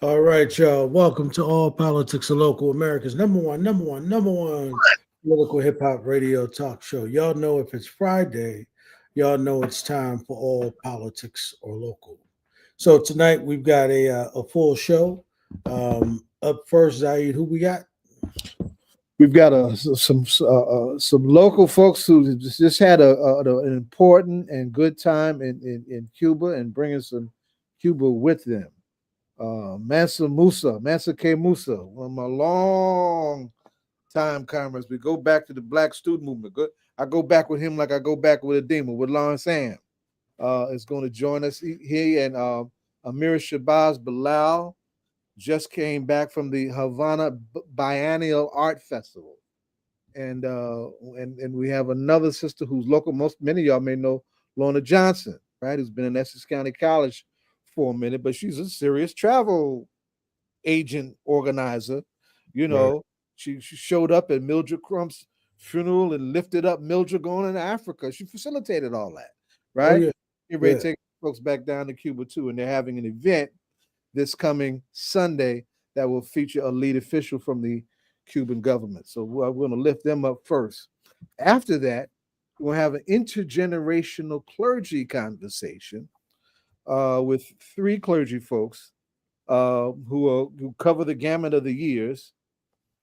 All right, y'all. Welcome to All Politics of Local America's number one political hip hop radio talk show. Y'all know if it's Friday, y'all know it's time for All Politics or Local. So tonight we've got a full show. Up first, Zaid, who we got? We've got some local folks who just had an important and good time in Cuba and bringing some Cuba with them. Mansa K. Musa, one of my long time comrades. We go back to the Black Student Movement. I go back with him like I go back with Adema, with Lawrence Hamm. Is going to join us. He and Ameerah Shabazz-Bilal just came back from the Havana Biennial Art Festival. And we have another sister who's local. Many of y'all may know Lorna Johnson, right? Who's been in Essex County College for a minute, but she's a serious travel agent organizer. You Right. know, she showed up at Mildred Crump's funeral and lifted up Mildred going into Africa. She facilitated all that, Oh right? yeah, Get ready yeah. to take folks back down to Cuba too, and they're having an event this coming Sunday that will feature a lead official from the Cuban government. So we're going to lift them up first. After that, we'll have an intergenerational clergy conversation with three clergy folks who cover the gamut of the years.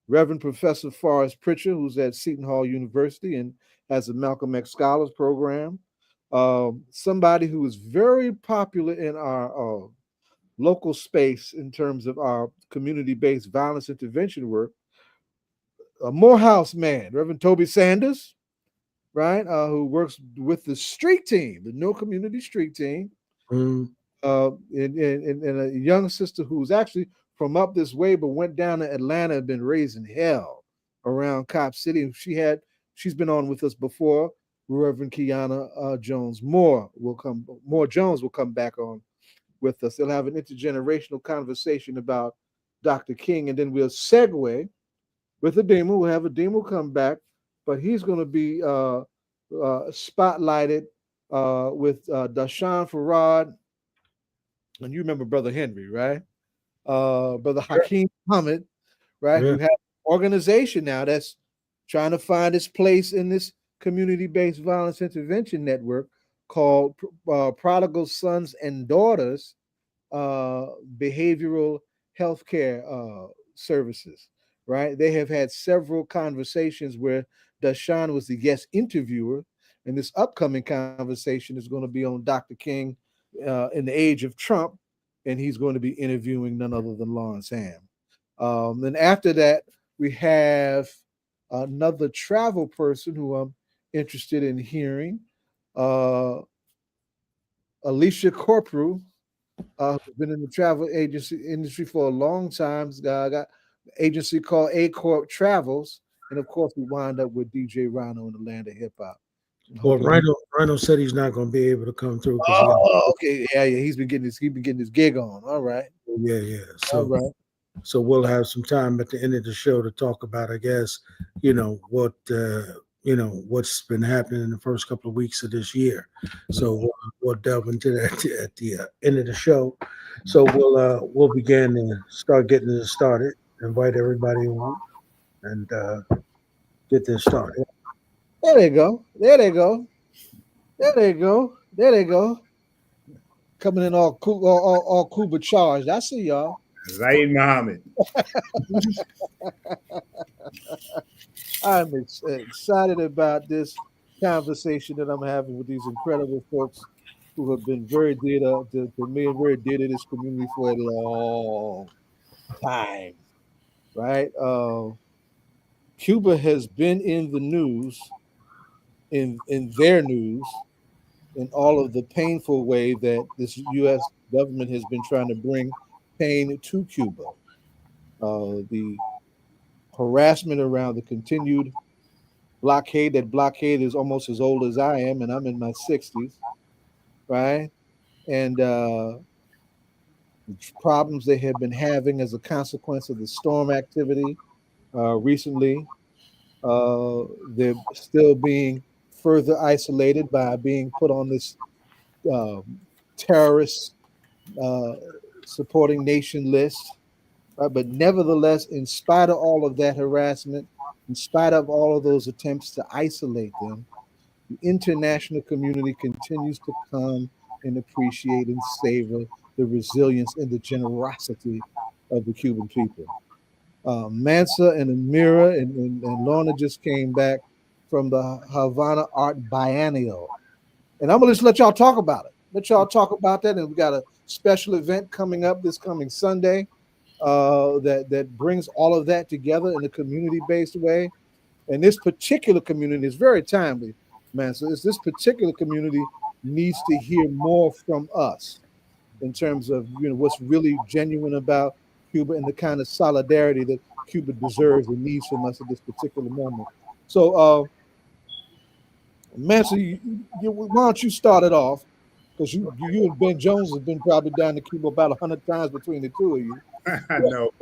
Reverend Professor Forrest Pritchett, who's at Seton Hall University and has a Malcolm X Scholars Program. Somebody who is very popular in our local space in terms of our community-based violence intervention work. A Morehouse man, Reverend Toby Sanders, right, who works with the street team, the No Community Street Team, Mm, and a young sister who's actually from up this way, but went down to Atlanta and been raising hell around Cop City. She's been on with us before. Reverend Keyanna Jones Moore Jones will come back on with us. They'll have an intergenerational conversation about Dr. King, and then we'll segue with a demo. We'll have a demo come back, but he's going to be spotlighted with Doshon Farad, and you remember Brother Henry, right? Brother yeah, Hakim Muhammad, right? yeah. Who has an organization now that's trying to find its place in this community-based violence intervention network called Prodigal Sons and Daughters uh, Behavioral Healthcare Services, right? They have had several conversations where Dashawn was the guest interviewer, and this upcoming conversation is going to be on Dr. King in the age of Trump, and he's going to be interviewing none other than Lawrence Hamm. And after that, we have another travel person who I'm interested in hearing, uh, Alicia Corprew, who's been in the travel agency industry for a long time. Got an agency called Corp Travels, and of course, we wind up with DJ Rhino in the land of hip hop. I'm Well, hoping. Rhino said he's not going to be able to come through because he got. Oh, okay, yeah. He's been getting his gig on. All right, Yeah, yeah. all So right. So we'll have some time at the end of the show to talk about, I guess, what's been happening in the first couple of weeks of this year. So we'll delve into that at the end of the show. So we'll begin and start getting this started. Invite everybody on and get this started. There they go. There they go. There they go. There they go. Coming in all Cuba charged. I see y'all. Zaid Muhammad. I'm excited about this conversation that I'm having with these incredible folks who have been very dear to me and very dear to this community for a long time, right? Cuba has been in the news, in their news, in all of the painful way that this U.S. government has been trying to bring pain to Cuba. The harassment around the continued blockade. That blockade is almost as old as I am, and I'm in my 60s, right? And problems they have been having as a consequence of the storm activity recently. They're still being further isolated by being put on this uh, terrorist uh, supporting nation list. But nevertheless, in spite of all of that harassment, in spite of all of those attempts to isolate them, the international community continues to come and appreciate and savor the resilience and the generosity of the Cuban people. Mansa and Ameerah and Lorna just came back from the Havana Art Biennial. And I'm going to just let y'all talk about it. Let y'all talk about that. And we got a special event coming up this coming Sunday that brings all of that together in a community-based way. And this particular community is very timely, man. So this particular community needs to hear more from us in terms of what's really genuine about Cuba and the kind of solidarity that Cuba deserves and needs from us at this particular moment. So, Mansa, why don't you start it off? Because you and Ben Jones have been probably down to Cuba about 100 times between the two of you. I know.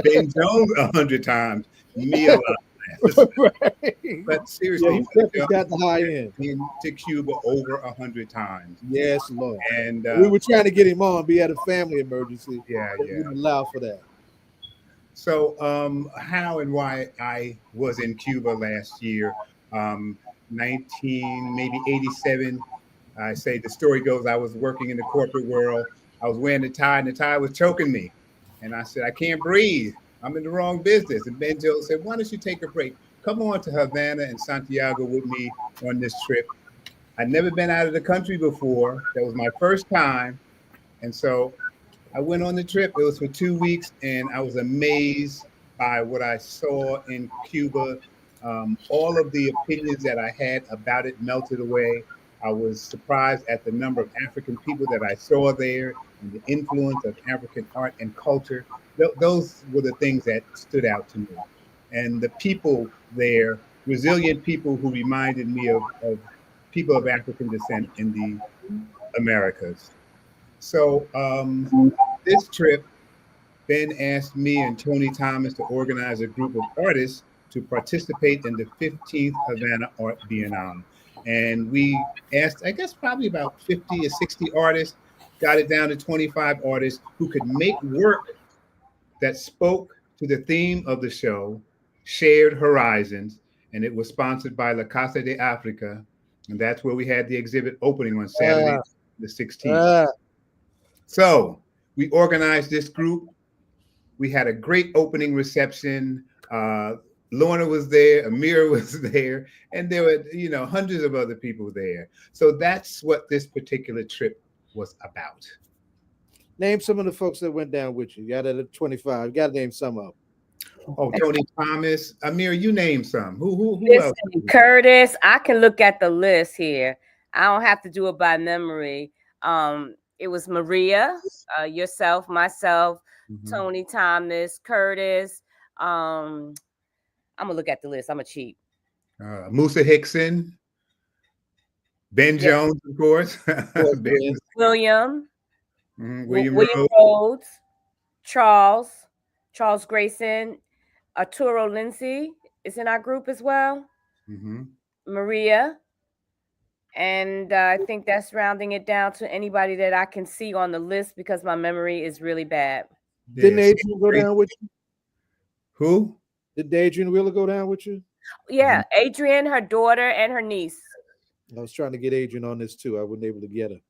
Ben Jones 100 times, me a lot less. Right. But seriously, he definitely got the high end. Been to Cuba over 100 times. Yes, Lord. And we were trying to get him on, but he had a family emergency. Yeah. Didn't allow for that. So, how and why I was in Cuba last year, 1987. I say the story goes, I was working in the corporate world. I was wearing a tie, and the tie was choking me. And I said, I can't breathe. I'm in the wrong business. And Ben Jones said, why don't you take a break? Come on to Havana and Santiago with me on this trip. I'd never been out of the country before. That was my first time. And so I went on the trip. It was for 2 weeks, and I was amazed by what I saw in Cuba. All of the opinions that I had about it melted away. I was surprised at the number of African people that I saw there and the influence of African art and culture. Those were the things that stood out to me. And the people there, resilient people who reminded me of people of African descent in the Americas. So this trip, Ben asked me and Tony Thomas to organize a group of artists to participate in the 15th Havana Art Biennale. And we asked, I guess, probably about 50 or 60 artists, got it down to 25 artists who could make work that spoke to the theme of the show, Shared Horizons, and it was sponsored by La Casa de Africa. And that's where we had the exhibit opening on Saturday, the 16th. So we organized this group. We had a great opening reception. Lorna was there, Ameerah was there, and there were, hundreds of other people there. So that's what this particular trip was about. Name some of the folks that went down with you. You got it at 25. You got to name some of them. Oh, Tony Thomas. Ameerah, you name some. Who else? Curtis. I can look at the list here. I don't have to do it by memory. It was Maria, yourself, myself, Tony Thomas, Curtis. I'm gonna look at the list. I'm a cheat. Musa Hickson, Ben Jones, of course. William Rhodes. Rhodes, Charles Grayson, Arturo Lindsay is in our group as well. Maria. And I think that's rounding it down to anybody that I can see on the list because my memory is really bad. Didn't Adrian go down with you? Who? Did Adrian Wheeler go down with you? Yeah, Adrian, her daughter, and her niece. I was trying to get Adrian on this too. I wasn't able to get her.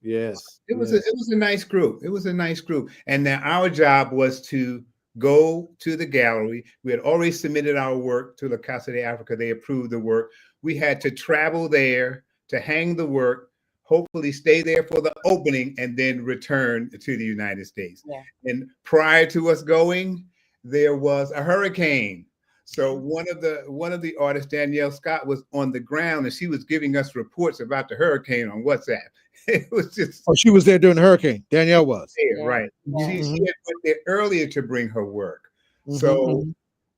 Yes. It was a nice group. It was a nice group. And now our job was to go to the gallery. We had already submitted our work to La Casa de Africa. They approved the work. We had to travel there to hang the work, hopefully stay there for the opening, and then return to the United States. Yeah. And prior to us going, there was a hurricane. So one of the artists, Danielle Scott, was on the ground, and she was giving us reports about the hurricane on WhatsApp. It was just... Oh, she was there during the hurricane. Danielle was. There, right. Yeah. She had went there earlier to bring her work. So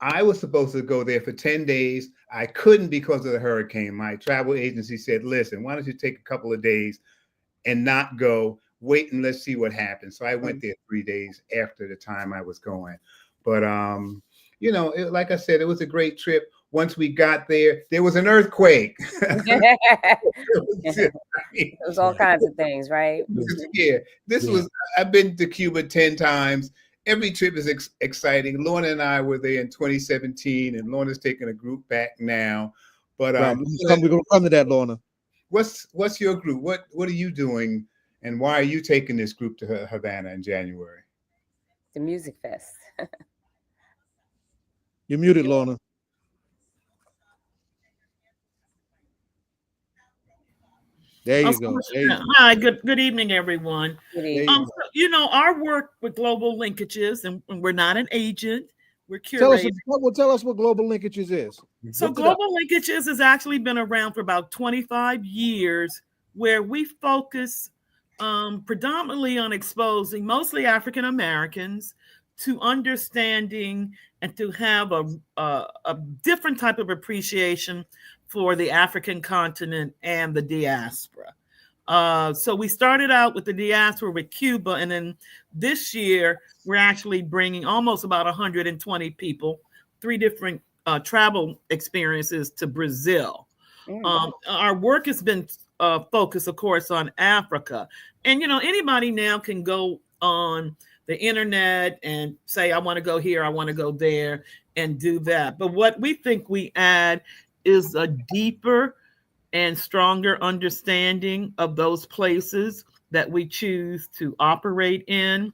I was supposed to go there for 10 days. I couldn't because of the hurricane. My travel agency said, listen, why don't you take a couple of days and not go, wait and let's see what happens. So I went there 3 days after the time I was going. But, like I said, it was a great trip. once we got there, there was an earthquake. There's all kinds of things, right? Yeah, this was, I've been to Cuba 10 times. Every trip is exciting. Lorna and I were there in 2017, and Lorna's taking a group back now. But we're gonna come to that, Lorna. What's your group? What are you doing, and why are you taking this group to Havana in January? The Music Fest. You're muted, Lorna. There you go. Hi, good evening, everyone. Good evening. You know, our work with global linkages, and we're not an agent, we're Tell us curating. what global linkages is. So global linkages has actually been around for about 25 years, where we focus predominantly on exposing mostly African Americans to understanding and to have a different type of appreciation for the African continent and the diaspora. So we started out with the diaspora with Cuba, and then this year we're actually bringing almost about 120 people, 3 different travel experiences to Brazil. Our work has been focused, of course, on Africa. And, you know, anybody now can go on the internet and say, I want to go here, I want to go there, and do that. But what we think we add is a deeper and stronger understanding of those places that we choose to operate in.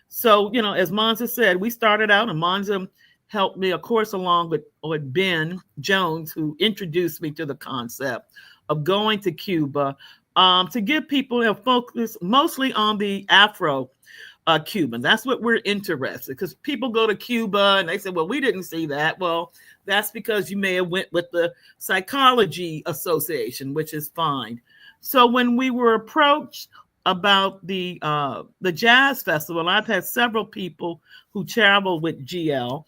So, you know, as Mansa said, we started out, and Mansa helped me, of course, along with Ben Jones, who introduced me to the concept of going to Cuba, to give people a focus mostly on the Afro Cuban. That's what we're interested, because people go to Cuba and they say, well, we didn't see that. Well, that's because you may have went with the Psychology Association, which is fine. So when we were approached about the Jazz Festival, I've had several people who travel with GL,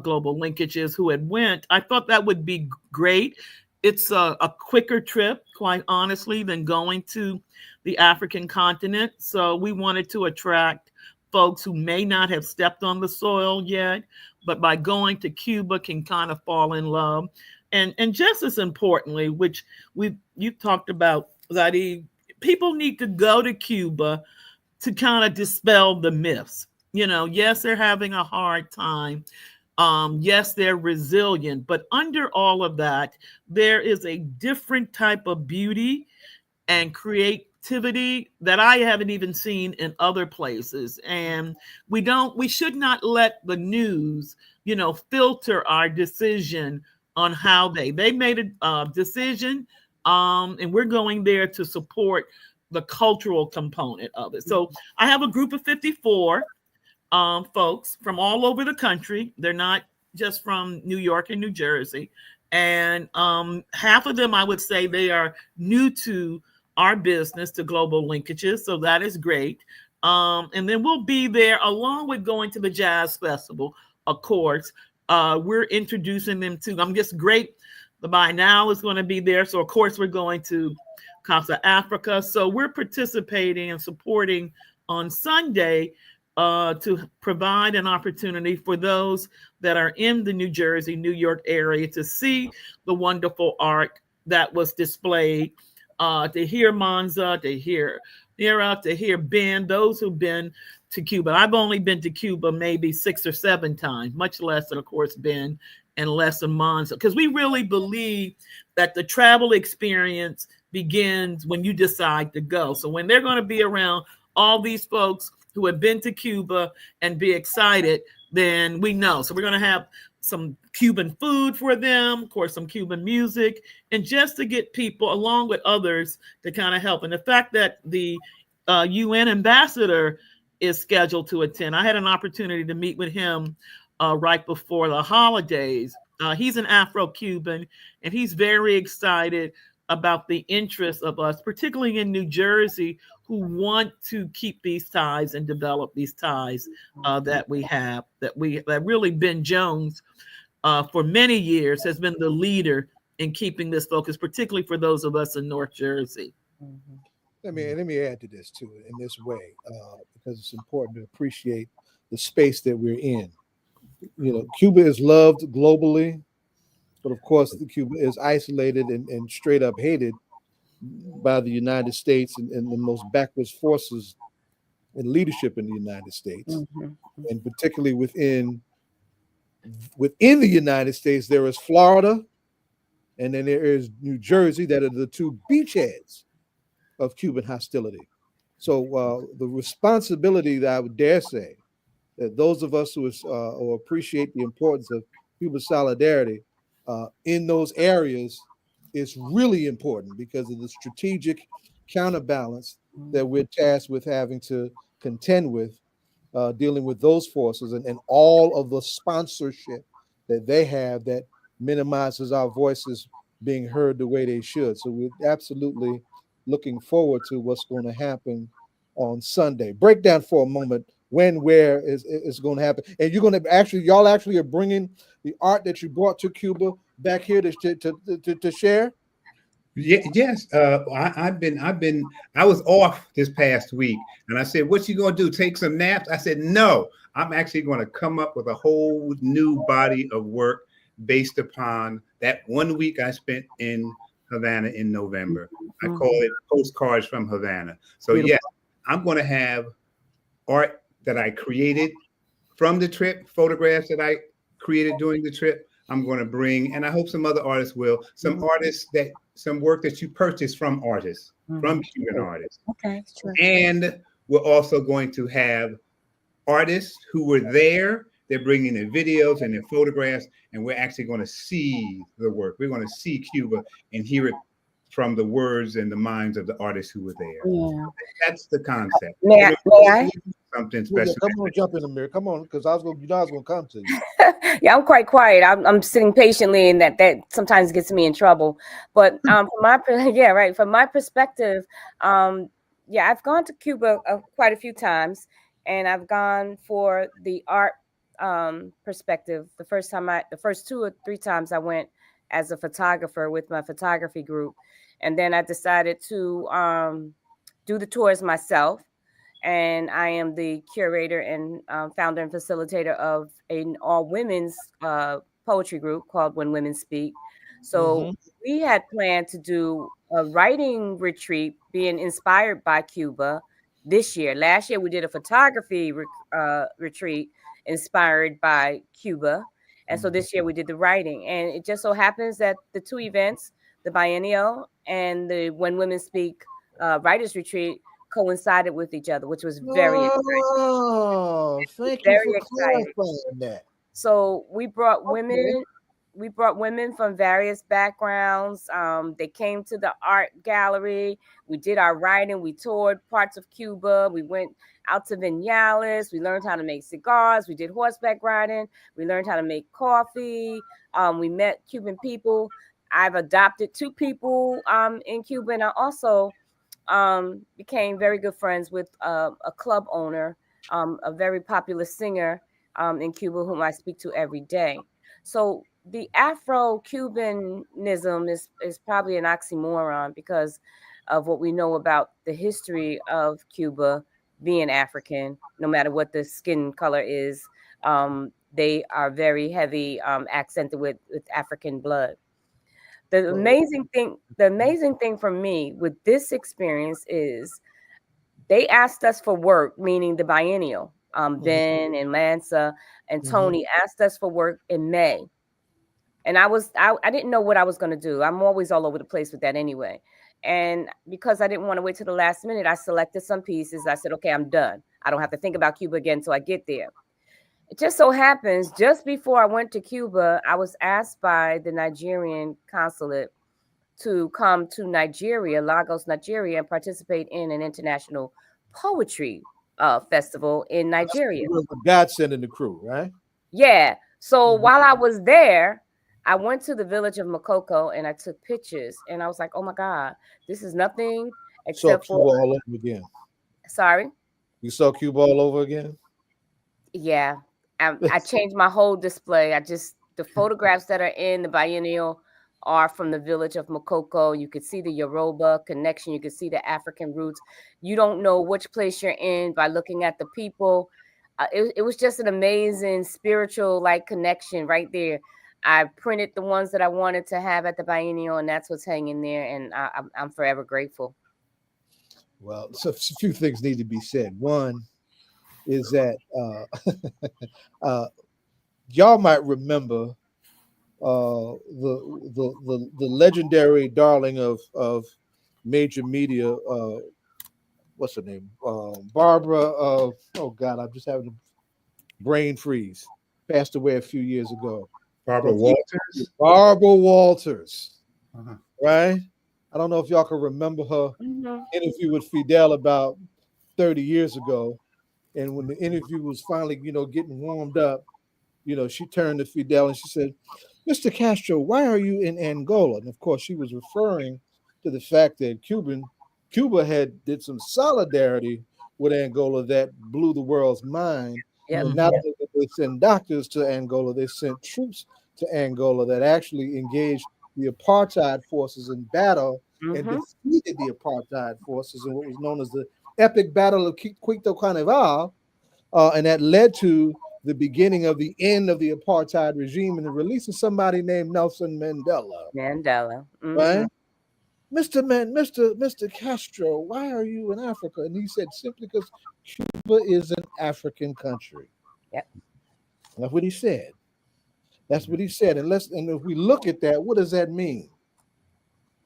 Global Linkages, who had went. I thought that would be great. It's a quicker trip, quite honestly, than going to the African continent. So we wanted to attract folks who may not have stepped on the soil yet, but by going to Cuba can kind of fall in love. And just as importantly, which you've talked about, Zaidi, people need to go to Cuba to kind of dispel the myths. You know, yes, they're having a hard time. Yes, they're resilient, but under all of that, there is a different type of beauty and creativity that I haven't even seen in other places. And we should not let the news, you know, filter our decision on how they made a decision. And we're going there to support the cultural component of it. So I have a group of 54 folks from all over the country. They're not just from New York and New Jersey. And half of them, I would say, they are new to our business, to Global Linkages. So that is great. And then we'll be there along with going to the Jazz Festival, of course. We're introducing them to, I'm just great. The By Now is going to be there. So, of course, we're going to Casa Africa. So we're participating and supporting on Sunday to provide an opportunity for those that are in the New Jersey, New York area to see the wonderful art that was displayed, to hear Mansa, to hear Ameerah, to hear Ben, those who've been to Cuba. I've only been to Cuba maybe 6 or 7 times, much less than, of course, Ben and less than Mansa, because we really believe that the travel experience begins when you decide to go. So when they're going to be around all these folks who have been to Cuba and be excited, then we know. So we're going to have some Cuban food for them, of course, some Cuban music, and just to get people along with others to kind of help. And the fact that the UN ambassador is scheduled to attend, I had an opportunity to meet with him right before the holidays. He's an Afro-Cuban, and he's very excited about the interest of us, particularly in New Jersey, who want to keep these ties and develop these ties that we have, that really Ben Jones for many years has been the leader in keeping this focus, particularly for those of us in North Jersey. Let me add to this too, in this way, because it's important to appreciate the space that we're in. You know, Cuba is loved globally. But of course, Cuba is isolated and straight up hated by the United States and the most backwards forces in leadership in the United States, and particularly within the United States, there is Florida, and then there is New Jersey, that are the two beachheads of Cuban hostility. So the responsibility that I would dare say that those of us who appreciate the importance of Cuban solidarity in those areas is really important because of the strategic counterbalance that we're tasked with having to contend with, dealing with those forces and all of the sponsorship that they have that minimizes our voices being heard the way they should. So we're absolutely looking forward to what's going to happen on Sunday. Break down for a moment when, where is going to happen. And you're going to y'all actually are bringing the art that you brought to Cuba back here to share. Yes. I was off this past week, and I said, "What you gonna do? Take some naps?" I said, "No, I'm actually going to come up with a whole new body of work based upon that 1 week I spent in Havana in November. I call it Postcards from Havana. So yes, I'm going to have art that I created from the trip, photographs that I created during the trip. I'm going to bring, and I hope some other artists will, some work that you purchased from artists, from Cuban artists. Okay, sure. And we're also going to have artists who were there. They're bringing their videos and their photographs, and we're actually going to see the work. We're going to see Cuba and hear it from the words and the minds of the artists who were there. Yeah. That's the concept. May I? Something special. Come on, jump in, Ameerah. Come on, because I was going to come to you. Yeah, I'm quite quiet. I'm sitting patiently, and that sometimes gets me in trouble. But from my perspective, I've gone to Cuba quite a few times, and I've gone for the art perspective. The first 2 or 3 times I went as a photographer with my photography group, and then I decided to do the tours myself. And I am the curator and founder and facilitator of an all-women's poetry group called When Women Speak. So we had planned to do a writing retreat being inspired by Cuba this year. Last year, we did a photography retreat inspired by Cuba. And so this year we did the writing. And it just so happens that the 2 events, the biennial and the When Women Speak writers retreat, coincided with each other, which was very exciting. Oh, thank you for clarifying that. So we brought women. We brought women from various backgrounds. They came to the art gallery. We did our writing. We toured parts of Cuba. We went out to Vinales. We learned how to make cigars. We did horseback riding. We learned how to make coffee. We met Cuban people. I've adopted 2 people in Cuba, and I also became very good friends with a club owner, a very popular singer in Cuba, whom I speak to every day. So the Afro-Cubanism is probably an oxymoron because of what we know about the history of Cuba being African. No matter what the skin color is, they are very heavy, accented with African blood. The amazing thing for me with this experience is they asked us for work, meaning the biennial. Ben and Mansa and Tony asked us for work in May. And I didn't know what I was going to do. I'm always all over the place with that anyway. And because I didn't want to wait till the last minute, I selected some pieces. I said, okay, I'm done. I don't have to think about Cuba again until I get there. It just so happens, just before I went to Cuba, I was asked by the Nigerian consulate to come to Nigeria, Lagos, Nigeria, and participate in an international poetry festival in Nigeria. God sending the crew, right? Yeah. So while I was there, I went to the village of Makoko and I took pictures. And I was like, oh, my God, this is nothing except Cuba all over again. Sorry? You saw Cuba all over again? Yeah. I changed my whole display. The photographs that are in the biennial are from the village of Makoko. You could see the Yoruba connection. You could see the African roots. You don't know which place you're in by looking at the people. It was just an amazing spiritual connection right there. I printed the ones that I wanted to have at the biennial, and that's what's hanging there. And I'm forever grateful. Well, so a few things need to be said. One is that y'all might remember the legendary darling of major media. What's her name? Barbara. Oh God, I'm just having a brain freeze. Passed away a few years ago. Barbara Walters. Barbara Walters. Right. I don't know if y'all can remember her interview with Fidel about 30 years ago. And when the interview was finally, getting warmed up, she turned to Fidel and she said, "Mr. Castro, why are you in Angola?" And of course, she was referring to the fact that Cuba did some solidarity with Angola that blew the world's mind. Yep. And not only did they send doctors to Angola, they sent troops to Angola that actually engaged the apartheid forces in battle and defeated the apartheid forces in what was known as the epic battle of Quito Carnival. And that led to the beginning of the end of the apartheid regime and the release of somebody named Nelson Mandela. Right? Mr. Castro, why are you in Africa? And he said, simply because Cuba is an African country. Yep. That's what he said. That's what he said. And if we look at that, what does that mean?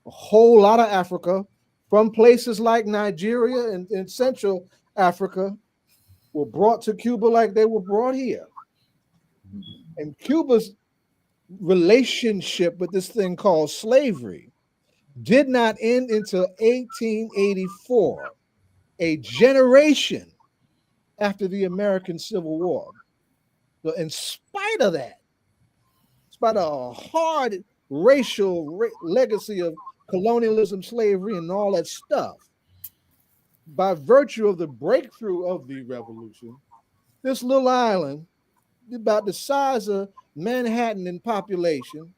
A whole lot of Africa, from places like Nigeria and Central Africa, were brought to Cuba like they were brought here. And Cuba's relationship with this thing called slavery did not end until 1884, a generation after the American Civil War. So in spite of that, in spite of a hard racial legacy of colonialism, slavery, and all that stuff, by virtue of the breakthrough of the revolution, this little island, about the size of Manhattan in population,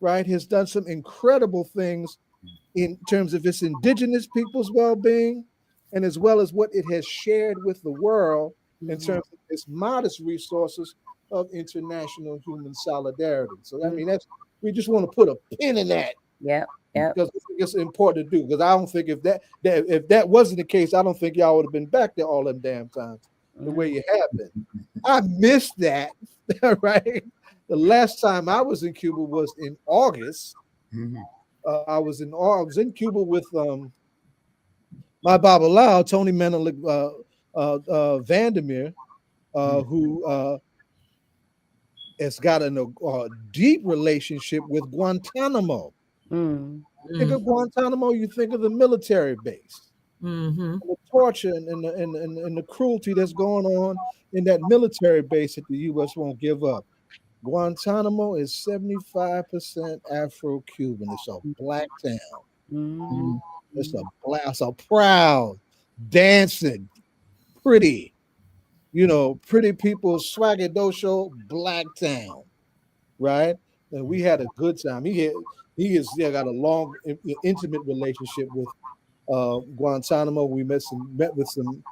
right, has done some incredible things in terms of its indigenous people's well-being, and as well as what it has shared with the world in terms of its modest resources of international human solidarity. So I mean, we just want to put a pin in that. Yeah. Because I think it's important to do. Because I don't think if that wasn't the case, I don't think y'all would have been back there all them damn times the way you have been. I missed that. Right. The last time I was in Cuba was in August. I was in Cuba with my Babalao, Tony Menelik Vandermeer, who has got a deep relationship with Guantanamo. Think of Guantanamo, you think of the military base, the torture and the cruelty that's going on in that military base that the U.S. won't give up. Guantanamo is 75% Afro-Cuban. It's a black town. It's a proud, dancing, pretty, pretty people, swagger Doshon, black town, right? And we had a good time. He has got a long, intimate relationship with Guantanamo. We met with some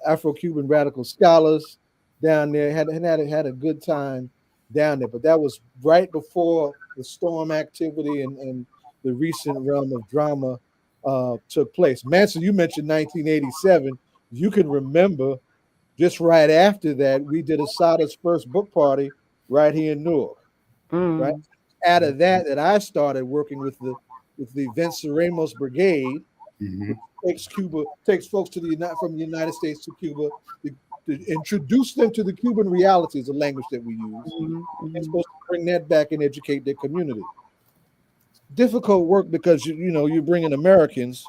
Afro-Cuban radical scholars down there. Had a good time down there. But that was right before the storm activity and the recent realm of drama took place. Mansa, you mentioned 1987. You can remember just right after that, we did Asada's first book party right here in Newark. Right out of that I started working with the Venceremos Brigade, which takes folks from the United States to Cuba to introduce them to the Cuban realities, the language that we use, and supposed to bring that back and educate their community. Difficult work because you're bringing Americans,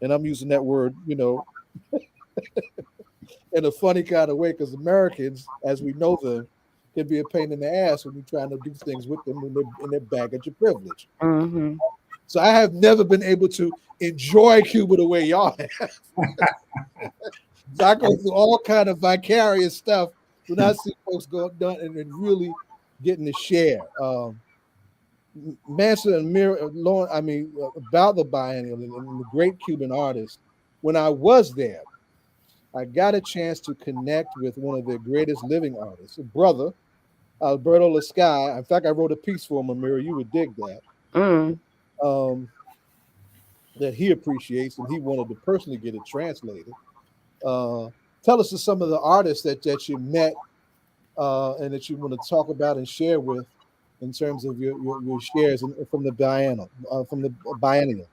and I'm using that word in a funny kind of way, because Americans, as we know them, can be a pain in the ass when you're trying to do things with them in their baggage of privilege. So I have never been able to enjoy Cuba the way y'all have. So I go through all kind of vicarious stuff when I see folks go done and really getting to share. Mansa and Ameerah Lorna, about the biennial and the great Cuban artists. When I was there, I got a chance to connect with one of their greatest living artists, a brother Alberto Lasky. In fact, I wrote a piece for him, Ameerah. You would dig that. That he appreciates, and he wanted to personally get it translated. Tell us some of the artists that you met and that you want to talk about and share with in terms of your shares from the biennial.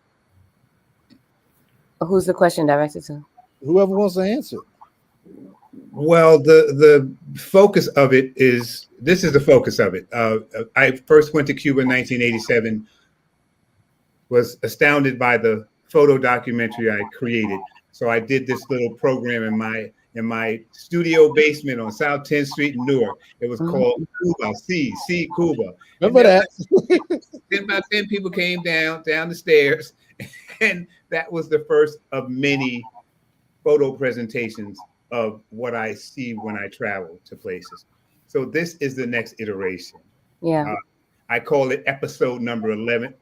Who's the question directed to? Whoever wants to answer. Well, the focus of it is, this is the focus of it. I first went to Cuba in 1987, was astounded by the photo documentary I created. So I did this little program in my studio basement on South 10th Street in Newark. It was called Cuba, see Cuba. Remember that? Then about 10 people came down the stairs, and that was the first of many photo presentations of what I see when I travel to places. So this is the next iteration. Yeah. I call it episode number 10,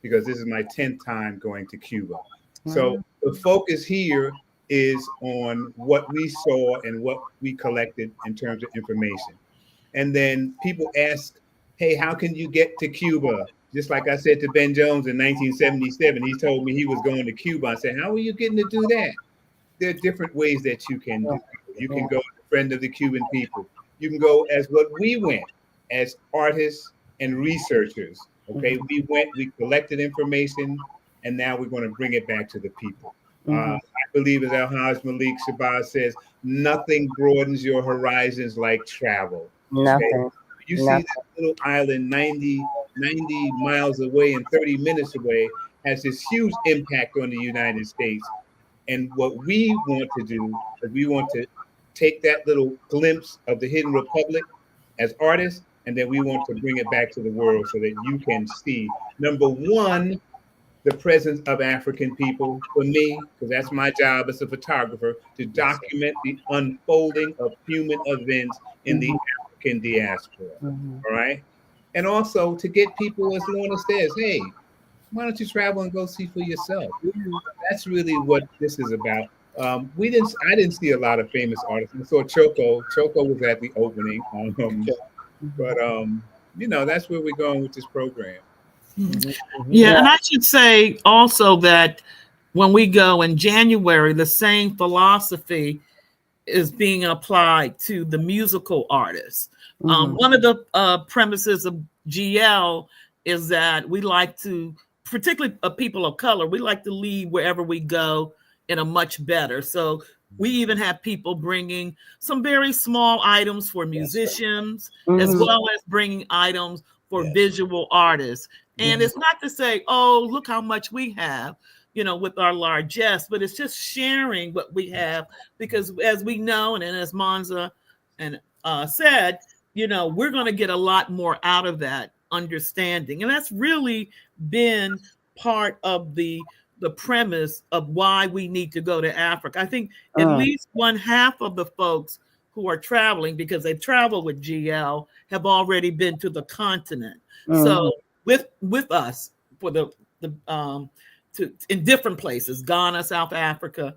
because this is my 10th time going to Cuba. So the focus here is on what we saw and what we collected in terms of information. And then people ask, hey, how can you get to Cuba? Just like I said to Ben Jones in 1977, he told me he was going to Cuba. I said, how are you getting to do that? There are different ways that you can do it. You can go as a friend of the Cuban people. You can go as what we went, as artists and researchers. Okay, we collected information, and now we're going to bring it back to the people. I believe, as Al-Haj Malik Shabazz says, nothing broadens your horizons like travel. Nothing. Okay? You see that little island 90 miles away and 30 minutes away has this huge impact on the United States. And what we want to do is we want to take that little glimpse of the hidden republic as artists, and then we want to bring it back to the world so that you can see, number one, the presence of African people for me, because that's my job as a photographer, to document the unfolding of human events in the African diaspora, all right? And also to get people, as Lorna says, hey, why don't you travel and go see for yourself? That's really what this is about. I didn't see a lot of famous artists. I saw Choco. Choco was at the opening. But that's where we're going with this program. Yeah, and I should say also that when we go in January, the same philosophy is being applied to the musical artists. One of the premises of GL is that we like to, particularly people of color, we like to leave wherever we go in a much better. So we even have people bringing some very small items for musicians, as well as bringing items for visual artists. And it's not to say, oh, look how much we have, with our largesse, but it's just sharing what we have, because as we know, and as Mansa said, we're going to get a lot more out of that understanding. And that's really been part of the premise of why we need to go to Africa. I think at least one half of the folks who are traveling, because they travel with GL, have already been to the continent. So with us for the in different places, Ghana, South Africa,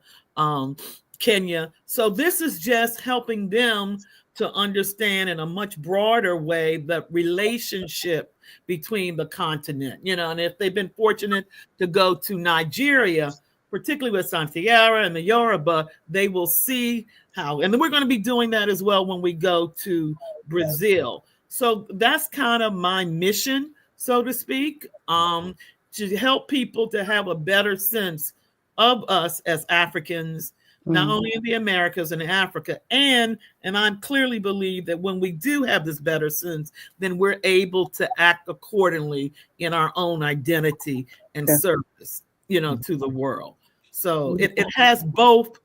Kenya. So this is just helping them to understand in a much broader way the relationship between the continent, and if they've been fortunate to go to Nigeria, particularly with Santiago and the Yoruba, they will see how, and we're going to be doing that as well when we go to Brazil. So that's kind of my mission, so to speak, to help people to have a better sense of us as Africans, not only in the Americas and in Africa. And I clearly believe that when we do have this better sense, then we're able to act accordingly in our own identity and service, to the world. So it has both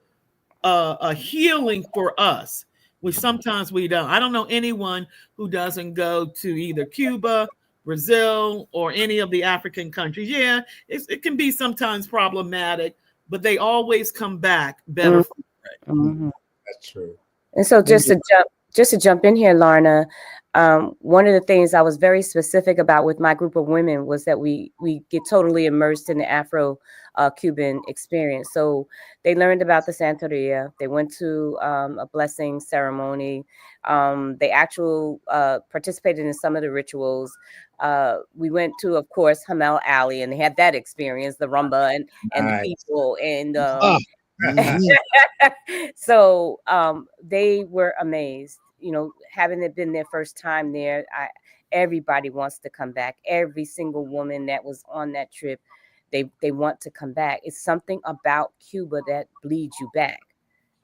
a healing for us, which sometimes we don't. I don't know anyone who doesn't go to either Cuba, Brazil, or any of the African countries. Yeah, it can be sometimes problematic, but they always come back better. That's true. And so just to jump in here, Lorna, one of the things I was very specific about with my group of women was that we get totally immersed in the Afro Cuban experience. So they learned about the Santeria. They went to a blessing ceremony. They actually participated in some of the rituals. We went to, of course, Hamel Alley, and they had that experience, the rumba and the people. And so they were amazed. You know, having it been their first time there, everybody wants to come back. Every single woman that was on that trip, they want to come back. It's something about Cuba that bleeds you back.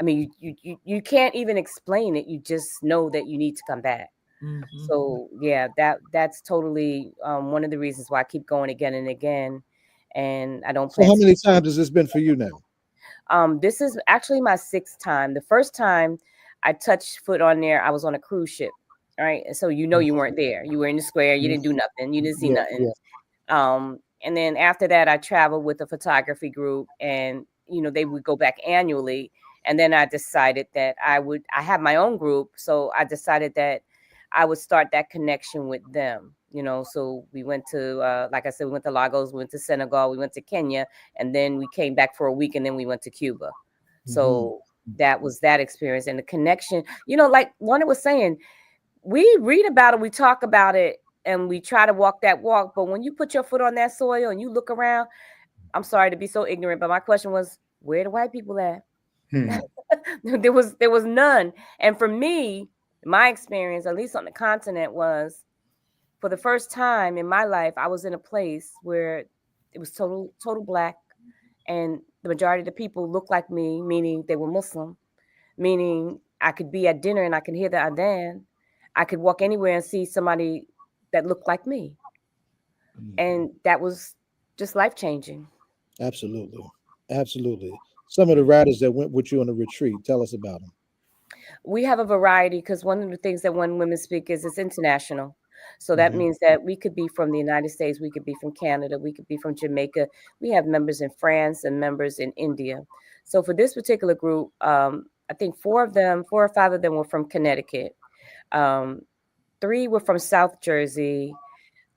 I mean, you can't even explain it. You just know that you need to come back. Mm-hmm. So yeah, that's totally one of the reasons why I keep going again and again. And I don't. So how many times has this been for you now? This is actually my 6th time. The first time I touched foot on there, I was on a cruise ship. Right. And so you weren't there. You were in the square. You didn't do nothing. You didn't see nothing. Yeah. And then after that, I traveled with a photography group, and they would go back annually. And then I decided that I have my own group. So I decided that I would start that connection with them. So we went to, like I said, we went to Lagos, we went to Senegal, we went to Kenya, and then we came back for a week, and then we went to Cuba. Mm-hmm. So that was that experience and the connection. Like Lorna was saying, we read about it, we talk about it, and we try to walk that walk. But when you put your foot on that soil and you look around, I'm sorry to be so ignorant, but my question was, where the white people at? There was none. And for me, my experience, at least on the continent, was for the first time in my life, I was in a place where it was total black, and the majority of the people looked like me, meaning they were Muslim, meaning I could be at dinner and I could hear the adhan. I could walk anywhere and see somebody that looked like me. And that was just life-changing. Absolutely. Absolutely. Some of the writers that went with you on the retreat, tell us about them. We have a variety, because one of the things that When Women Speak is it's international. So that means that we could be from the United States, we could be from Canada, we could be from Jamaica. We have members in France and members in India. So for this particular group, I think 4 or 5 of them were from Connecticut. 3 were from South Jersey.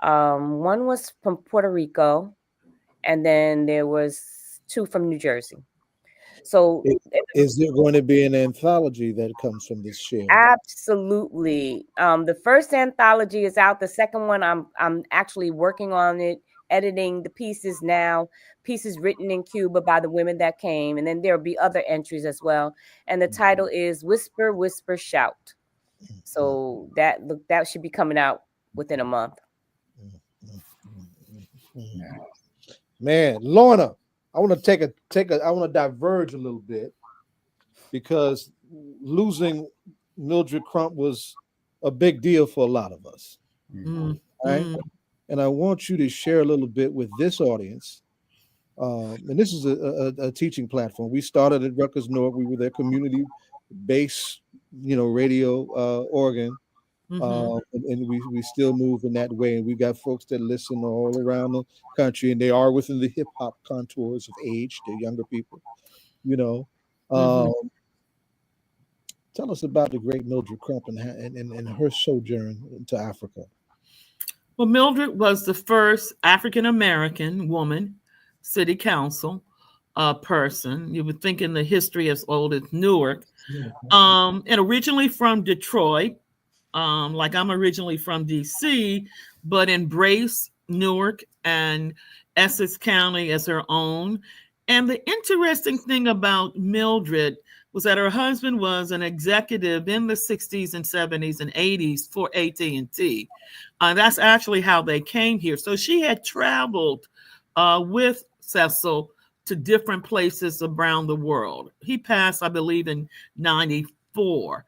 1 was from Puerto Rico. And then there was 2 from New Jersey. So is there going to be an anthology that comes from this share? Absolutely. The first anthology is out. The second one, I'm actually working on it, editing the pieces now, pieces written in Cuba by the women that came. And then there'll be other entries as well. And the title is Whisper, Whisper, Shout. So that should be coming out within a month. Man, Lorna, I want to I want to diverge a little bit, because losing Mildred Crump was a big deal for a lot of us. Right? And I want you to share a little bit with this audience. And this is a teaching platform. We started at Rutgers North. We were their community-based, radio organ. And we still move in that way. And we got folks that listen all around the country, and they are within the hip hop contours of age. They're younger people, Tell us about the great Mildred Crump and her sojourn into Africa. Well, Mildred was the first African-American woman city council person. You would think in the history as old as Newark. And originally from Detroit. Like I'm originally from DC, but embraced Newark and Essex County as her own. And the interesting thing about Mildred was that her husband was an executive in the 60s and 70s and 80s for AT&T. That's actually how they came here. So she had traveled with Cecil to different places around the world. He passed, I believe, in 94.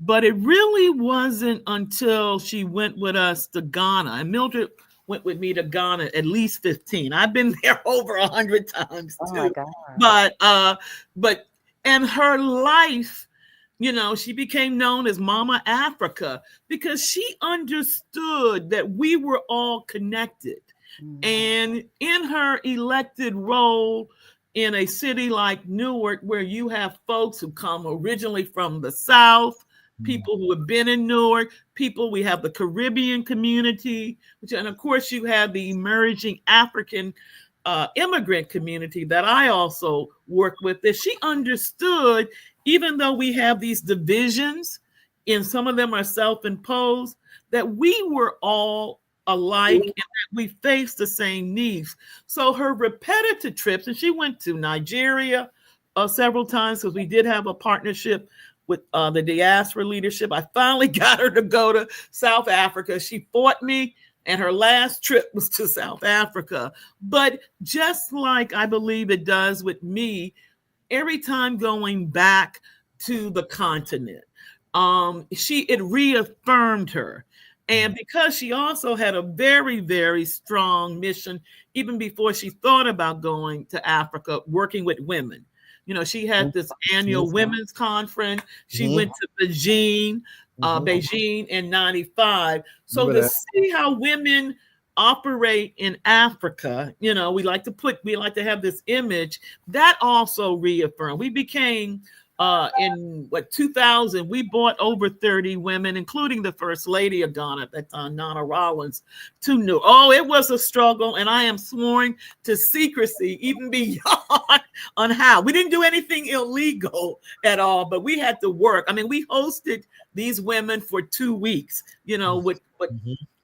But it really wasn't until she went with us to Ghana, and Mildred went with me to Ghana at least 15. I've been there over 100 times too. Oh my God. But and her life, she became known as Mama Africa, because she understood that we were all connected. And in her elected role in a city like Newark, where you have folks who come originally from the South, people who have been in Newark, we have the Caribbean community, and of course you have the emerging African immigrant community that I also work with, that she understood, even though we have these divisions, and some of them are self-imposed, that we were all alike and that we face the same needs. So her repetitive trips, and she went to Nigeria several times because we did have a partnership with the diaspora leadership. I finally got her to go to South Africa. She fought me, and her last trip was to South Africa. But just like I believe it does with me, every time going back to the continent, it reaffirmed her. And because she also had a very, very strong mission, even before she thought about going to Africa, working with women. You know, she had this annual women's conference. She went to Beijing in 95. So to see how women operate in Africa, you know, we like to have this image that also reaffirmed. We became in 2000, we brought over 30 women, including the first lady of Ghana at that time, Nana Rollins, to New. Oh, it was a struggle, and I am sworn to secrecy, even beyond on how. We didn't do anything illegal at all, but we had to work. I mean, we hosted these women for 2 weeks, you know, with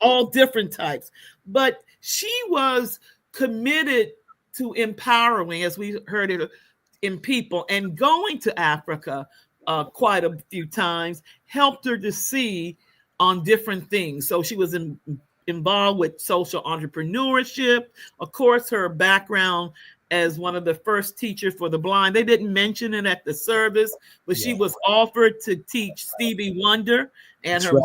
all different types. But she was committed to empowering, as we heard it, in people, and going to Africa quite a few times helped her to see on different things. So she was involved with social entrepreneurship. Of course, her background as one of the first teachers for the blind. They didn't mention it at the service, but she was offered to teach Stevie Wonder, and her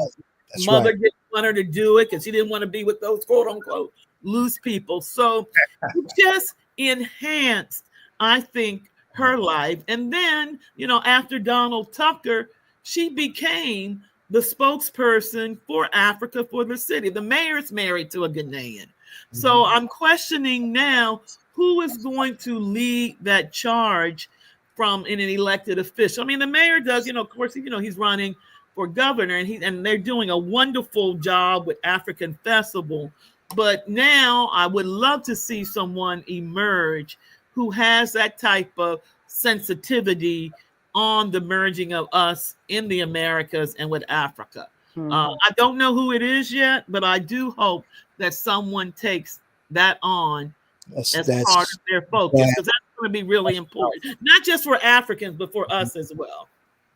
mother didn't want her to do it because she didn't want to be with those quote unquote loose people. So it just enhanced, I think, her life. And then, you know, after Donald Tucker, she became the spokesperson for Africa for the city. The mayor's married to a Ghanaian. So I'm questioning now who is going to lead that charge from an elected official. I mean, the mayor does, you know, of course, you know, he's running for governor, and they're doing a wonderful job with African Festival. But now I would love to see someone emerge who has that type of sensitivity on the merging of us in the Americas and with Africa. I don't know who it is yet, but I do hope that someone takes that on as part of their focus, because that's going to be really important, not just for Africans, but for us as well.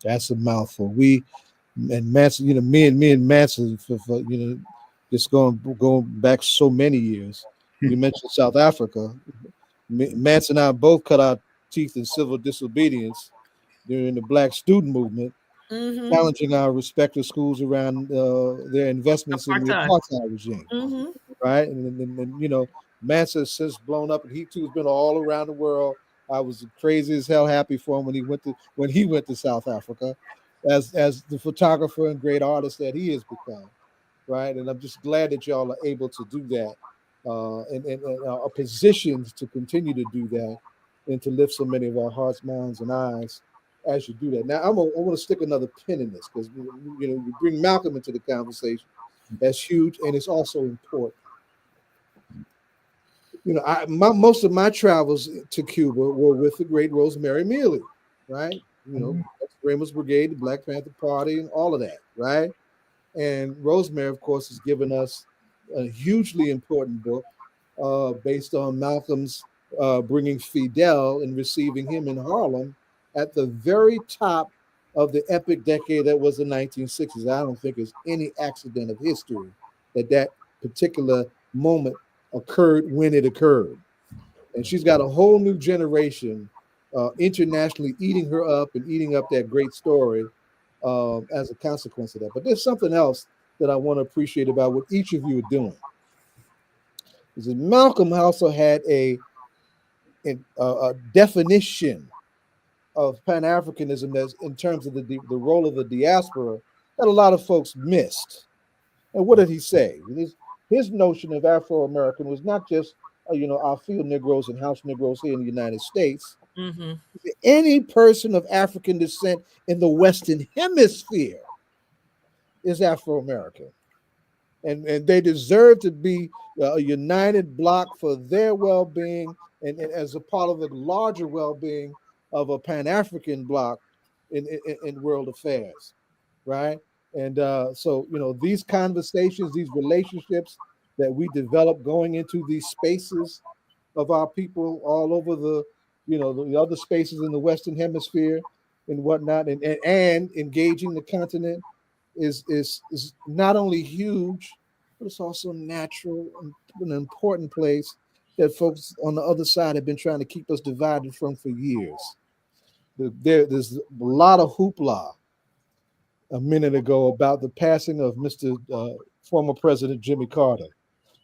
That's a mouthful. Me and Mansa, you know, me and Mansa, for you know, just going back so many years. You mentioned South Africa. Mansa and I both cut our teeth in civil disobedience during the Black student movement, challenging our respective schools around their investments in the apartheid regime. Right? And you know, Mansa has since blown up, and he too has been all around the world. I was crazy as hell happy for him when he went to South Africa as the photographer and great artist that he has become. Right? And I'm just glad that y'all are able to do that. And are positioned to continue to do that and to lift so many of our hearts, minds, and eyes as you do that. Now, I want to stick another pin in this because, you know, you bring Malcolm into the conversation. That's huge, and it's also important. You know, most of my travels to Cuba were with the great Rosemary Mealy, right? You know, Ramos Brigade, the Black Panther Party, and all of that, right? And Rosemary, of course, has given us a hugely important book based on Malcolm's bringing Fidel and receiving him in Harlem at the very top of the epic decade that was the 1960s. I don't think it's any accident of history that particular moment occurred when it occurred. And she's got a whole new generation internationally eating her up and eating up that great story as a consequence of that. But there's something else that I want to appreciate about what each of you are doing. Is that Malcolm also had a definition of Pan-Africanism that's in terms of the role of the diaspora that a lot of folks missed. And what did he say? His notion of Afro-American was not just our field Negroes and house Negroes here in the United States. Any person of African descent in the Western Hemisphere is Afro-American. and they deserve to be a united bloc for their well-being and as a part of the larger well-being of a Pan-African bloc in world affairs, right? And so, these conversations, these relationships that we develop going into these spaces of our people all over the other spaces in the Western Hemisphere and whatnot, and engaging the continent is not only huge, but it's also natural and an important place that folks on the other side have been trying to keep us divided from for years. There's a lot of hoopla a minute ago about the passing of Mr. Former President Jimmy Carter.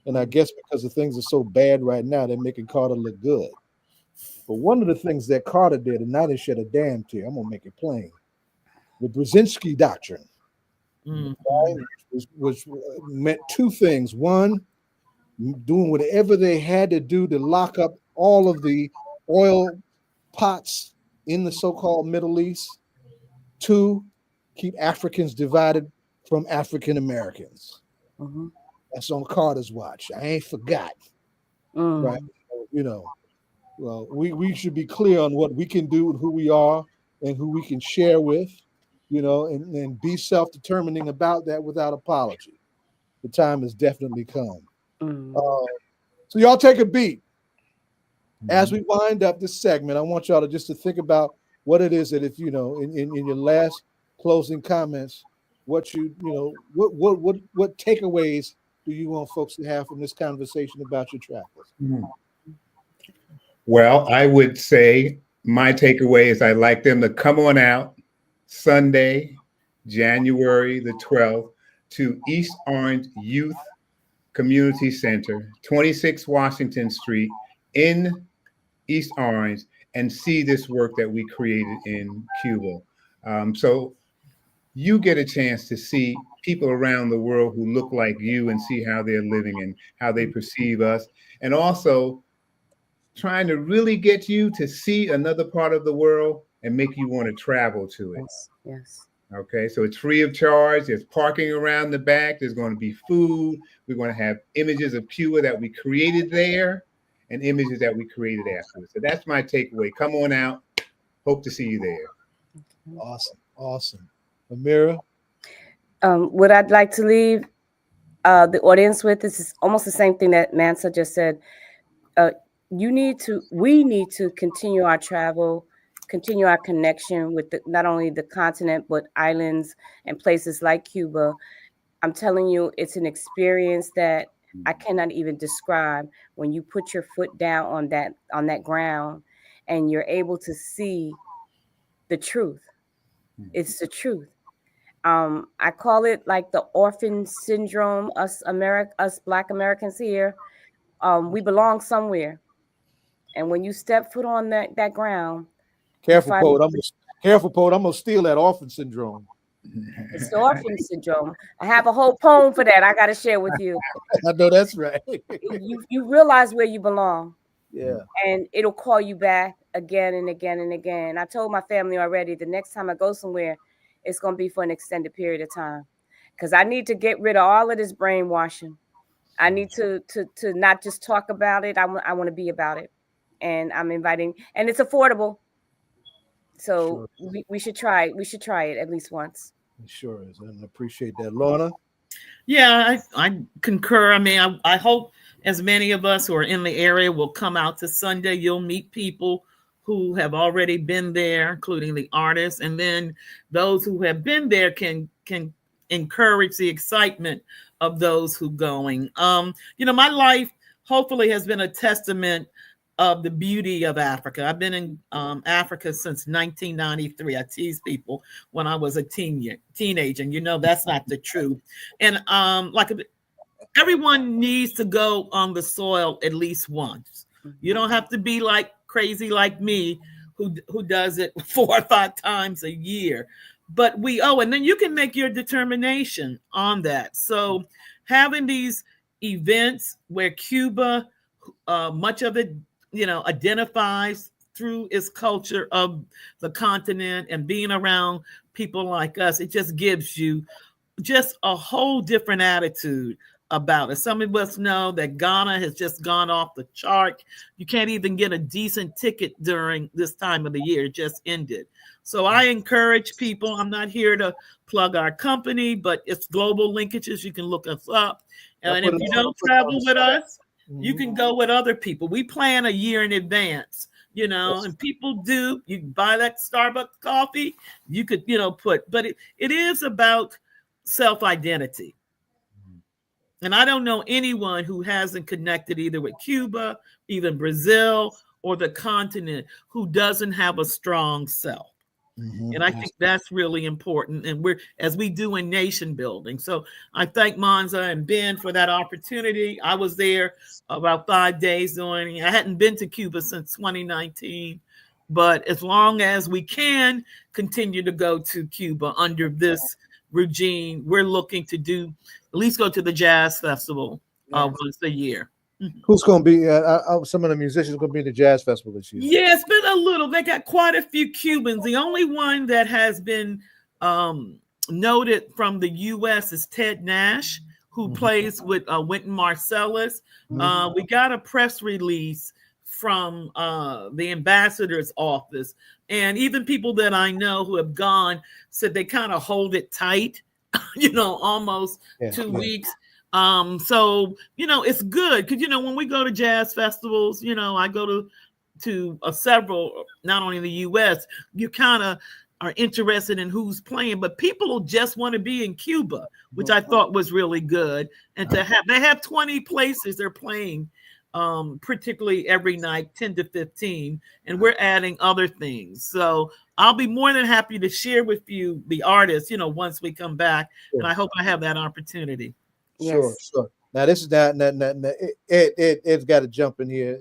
And I guess because the things are so bad right now, they're making Carter look good. But one of the things that Carter did, and I didn't shed a damn tear, I'm going to make it plain. The Brzezinski Doctrine, right, which meant two things. One, doing whatever they had to do to lock up all of the oil pots in the so-called Middle East. Two, keep Africans divided from African Americans. Mm-hmm. That's on Carter's watch. I ain't forgot. Right? Well, we should be clear on what we can do and who we are and who we can share with, and be self-determining about that without apology. The time has definitely come. So y'all take a beat. As we wind up this segment, I want y'all to think about what it is that, if in your last closing comments, what takeaways do you want folks to have from this conversation about your travels? Well, I would say my takeaway is I'd like them to come on out Sunday, January the 12th, to East Orange Youth Community Center, 26 Washington Street in East Orange, and see this work that we created in Cuba. So you get a chance to see people around the world who look like you and see how they're living and how they perceive us. And also trying to really get you to see another part of the world and make you want to travel to it. Yes. Okay, so it's free of charge. There's parking around the back. There's going to be food. We're going to have images of Cuba that we created there and images that we created afterwards. So that's my takeaway. Come on out. Hope to see you there. Awesome. Ameerah? What I'd like to leave the audience with is almost the same thing that Mansa just said. We need to continue our travel, continue our connection with not only the continent, but islands and places like Cuba. I'm telling you, it's an experience that I cannot even describe. When you put your foot down on that ground and you're able to see the truth. It's the truth. I call it like the orphan syndrome. Us Black Americans here, we belong somewhere. And when you step foot on that ground, careful, poet. I'm gonna steal that orphan syndrome. It's the orphan syndrome. I have a whole poem for that. I got to share with you. I know that's right. you realize where you belong. Yeah. And it'll call you back again and again and again. I told my family already, the next time I go somewhere, it's going to be for an extended period of time, because I need to get rid of all of this brainwashing. I need to not just talk about it. I want to be about it. And I'm inviting, and it's affordable. So sure. we should try it. We should try it at least once. It sure is. And I appreciate that. Lorna? Yeah, I concur. I mean, I hope as many of us who are in the area will come out to Sunday. You'll meet people who have already been there, including the artists. And then those who have been there can encourage the excitement of those who going. My life hopefully has been a testament of the beauty of Africa. I've been in Africa since 1993. I tease people when I was a teenager, and that's not the truth. And everyone needs to go on the soil at least once. You don't have to be like crazy like me, who does it 4 or 5 times a year. But and then you can make your determination on that. So having these events where Cuba, much of it, identifies through its culture of the continent and being around people like us, it just gives you just a whole different attitude about it. Some of us know that Ghana has just gone off the chart. You can't even get a decent ticket during this time of the year. It just ended. So I encourage people, I'm not here to plug our company, but it's Global Linkages. You can look us up. And if you don't travel with us, you can go with other people. We plan a year in advance, you know, and people do. You buy that Starbucks coffee, you could, you know, but it is about self-identity. And I don't know anyone who hasn't connected either with Cuba, even Brazil, or the continent who doesn't have a strong self. And I think that's really important. And as we do in nation building. So I thank Mansa and Ben for that opportunity. I was there about 5 days I hadn't been to Cuba since 2019, but as long as we can continue to go to Cuba under this regime, we're looking to at least go to the jazz festival once a year. Who's going to be? Some of the musicians going to be in the jazz festival this year. Yeah, it's been a little. They got quite a few Cubans. The only one that has been noted from the U.S. is Ted Nash, who plays with Wynton Marsalis. We got a press release from the ambassador's office, and even people that I know who have gone said they kind of hold it tight, you know, almost 2 weeks. So, you know, it's good because, you know, when we go to jazz festivals, you know, I go to several, not only in the U.S., you kind of are interested in who's playing, but people will just want to be in Cuba, which I thought was really good. And they have 20 places they're playing, particularly every night, 10 to 15, and we're adding other things. So I'll be more than happy to share with you the artists, you know, once we come back. And I hope I have that opportunity. Sure. Now this is Ed's got to jump in here.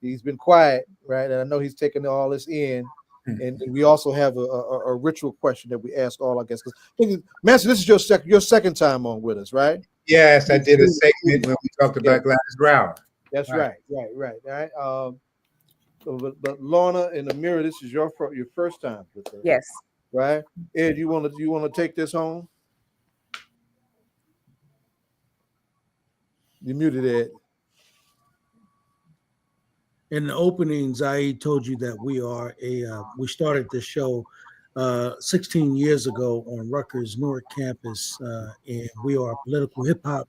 He's been quiet, right? And I know he's taking all this in. And we also have a ritual question that we ask all our guests. Mansa, this is your second time on with us, right? Yes, I did a segment when we talked about Gladys Brower. That's right. All right. But Lorna and Ameerah, this is your first time with us. Yes. Right. Ed, you want to take this home? You muted it. In the openings, I told you that we started the show 16 years ago on Rutgers Newark campus, and we are a political hip hop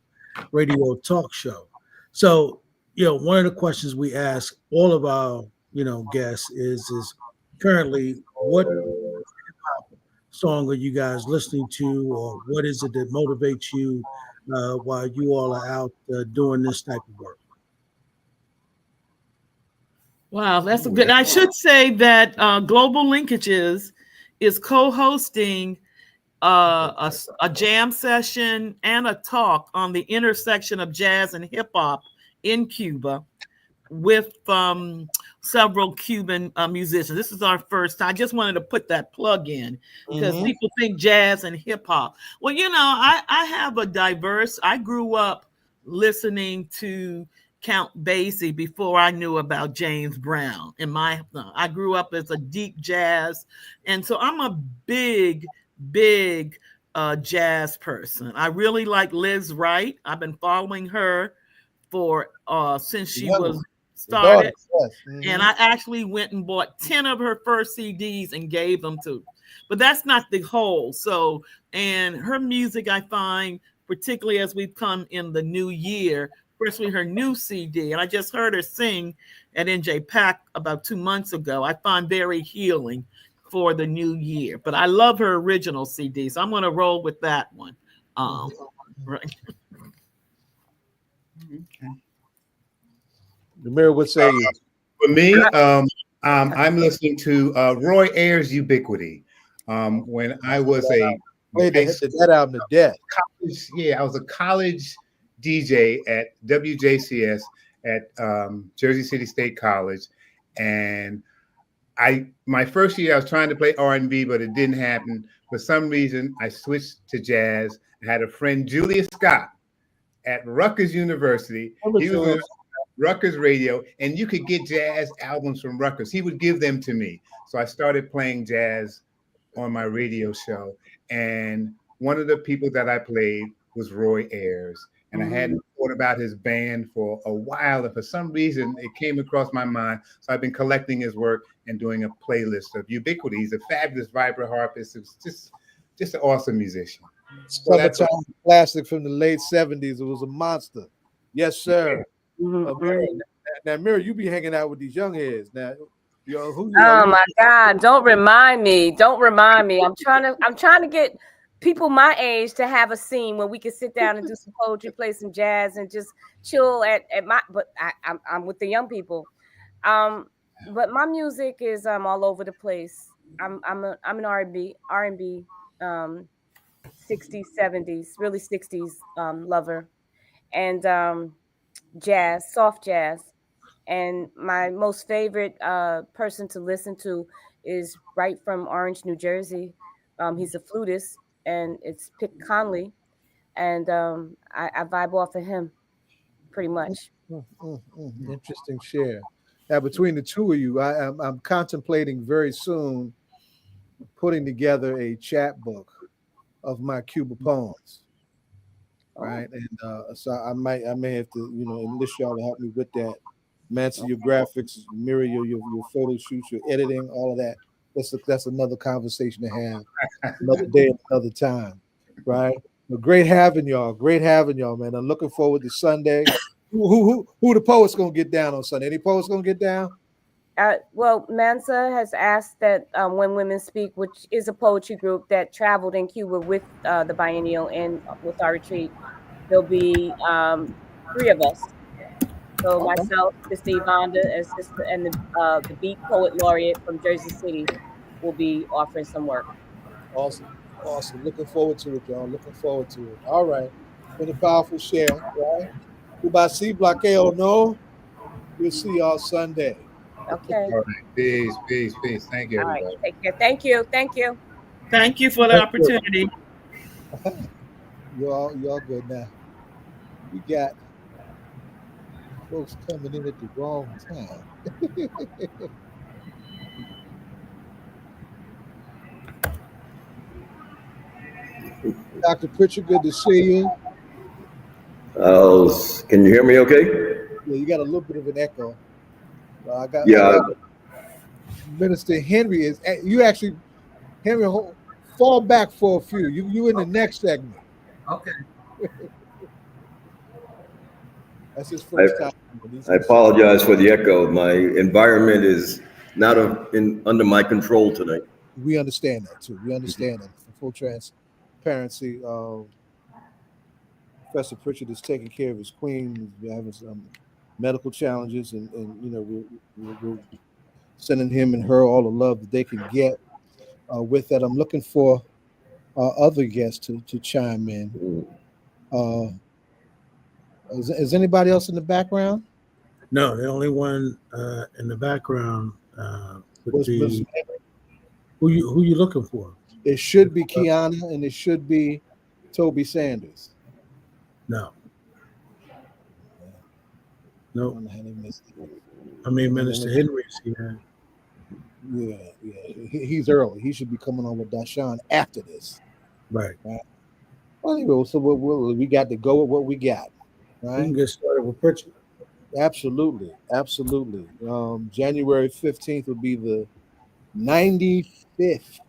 radio talk show. So, you know, one of the questions we ask all of our, you know, guests is currently what hip hop song are you guys listening to, or what is it that motivates you while you all are out doing this type of work? Wow, that's good. I should say that Global Linkages is co-hosting a jam session and a talk on the intersection of jazz and hip hop in Cuba with several Cuban musicians. This is our first time. I just wanted to put that plug in because people think jazz and hip hop. Well, you know, I grew up listening to Count Basie before I knew about James Brown. I grew up as a deep jazz, and so I'm a big jazz person. I really like Liz Wright. I've been following her for since she was started, and I actually went and bought 10 of her first CDs and gave them to. But that's not the whole. So, and her music, I find, particularly as we've come in the new year, especially her new CD, and I just heard her sing at NJ Pack about 2 months ago. I find very healing for the new year. But I love her original CD, so I'm going to roll with that one. Right. Ameerah, what say you? For me, I'm listening to Roy Ayers' Ubiquity. When I was played that album to death. I was a college DJ at WJCS at Jersey City State College, and my first year I was trying to play R&B, but it didn't happen. For some reason, I switched to jazz. I had a friend, Julius Scott, at Rutgers University. He was on Rutgers radio, and you could get jazz albums from Rutgers. He would give them to me. So I started playing jazz on my radio show. And one of the people that I played was Roy Ayers. And I hadn't thought about his band for a while, and for some reason it came across my mind. So I've been collecting his work and doing a playlist of Ubiquity. He's a fabulous vibrato harpist. It's just an awesome musician. So that's Summertime classic from the late 70s. It was a monster. Yes, sir. Now, Ameerah, you be hanging out with these young heads. Now, who you Oh my God! Don't remind me. Don't remind me. I'm trying to get people my age to have a scene where we can sit down and do some poetry, play some jazz, and just chill at my. But I'm with the young people. But my music is all over the place. I'm an R&B 60s, 70s, really 60s lover, and jazz, soft jazz. And my most favorite person to listen to is right from Orange, New Jersey. He's a flutist, and it's Pick Conley, and I vibe off of him pretty much. Interesting share. Now, between the two of you, I'm contemplating very soon putting together a chapbook of my Cuba poems. Right, and so I may have to enlist y'all to help me with that. Mansa, your graphics, Ameerah, your photo shoots, your editing, all of that. That's another conversation to have another day, another time, right? But great having y'all, man. I'm looking forward to Sunday. Who the poets gonna get down on Sunday? Any poets gonna get down? Well, Mansa has asked that When Women Speak, which is a poetry group that traveled in Cuba with the biennial and with our retreat, there'll be 3 of us. So myself, Sister Yvonne, and the Beat Poet Laureate from Jersey City will be offering some work. Awesome. Looking forward to it, y'all. Looking forward to it. All right. Been a powerful share, right? Cuba si Blaqueo no. We'll see y'all Sunday. Okay. All right. Peace. Thank you, everybody. All right. Take care. Thank you. Thank you for the opportunity. Y'all good now. We got folks coming in at the wrong time. Dr. Pritchett, good to see you. Can you hear me okay? Yeah, you got a little bit of an echo. I got Minister Henry Henry, fall back for a few. You in the next segment. Okay. That's his first time. I apologize for the echo. My environment is not under my control tonight. We understand that too. We understand that. For full transparency, Professor Pritchett is taking care of his queen. He's having some medical challenges, and we're sending him and her all the love that they can get. With that, I'm looking for other guests to chime in. Is anybody else in the background? No, the only one in the background would be who you looking for? It should be Keyanna, and it should be Toby Sanders. No. I mean, Minister Henry's here. Yeah. He's early. He should be coming on with Doshon after this. Right. Well, anyway, so we got to go with what we got. Right. We can get started with Pritchett. Absolutely. January 15th will be the 95th.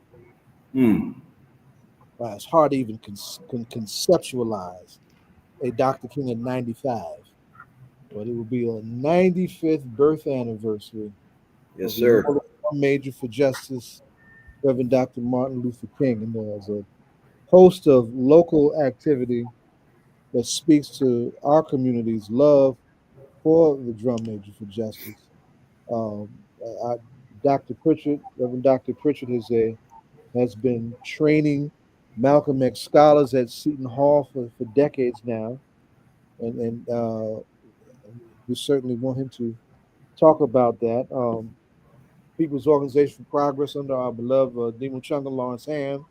Wow, it's hard to even conceptualize a Dr. King at 95, but it will be a 95th birth anniversary. Yes, sir. Major for Justice, Reverend Dr. Martin Luther King, and there's a host of local activity that speaks to our community's love for the Drum Major for Justice. Dr. Pritchett, Reverend Dr. Pritchett has been training Malcolm X scholars at Seton Hall for decades now, and we certainly want him to talk about that. People's Organization for Progress under our beloved Demo Chunga Lawrence Hamm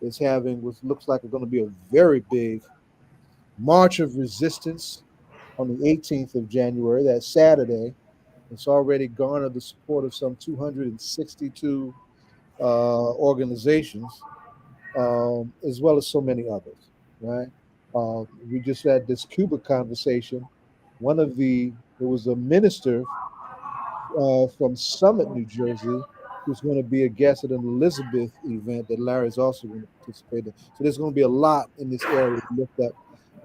is having what looks like it's going to be a very big March of Resistance on the 18th of January, that Saturday. It's already garnered the support of some 262 organizations, as well as so many others, right? We just had this Cuba conversation. There was a minister from Summit, New Jersey, who's going to be a guest at an Elizabeth event that Larry's also going to participate in. So there's going to be a lot in this area to lift up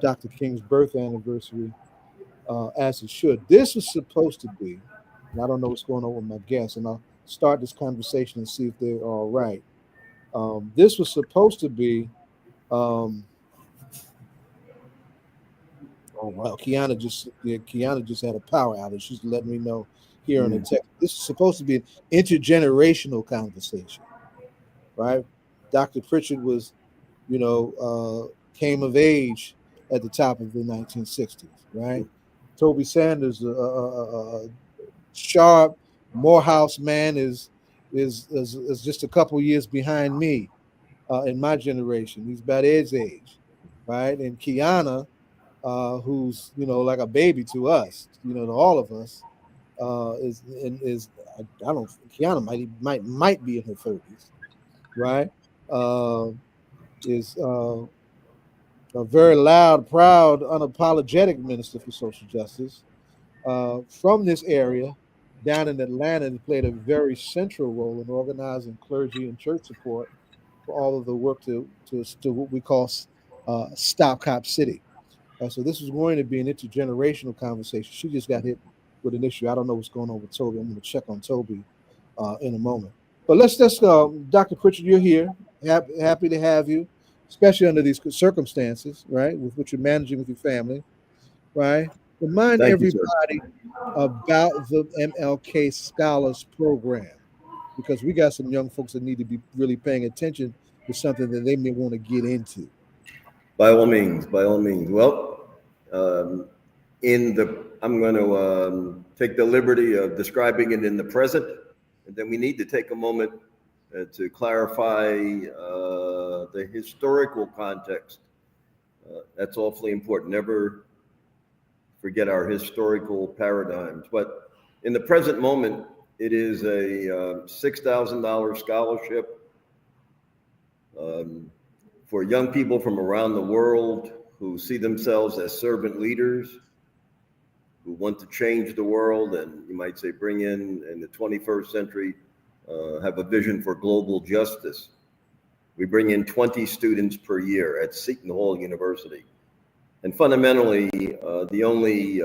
Dr. King's birth anniversary, as it should. This was supposed to be, and I don't know what's going on with my guests, and I'll start this conversation and see if they're all right. This was supposed to be, oh wow, Keyanna just had a power outage. She's letting me know here on the text. This is supposed to be an intergenerational conversation, right? Dr. Pritchett was, came of age at the top of the 1960s, right? Toby Sanders, a sharp Morehouse man, is just a couple years behind me in my generation. He's about Ed's age, right? And Keyanna, who's like a baby to us, to all of us, Keyanna might be in her 30s, right? Is a very loud, proud, unapologetic minister for social justice from this area down in Atlanta, and played a very central role in organizing clergy and church support for all of the work to what we call Stop Cop City. So this is going to be an intergenerational conversation. She just got hit with an issue. I don't know what's going on with Toby. I'm going to check on Toby in a moment. But let's Dr. Pritchett, you're here. Happy to have you, especially under these circumstances, right? With what you're managing with your family, right? Remind everybody about the MLK Scholars Program, because we got some young folks that need to be really paying attention to something that they may want to get into. By all means. Well, I'm going to take the liberty of describing it in the present, and then we need to take a moment to clarify the historical context. That's awfully important. Never forget our historical paradigms. But in the present moment, it is a $6,000 scholarship for young people from around the world who see themselves as servant leaders, who want to change the world, and you might say bring in the 21st century, have a vision for global justice. We bring in 20 students per year at Seton Hall University. And fundamentally, the only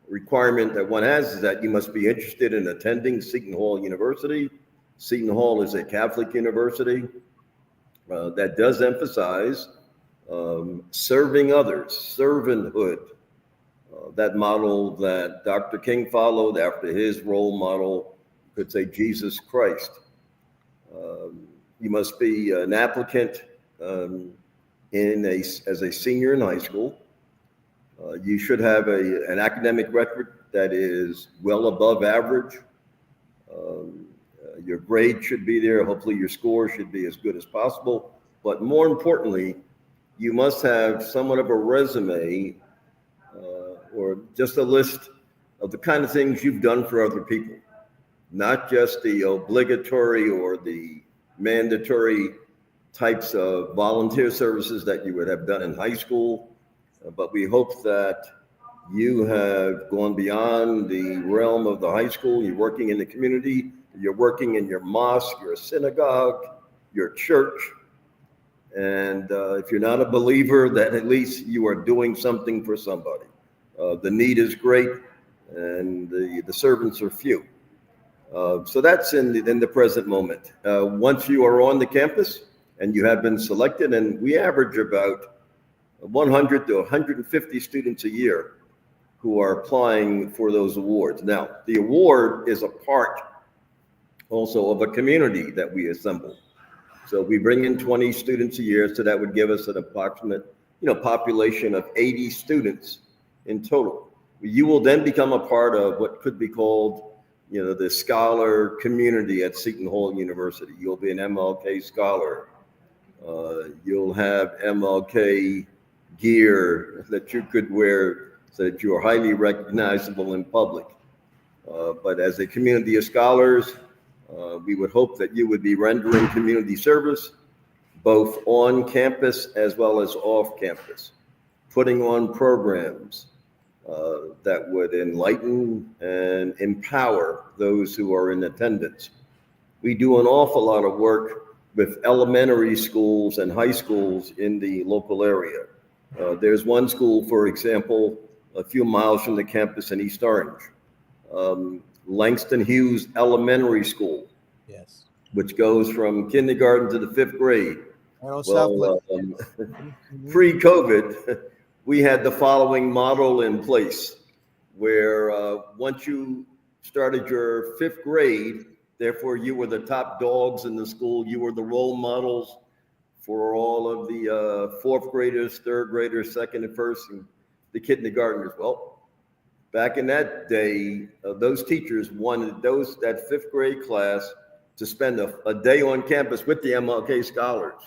requirement that one has is that you must be interested in attending Seton Hall University. Seton Hall is a Catholic university that does emphasize serving others, servanthood, that model that Dr. King followed after his role model, could say Jesus Christ. You must be an applicant as a senior in high school. You should have an academic record that is well above average. Your grade should be there. Hopefully your score should be as good as possible. But more importantly, you must have somewhat of a resume or just a list of the kind of things you've done for other people, not just the obligatory or the mandatory types of volunteer services that you would have done in high school. But we hope that you have gone beyond the realm of the high school. You're working in the community. You're working in your mosque, your synagogue, your church. And if you're not a believer, that at least you are doing something for somebody. The need is great, and the servants are few. So that's in the present moment. Once you are on the campus and you have been selected, and we average about 100 to 150 students a year who are applying for those awards. Now, the award is a part also of a community that we assemble. So we bring in 20 students a year, so that would give us an approximate, population of 80 students in total. You will then become a part of what could be called, the scholar community at Seton Hall University. You'll be an MLK scholar. You'll have MLK gear that you could wear so that you are highly recognizable in public. But as a community of scholars, we would hope that you would be rendering community service, both on campus as well as off campus, putting on programs that would enlighten and empower those who are in attendance. We do an awful lot of work with elementary schools and high schools in the local area. There's one school, for example, a few miles from the campus in East Orange, Langston Hughes Elementary School, Yes. which goes from kindergarten to the 5th grade. Well, pre-COVID, we had the following model in place, where once you started your 5th grade, therefore you were the top dogs in the school, you were the role models for all of the 4th graders, 3rd graders, 2nd and 1st, and the kindergartners. Well, back in that day, those teachers wanted that 5th grade class to spend a day on campus with the MLK scholars.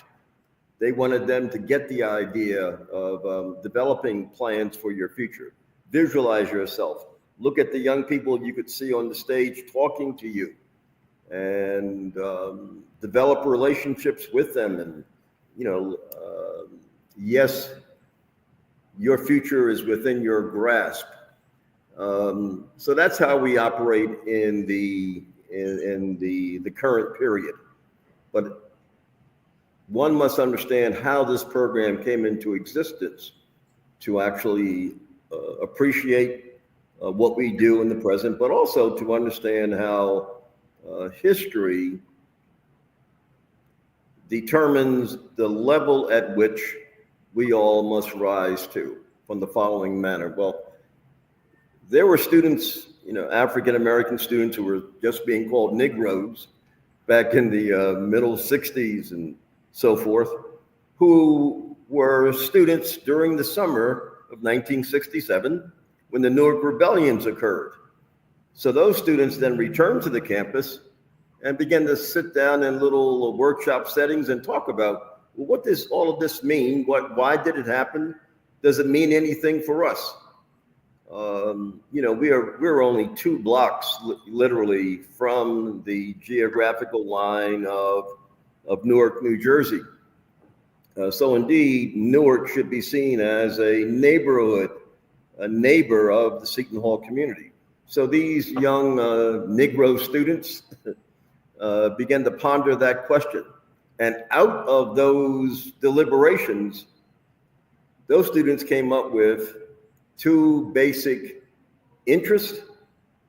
They wanted them to get the idea of developing plans for your future. Visualize yourself. Look at the young people you could see on the stage talking to you, and develop relationships with them. And, yes, your future is within your grasp. So that's how we operate in the current period. But one must understand how this program came into existence to actually appreciate what we do in the present, but also to understand how history determines the level at which we all must rise to, from the following manner. Well, there were students, African-American students who were just being called Negroes back in the middle 60s and so forth, who were students during the summer of 1967 when the Newark rebellions occurred. So those students then returned to the campus and began to sit down in little workshop settings and talk about, well, what does all of this mean? Why did it happen? Does it mean anything for us? We're only 2 blocks literally from the geographical line of Newark, New Jersey. So indeed, Newark should be seen as a neighborhood, a neighbor of the Seton Hall community. So these young Negro students began to ponder that question. And out of those deliberations, those students came up with 2 basic interests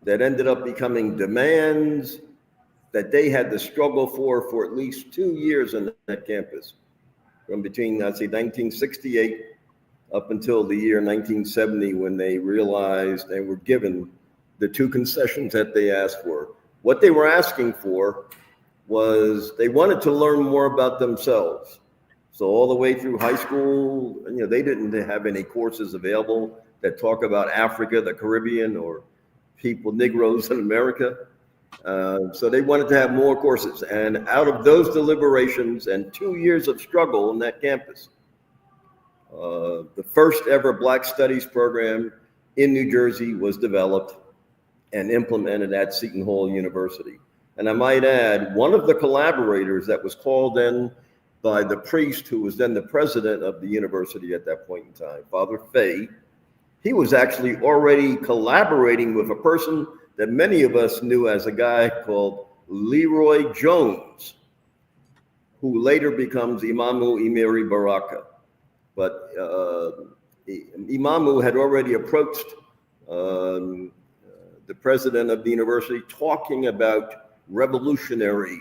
that ended up becoming demands that they had to struggle for at least 2 years on that campus, from between, I'd say, 1968 up until the year 1970, when they realized they were given the 2 concessions that they asked for. What they were asking for was they wanted to learn more about themselves. So all the way through high school, they didn't have any courses available that talk about Africa, the Caribbean, or people, Negroes in America. So they wanted to have more courses. And out of those deliberations and 2 years of struggle on that campus, the first ever Black Studies program in New Jersey was developed and implemented at Seton Hall University. And I might add, one of the collaborators that was called in by the priest who was then the president of the university at that point in time, Father Fay, he was actually already collaborating with a person that many of us knew as a guy called Leroy Jones, who later becomes Imamu Emiri Baraka. But Imamu had already approached the president of the university talking about revolutionary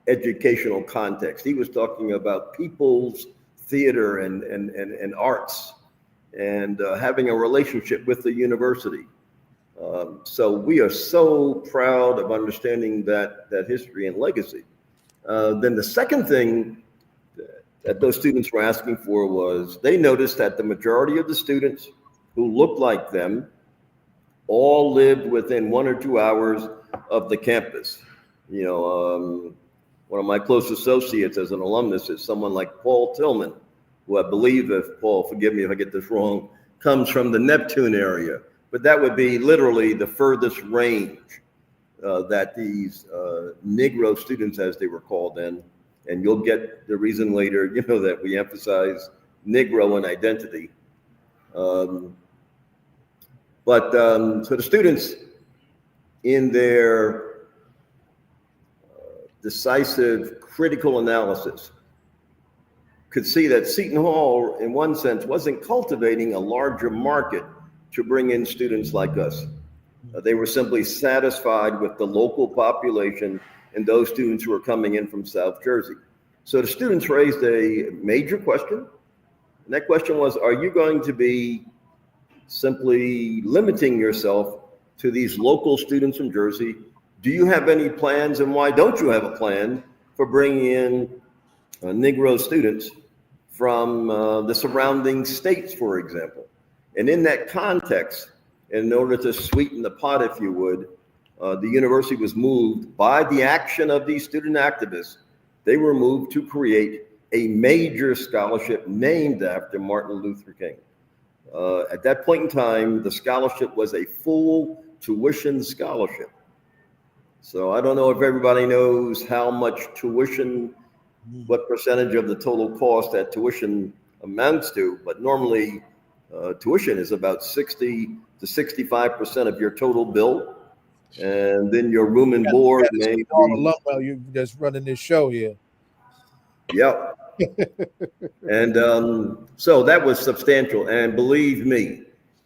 educational context. He was talking about people's theater and arts, and having a relationship with the university. So we are so proud of understanding that history and legacy. Then the second thing that those students were asking for was, they noticed that the majority of the students who looked like them all lived within 1 or 2 hours of the campus. One of my close associates as an alumnus is someone like Paul Tillman, who I believe, if Paul, forgive me if I get this wrong, comes from the Neptune area. But that would be literally the furthest range that these Negro students, as they were called in, and you'll get the reason later, that we emphasize Negro and identity. So the students, in their decisive critical analysis, could see that Seton Hall, in one sense, wasn't cultivating a larger market to bring in students like us. They were simply satisfied with the local population and those students who were coming in from South Jersey. So the students raised a major question, and that question was, are you going to be simply limiting yourself to these local students from Jersey? Do you have any plans, and why don't you have a plan for bringing in Negro students from the surrounding states, for example? And in that context, in order to sweeten the pot, if you would, the university was moved by the action of these student activists. They were moved to create a major scholarship named after Martin Luther King. At that point in time, the scholarship was a full tuition scholarship. So I don't know if everybody knows how much tuition, what percentage of the total cost that tuition amounts to, but normally tuition is about 60 to 65% of your total bill. And then your room and board may be... While you're just running this show here. Yep. And so that was substantial. And believe me,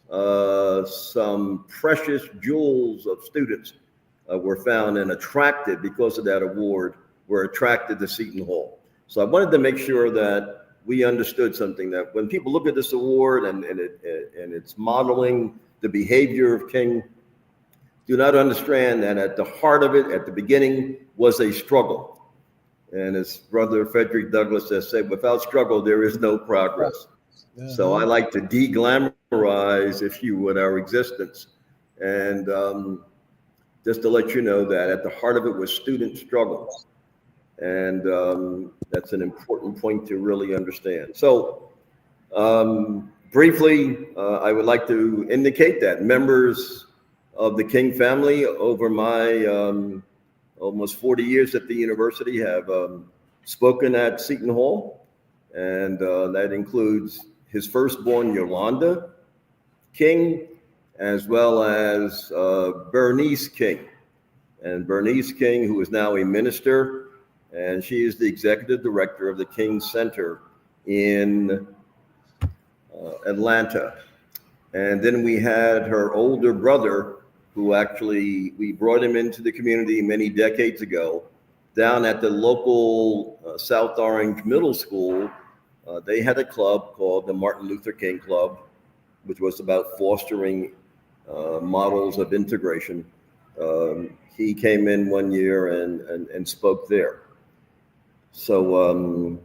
some precious jewels of students were found and attracted because of that award, were attracted to Seton Hall. So I wanted to make sure that we understood something, that when people look at this award and it's modeling the behavior of King, do not understand that at the heart of it, at the beginning, was a struggle. And as Brother Frederick Douglass has said, without struggle, there is no progress. So I like to de-glamorize, if you would, our existence. And just to let you know that at the heart of it was student struggle. And that's an important point to really understand. So briefly, I would like to indicate that members of the King family over my almost 40 years at the university have spoken at Seton Hall. And that includes his firstborn, Yolanda King, as well as Bernice King. And Bernice King, who is now a minister, and she is the executive director of the King Center in Atlanta. And then we had her older brother, who actually, we brought him into the community many decades ago, down at the local South Orange Middle School. They had a club called the Martin Luther King Club, which was about fostering models of integration. He came in one year and spoke there. So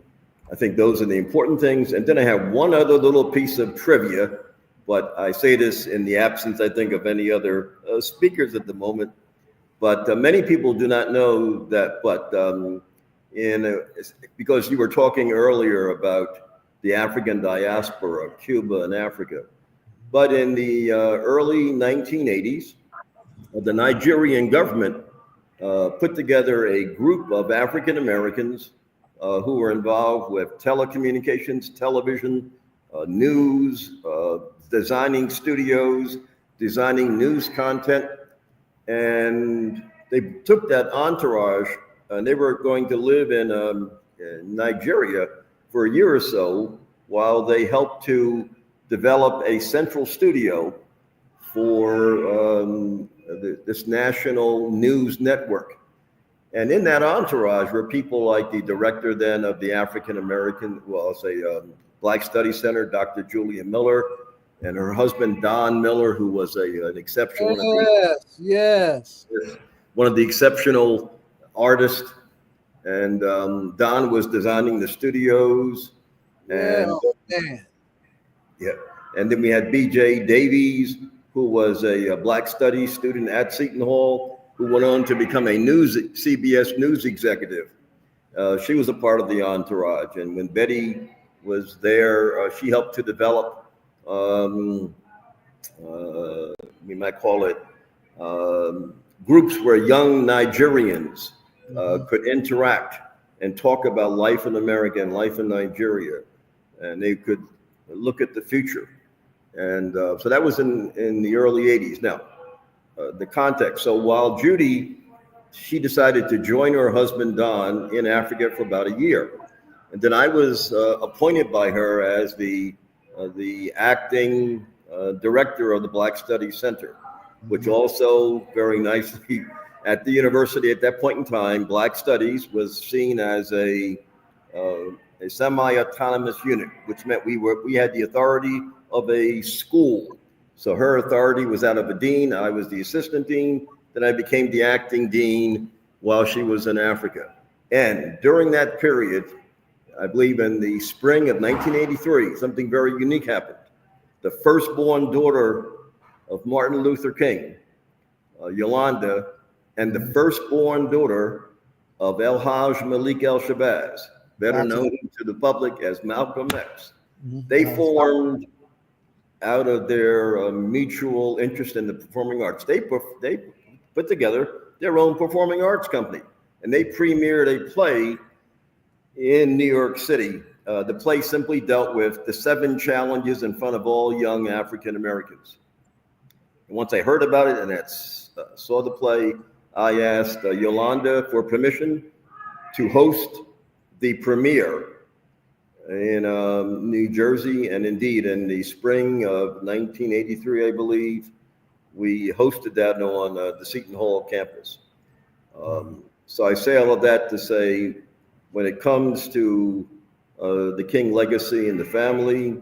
I think those are the important things. And then I have one other little piece of trivia, but I say this in the absence, I think, of any other speakers at the moment. But many people do not know that, but because you were talking earlier about the African diaspora, Cuba and Africa. But in the early 1980s, the Nigerian government put together a group of African Americans who were involved with telecommunications, television, news, designing studios, designing news content. And they took that entourage and they were going to live in Nigeria for a year or so while they helped to develop a central studio for this national news network. And in that entourage were people like the director then of the African American, well, I'll say Black Studies Center, Dr. Julia Miller, and her husband, Don Miller, who was an exceptional, one of the exceptional artists. And Don was designing the studios. And and then we had B.J. Davies, who was a Black Studies student at Seton Hall, who went on to become a CBS News executive. She was a part of the entourage. And when Betty was there, she helped to develop, we might call it, groups where young Nigerians could interact and talk about life in America and life in Nigeria. And they could look at the future. And so that was in the early 80s. Now, the context. So while Judy, she decided to join her husband, Don, in Africa for about a year. And then I was appointed by her as the acting director of the Black Studies Center, which also very nicely at the university at that point in time, Black Studies was seen as a semi-autonomous unit, which meant we had the authority of a school. So her authority was out of a dean. I was the assistant dean. Then I became the acting dean while she was in Africa. And during that period, I believe in the spring of 1983, something very unique happened. The firstborn daughter of Martin Luther King, Yolanda, and the firstborn daughter of El Hajj Malik El Shabazz, better known to the public as Malcolm X. They formed, out of their mutual interest in the performing arts, they put together their own performing arts company, and they premiered a play in New York City. The play simply dealt with the 7 challenges in front of all young African Americans. And once I heard about it and saw the play, I asked Yolanda for permission to host the premiere in New Jersey. And indeed, in the spring of 1983, I believe, we hosted that on the Seton Hall campus. So I say all of that to say, when it comes to the King legacy and the family,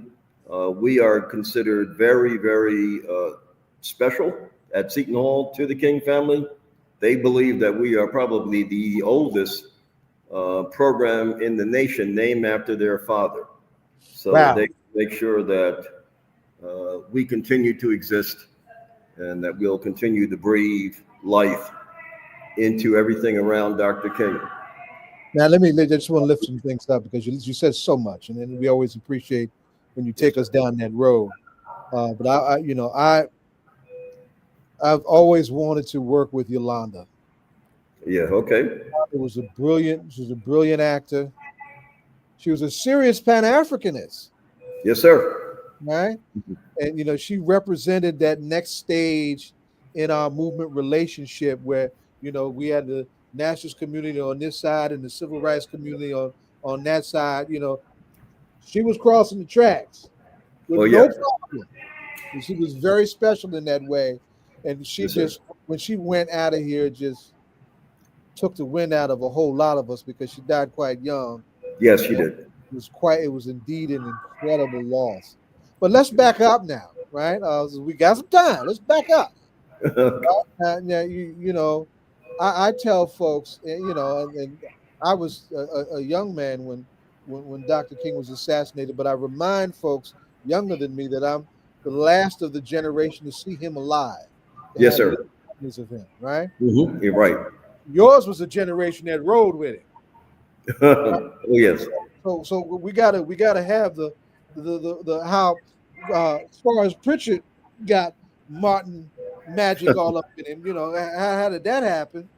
we are considered very, very special at Seton Hall to the King family. They believe that we are probably the oldest program in the nation named after their father. So they make sure that we continue to exist and that we'll continue to breathe life into everything around Dr. King. Now, I just want to lift some things up because you said so much, and then we always appreciate when you take us down that road. But I've always wanted to work with Yolanda. Yeah, okay. She was a brilliant actor. She was a serious Pan-Africanist. Yes, sir. Right? And, she represented that next stage in our movement relationship where, we had the nationalist community on this side and the civil rights community on that side. She was crossing the tracks with no problem. And she was very special in that way. And she when she went out of here, just took the wind out of a whole lot of us because she died quite young. Yes, she did. It was indeed an incredible loss. But let's back up now, right? We got some time. Let's back up. Now, I tell folks, and I was a young man when Dr. King was assassinated, but I remind folks younger than me that I'm the last of the generation to see him alive. Yes, sir. Of him, right? Mm-hmm. You're right. Yours was a generation that rode with him. Oh, yes. So we gotta have the how as far as Pritchett got Martin magic all up in him, how did that happen,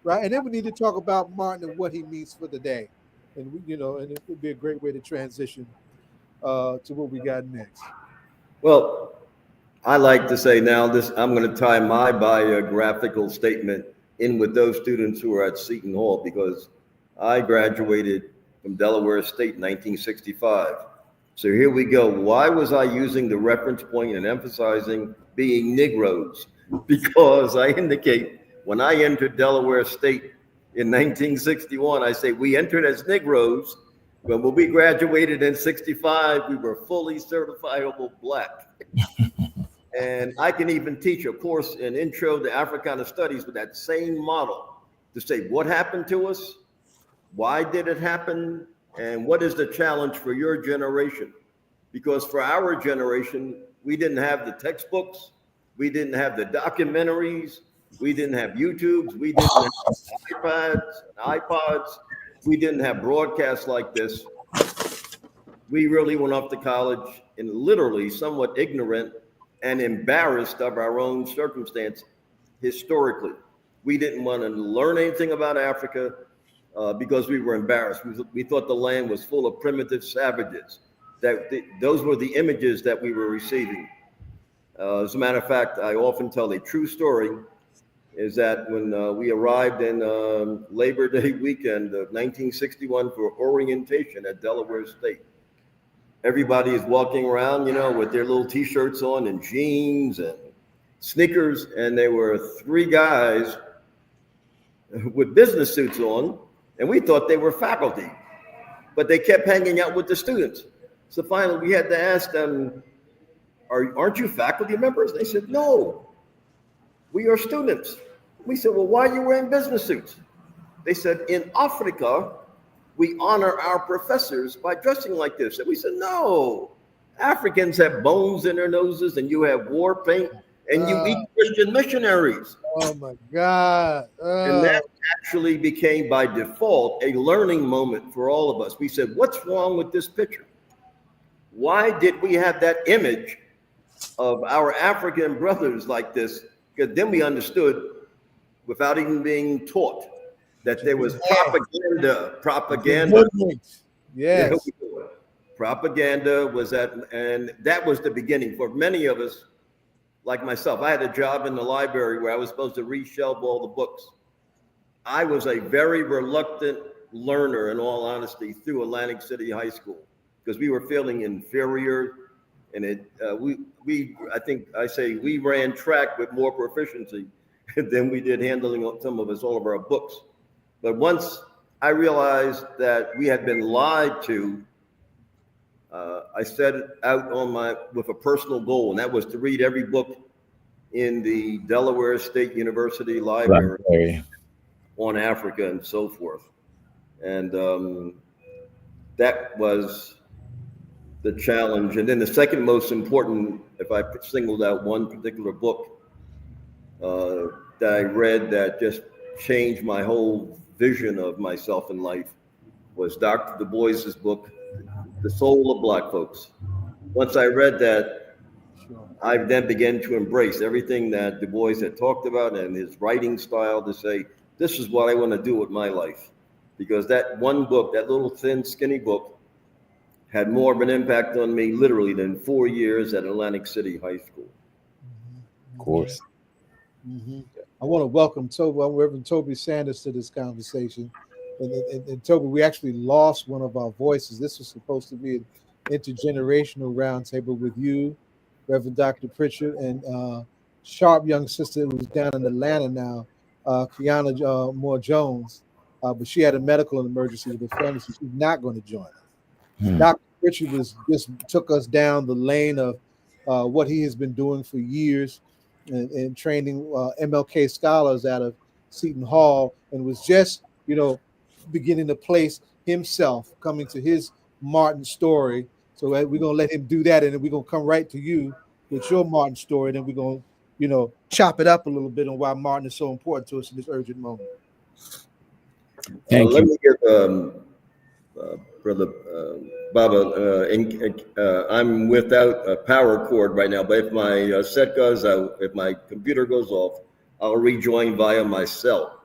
right? And then we need to talk about Martin and what he means for the day, and and it would be a great way to transition to what we got next. Well, I like to say now I'm going to tie my biographical statement in with those students who are at Seton Hall because I graduated from Delaware State in 1965. So here we go. Why was I using the reference point and emphasizing being Negroes? Because I indicate when I entered Delaware State in 1961, I say we entered as Negroes, but when we graduated in 65, we were fully certifiable Black. And I can even teach a course in Intro to Africana Studies with that same model to say what happened to us, why did it happen, and what is the challenge for your generation? Because for our generation, we didn't have the textbooks, we didn't have the documentaries, we didn't have YouTubes, we didn't have iPads, and iPods, we didn't have broadcasts like this. We really went off to college and literally somewhat ignorant and embarrassed of our own circumstance historically. We didn't want to learn anything about Africa. because we were embarrassed. We thought the land was full of primitive savages. Those were the images that we were receiving. As a matter of fact, I often tell a true story, is that when we arrived in Labor Day weekend of 1961 for orientation at Delaware State, everybody is walking around, with their little t-shirts on and jeans and sneakers, and there were 3 guys with business suits on, and we thought they were faculty, but they kept hanging out with the students. So finally we had to ask them, aren't you faculty members? They said, no, we are students. We said, well, why are you wearing business suits? They said, in Africa, we honor our professors by dressing like this. And we said, no, Africans have bones in their noses, and you have war paint, and you eat Christian missionaries. Oh my God. And that actually became, by default, a learning moment for all of us. We said, what's wrong with this picture? Why did we have that image of our African brothers like this? Because then we understood, without even being taught, that there was propaganda. Yes. Propaganda was that, and that was the beginning for many of us, like myself. I had a job in the library where I was supposed to reshelve all the books. I was a very reluctant learner, in all honesty, through Atlantic City High School, because we were feeling inferior. And we ran track with more proficiency than we did handling all of our books. But once I realized that we had been lied to, I set out with a personal goal, and that was to read every book in the Delaware State University Library on Africa and so forth. And that was the challenge. And then the second most important, if I singled out one particular book that I read that just changed my whole vision of myself in life, was Dr. Du Bois's book, The Soul of Black Folks. Once I read that, I then began to embrace everything that Du Bois had talked about and his writing style, to say, this is what I want to do with my life. Because that one book, that little thin, skinny book, had more of an impact on me literally than 4 years at Atlantic City High School. Of course. Mm-hmm. I want to welcome Reverend Toby Sanders to this conversation. And Toby, we actually lost one of our voices. This was supposed to be an intergenerational roundtable with you, Reverend Dr. Pritchett, and sharp young sister who's down in Atlanta now, Keyanna Moore Jones. But she had a medical emergency with her family, so she's not going to join us. Dr. Pritchett just took us down the lane of what he has been doing for years and training MLK scholars out of Seton Hall, and was just, beginning to place himself, coming to his Martin story. So we're going to let him do that, and then we're going to come right to you with your Martin story, and then we're going to, chop it up a little bit on why Martin is so important to us in this urgent moment. Let me give Brother Baba, I'm without a power cord right now, but if my set goes out, if my computer goes off, I'll rejoin via my cell.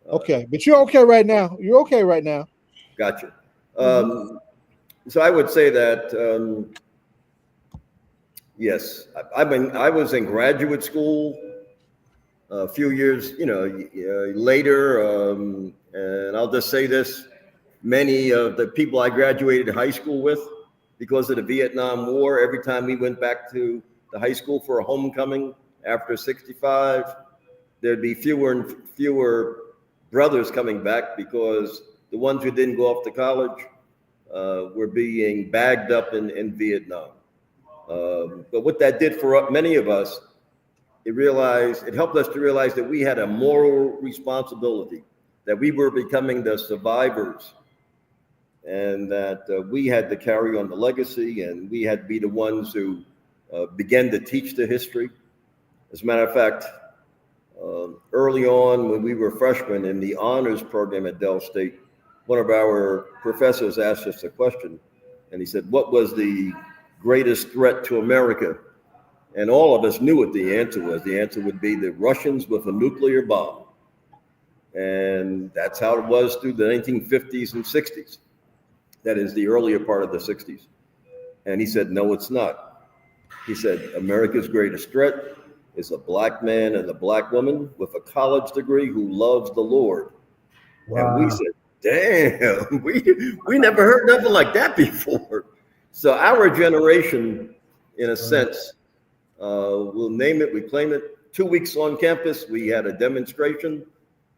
Okay, but you're okay right now. You're okay right now. Gotcha. So I would say that, yes, I was in graduate school a few years, later, and I'll just say this. Many of the people I graduated high school with, because of the Vietnam War, every time we went back to the high school for a homecoming after 65, there'd be fewer and fewer brothers coming back, because the ones who didn't go off to college were being bagged up in Vietnam. But what that did for many of us, it helped us to realize that we had a moral responsibility, that we were becoming the survivors, and that we had to carry on the legacy, and we had to be the ones who began to teach the history. As a matter of fact, early on when we were freshmen in the honors program at Del State, one of our professors asked us a question, and he said, what was the greatest threat to America? And all of us knew what the answer was. The answer would be the Russians with a nuclear bomb. And that's how it was through the 1950s and 60s. That is the earlier part of the 60s. And he said, no, it's not. He said, America's greatest threat is a black man and a black woman with a college degree who loves the Lord. Wow. And we said, damn, we never heard nothing like that before. So our generation, in a sense, we'll name it, we claim it. 2 weeks on campus, we had a demonstration.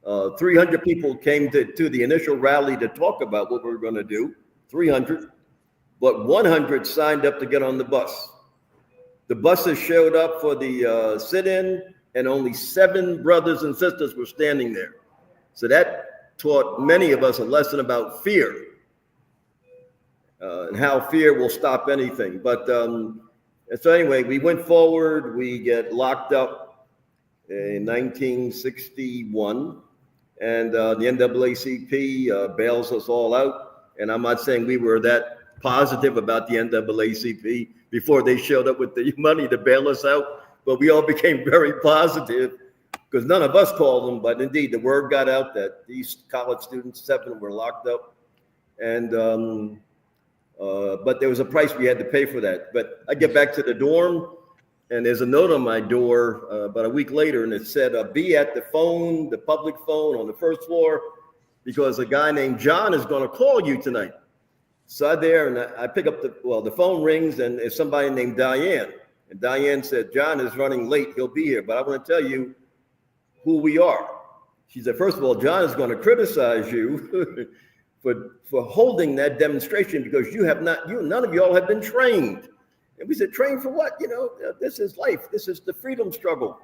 300 people came to the initial rally to talk about what we were going to do, 300, but 100 signed up to get on the bus. The buses showed up for the sit-in, and only 7 brothers and sisters were standing there. So that taught many of us a lesson about fear and how fear will stop anything. But so anyway, we went forward. We get locked up in 1961, and the NAACP bails us all out. And I'm not saying we were that positive about the NAACP before they showed up with the money to bail us out, but we all became very positive because none of us called them, but indeed the word got out that these college students, 7 were locked up, and but there was a price we had to pay for that. But I get back to the dorm, and there's a note on my door about a week later, and it said, be at the phone, the public phone on the first floor, because a guy named John is going to call you tonight. So I'm there, and I pick up the phone rings, and it's somebody named Diane. And Diane said, John is running late. He'll be here, but I want to tell you who we are. She said, first of all, John is going to criticize you for holding that demonstration because none of y'all have been trained. And we said, trained for what? This is life. This is the freedom struggle.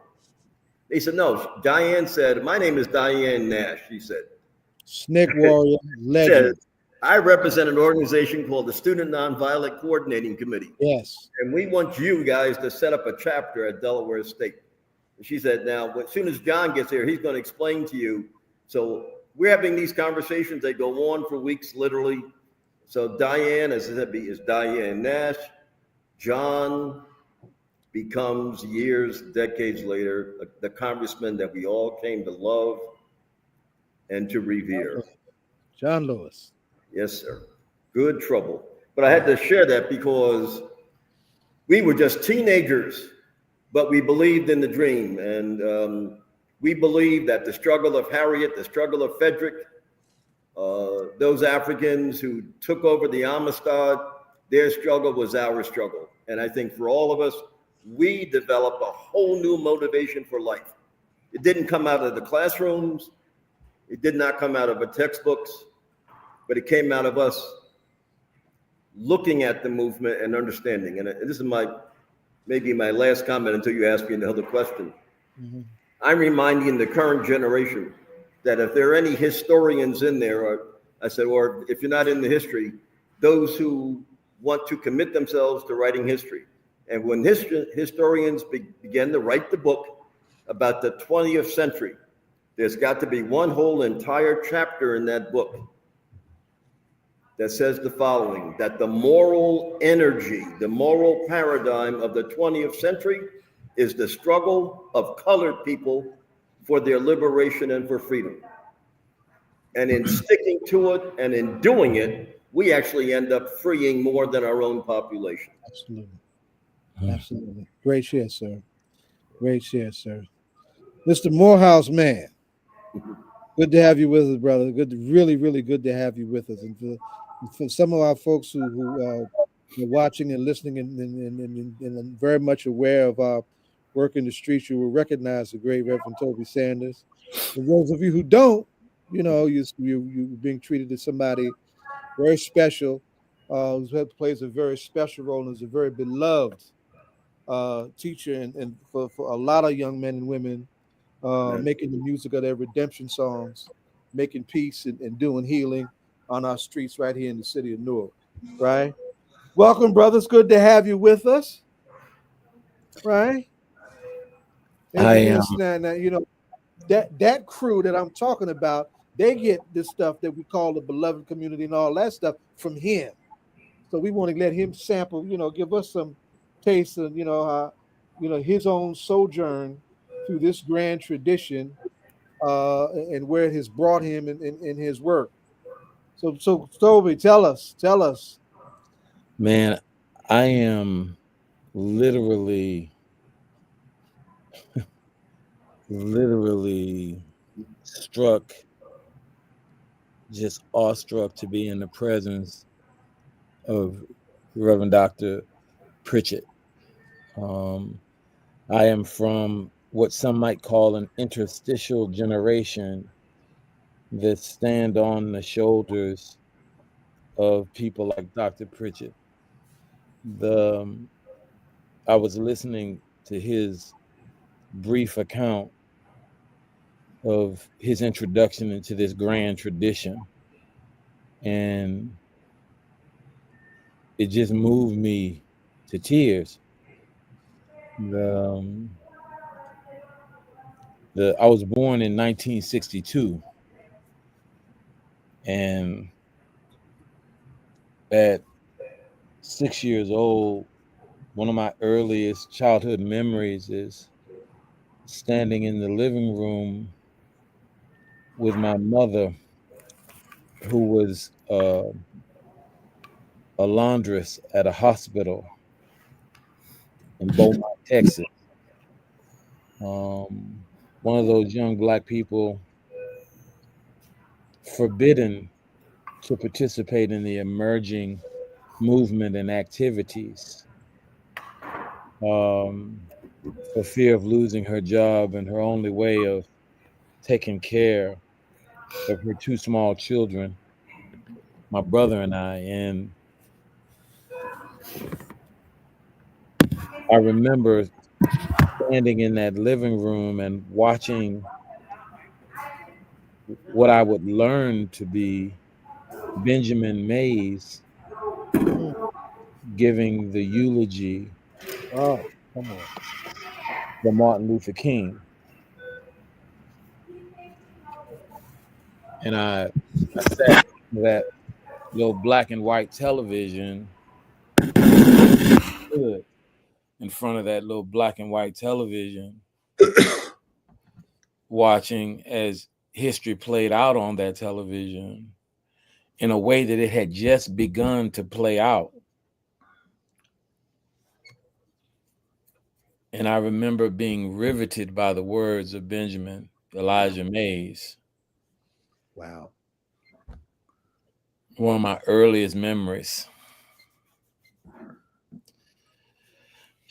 They said, no. Diane said, my name is Diane Nash, she said. Snake Warrior, legend. I represent an organization called the Student Nonviolent Coordinating Committee. Yes. And we want you guys to set up a chapter at Delaware State. And she said, now, as soon as John gets here, he's going to explain to you. So we're having these conversations. They go on for weeks, literally. So Diane, as I said, is Diane Nash. John becomes decades later, the congressman that we all came to love and to revere. John Lewis. Yes, sir. Good trouble. But I had to share that because we were just teenagers, but we believed in the dream. And we believed that the struggle of Harriet, the struggle of Frederick, those Africans who took over the Amistad, their struggle was our struggle. And I think for all of us, we developed a whole new motivation for life. It didn't come out of the classrooms. It did not come out of the textbooks. But it came out of us looking at the movement and understanding. And this is maybe my last comment until you ask me another question. Mm-hmm. I'm reminding the current generation that if there are any historians in there, or if you're not in the history, those who want to commit themselves to writing history. And when historians began to write the book about the 20th century, there's got to be one whole entire chapter in that book that says the following, that the moral energy, the moral paradigm of the 20th century is the struggle of colored people for their liberation and for freedom. And in sticking to it and in doing it, we actually end up freeing more than our own population. Absolutely. Absolutely. Great share, sir. Great share, sir. Mr. Morehouse, man. Good to have you with us, brother. Really, really good to have you with us. And for some of our folks who are watching and listening and very much aware of our work in the streets, you will recognize the great Reverend Toby Sanders. For those of you who don't, you're being treated as somebody very special, who plays a very special role and is a very beloved teacher and for a lot of young men and women, making the music of their redemption songs, making peace and doing healing on our streets right here in the city of Newark, right? Welcome, brothers. Good to have you with us, right? Now, that crew that I'm talking about, they get this stuff that we call the beloved community and all that stuff from him. So we want to let him sample, give us some taste of, his own sojourn through this grand tradition and where it has brought him in his work. So Toby, tell us. Man, I am literally struck, just awestruck to be in the presence of Reverend Dr. Pritchett. I am from what some might call an interstitial generation that stand on the shoulders of people like Dr. Pritchett. I was listening to his brief account of his introduction into this grand tradition, and it just moved me to tears. I was born in 1962, and at 6 years old, one of my earliest childhood memories is standing in the living room with my mother, who was a laundress at a hospital in Beaumont, Texas. One of those young Black people forbidden to participate in the emerging movement and activities, for fear of losing her job and her only way of taking care of her two small children, my brother and I. And I remember standing in that living room and watching what I would learn to be Benjamin Mays giving the eulogy Oh, come on. for Martin Luther King. And I sat in that little black and white television, stood in front of that little black and white television, watching as history played out on that television in a way that it had just begun to play out. And I remember being riveted by the words of Benjamin Elijah Mays. Wow. One of my earliest memories.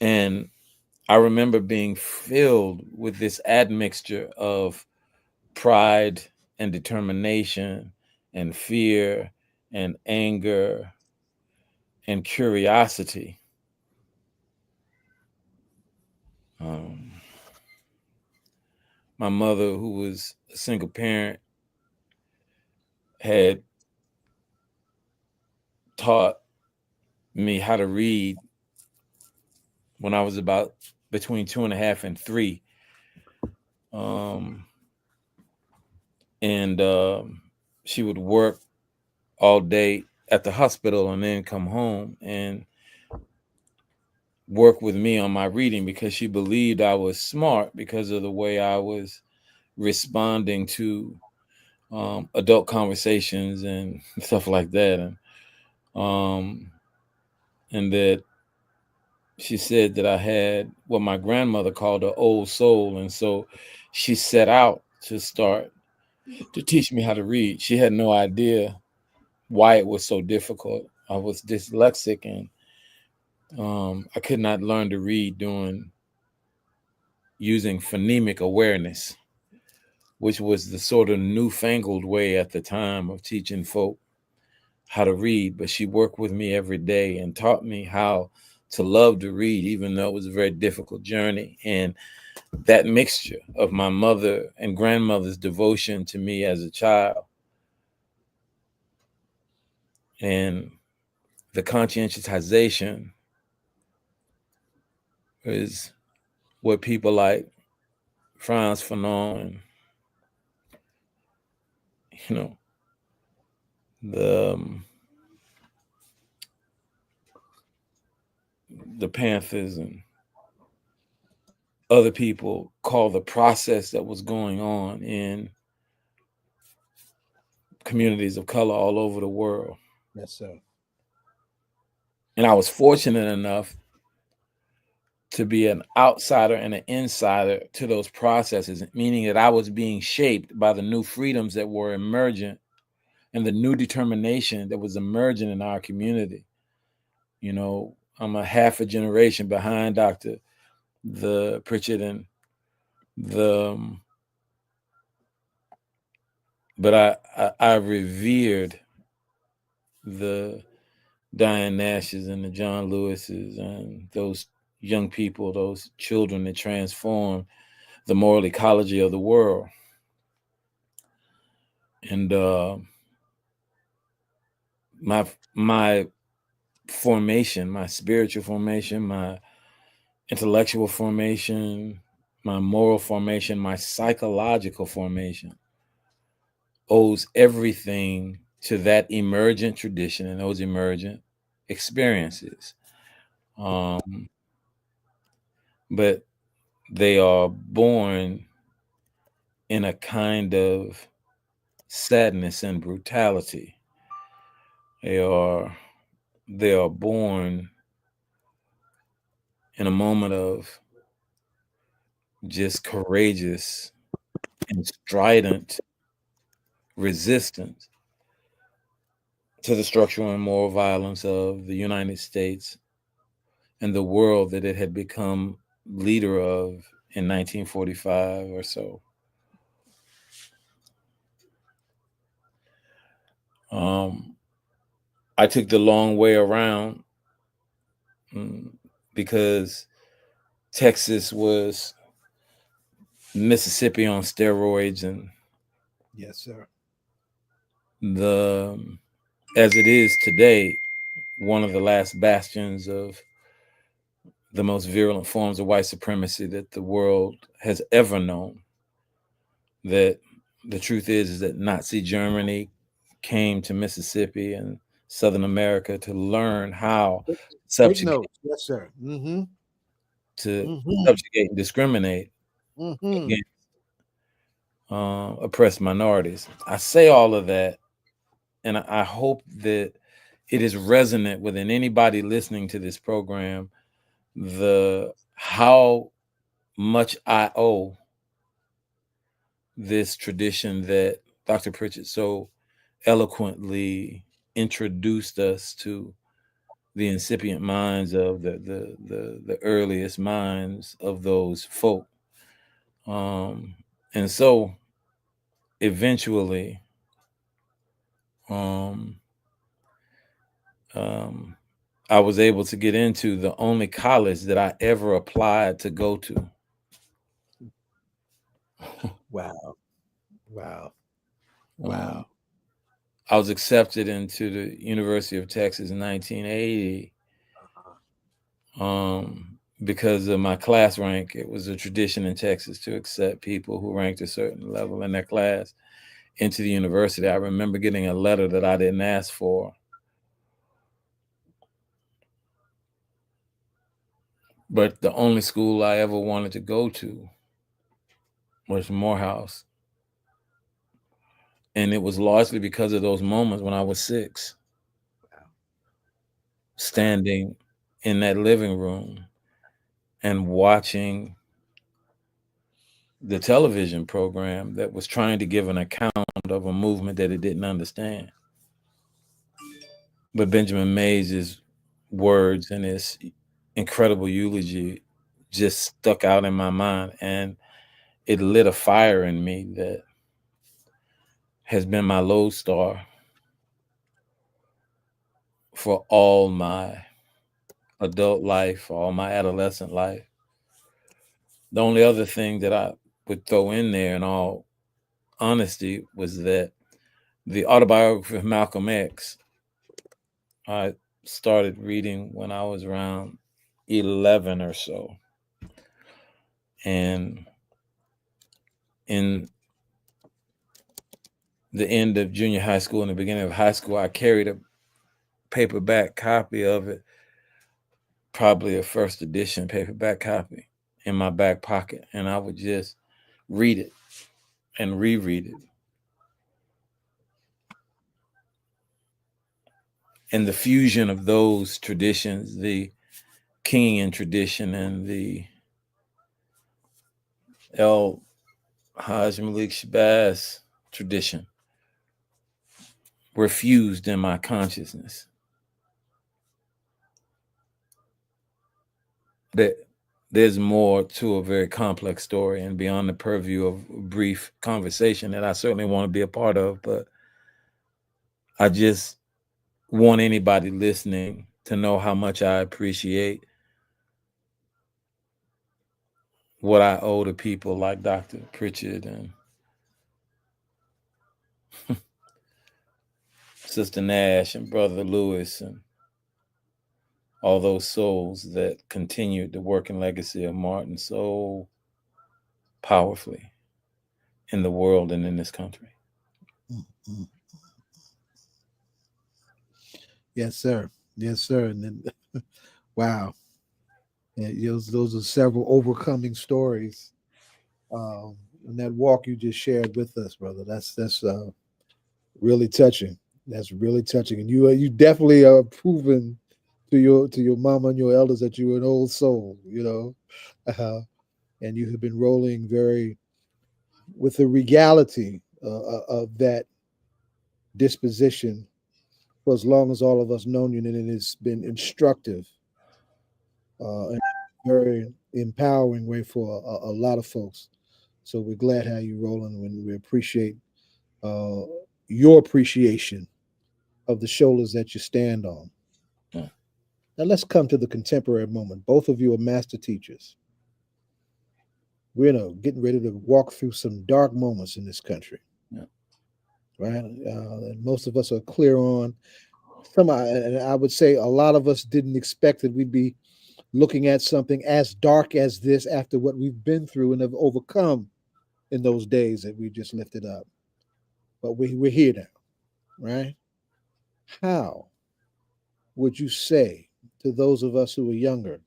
And I remember being filled with this admixture of pride and determination and fear and anger and curiosity. My mother, who was a single parent, had taught me how to read when I was about between 2.5 and 3. She would work all day at the hospital and then come home and work with me on my reading because she believed I was smart because of the way I was responding to adult conversations and stuff like that. And that she said that I had what my grandmother called an old soul. And so she set out to start to teach me how to read. She had no idea why it was so difficult. I was dyslexic and I could not learn to read using phonemic awareness, which was the sort of newfangled way at the time of teaching folk how to read. But she worked with me every day and taught me how to love to read, even though it was a very difficult journey. And that mixture of my mother and grandmother's devotion to me as a child and the conscientization is what people like Frantz Fanon and, the Panthers and other people call the process that was going on in communities of color all over the world. Yes, sir. And I was fortunate enough to be an outsider and an insider to those processes, meaning that I was being shaped by the new freedoms that were emergent and the new determination that was emerging in our community. You know, I'm a half a generation behind Dr. Pritchett and but I revered the Diane Nashes and the John Lewises and those young people, those children that transformed the moral ecology of the world. And my formation, my spiritual formation, my intellectual formation, my moral formation, my psychological formation owes everything to that emergent tradition and those emergent experiences. But they are born in a kind of sadness and brutality. They are born in a moment of just courageous and strident resistance to the structural and moral violence of the United States and the world that it had become leader of in 1945 or so. I took the long way around because Texas was Mississippi on steroids, and yes, sir, as it is today, one of the last bastions of the most virulent forms of white supremacy that the world has ever known. That the truth is that Nazi Germany came to Mississippi and Southern America to learn how subjugate, yes, sir, to subjugate and discriminate against oppressed minorities. I say all of that, and I hope that it is resonant within anybody listening to this program, how much I owe this tradition that Dr. Pritchett so eloquently introduced us to, the incipient minds of the earliest minds of those folk. And so eventually, I was able to get into the only college that I ever applied to go to. Wow. I was accepted into the University of Texas in 1980 because of my class rank. It was a tradition in Texas to accept people who ranked a certain level in their class into the university. I remember getting a letter that I didn't ask for. But the only school I ever wanted to go to was Morehouse. And it was largely because of those moments when I was 6. Standing in that living room and watching the television program that was trying to give an account of a movement that it didn't understand. But Benjamin Mays' words and his incredible eulogy just stuck out in my mind, and it lit a fire in me that has been my lodestar for all my adult life, all my adolescent life. The only other thing that I would throw in there, in all honesty, was that the autobiography of Malcolm X, I started reading when I was around 11 or so. And in the end of junior high school and the beginning of high school, I carried a paperback copy of it, probably a first edition paperback copy. in my back pocket, and I would just read it and reread it. And the fusion of those traditions, the Kenyan tradition and the El Hajj Malik Shabazz tradition, were fused in my consciousness. There's more to a very complex story and beyond the purview of a brief conversation that I certainly want to be a part of, but I just want anybody listening to know how much I appreciate what I owe to people like Dr. Pritchett and Sister Nash and Brother Lewis and all those souls that continued the work and legacy of Martin so powerfully in the world and in this country. Mm-hmm. Yes, sir. Yes, sir. And then, wow. And those are several overcoming stories. And that walk you just shared with us, brother, that's really touching. That's really touching. And you definitely are proven to your mama and your elders that you're an old soul, and you have been rolling with the regality of that disposition for as long as all of us known you, and it has been instructive and very empowering way for a lot of folks. So we're glad how you rolling, and we appreciate your appreciation of the shoulders that you stand on. Yeah. Now let's come to the contemporary moment. Both of you are master teachers. We're getting ready to walk through some dark moments in this country. Yeah. Right? And most of us are clear on some, and I would say a lot of us didn't expect that we'd be looking at something as dark as this after what we've been through and have overcome in those days that we just lifted up. But we're here now, right? How would you say to those of us who are younger,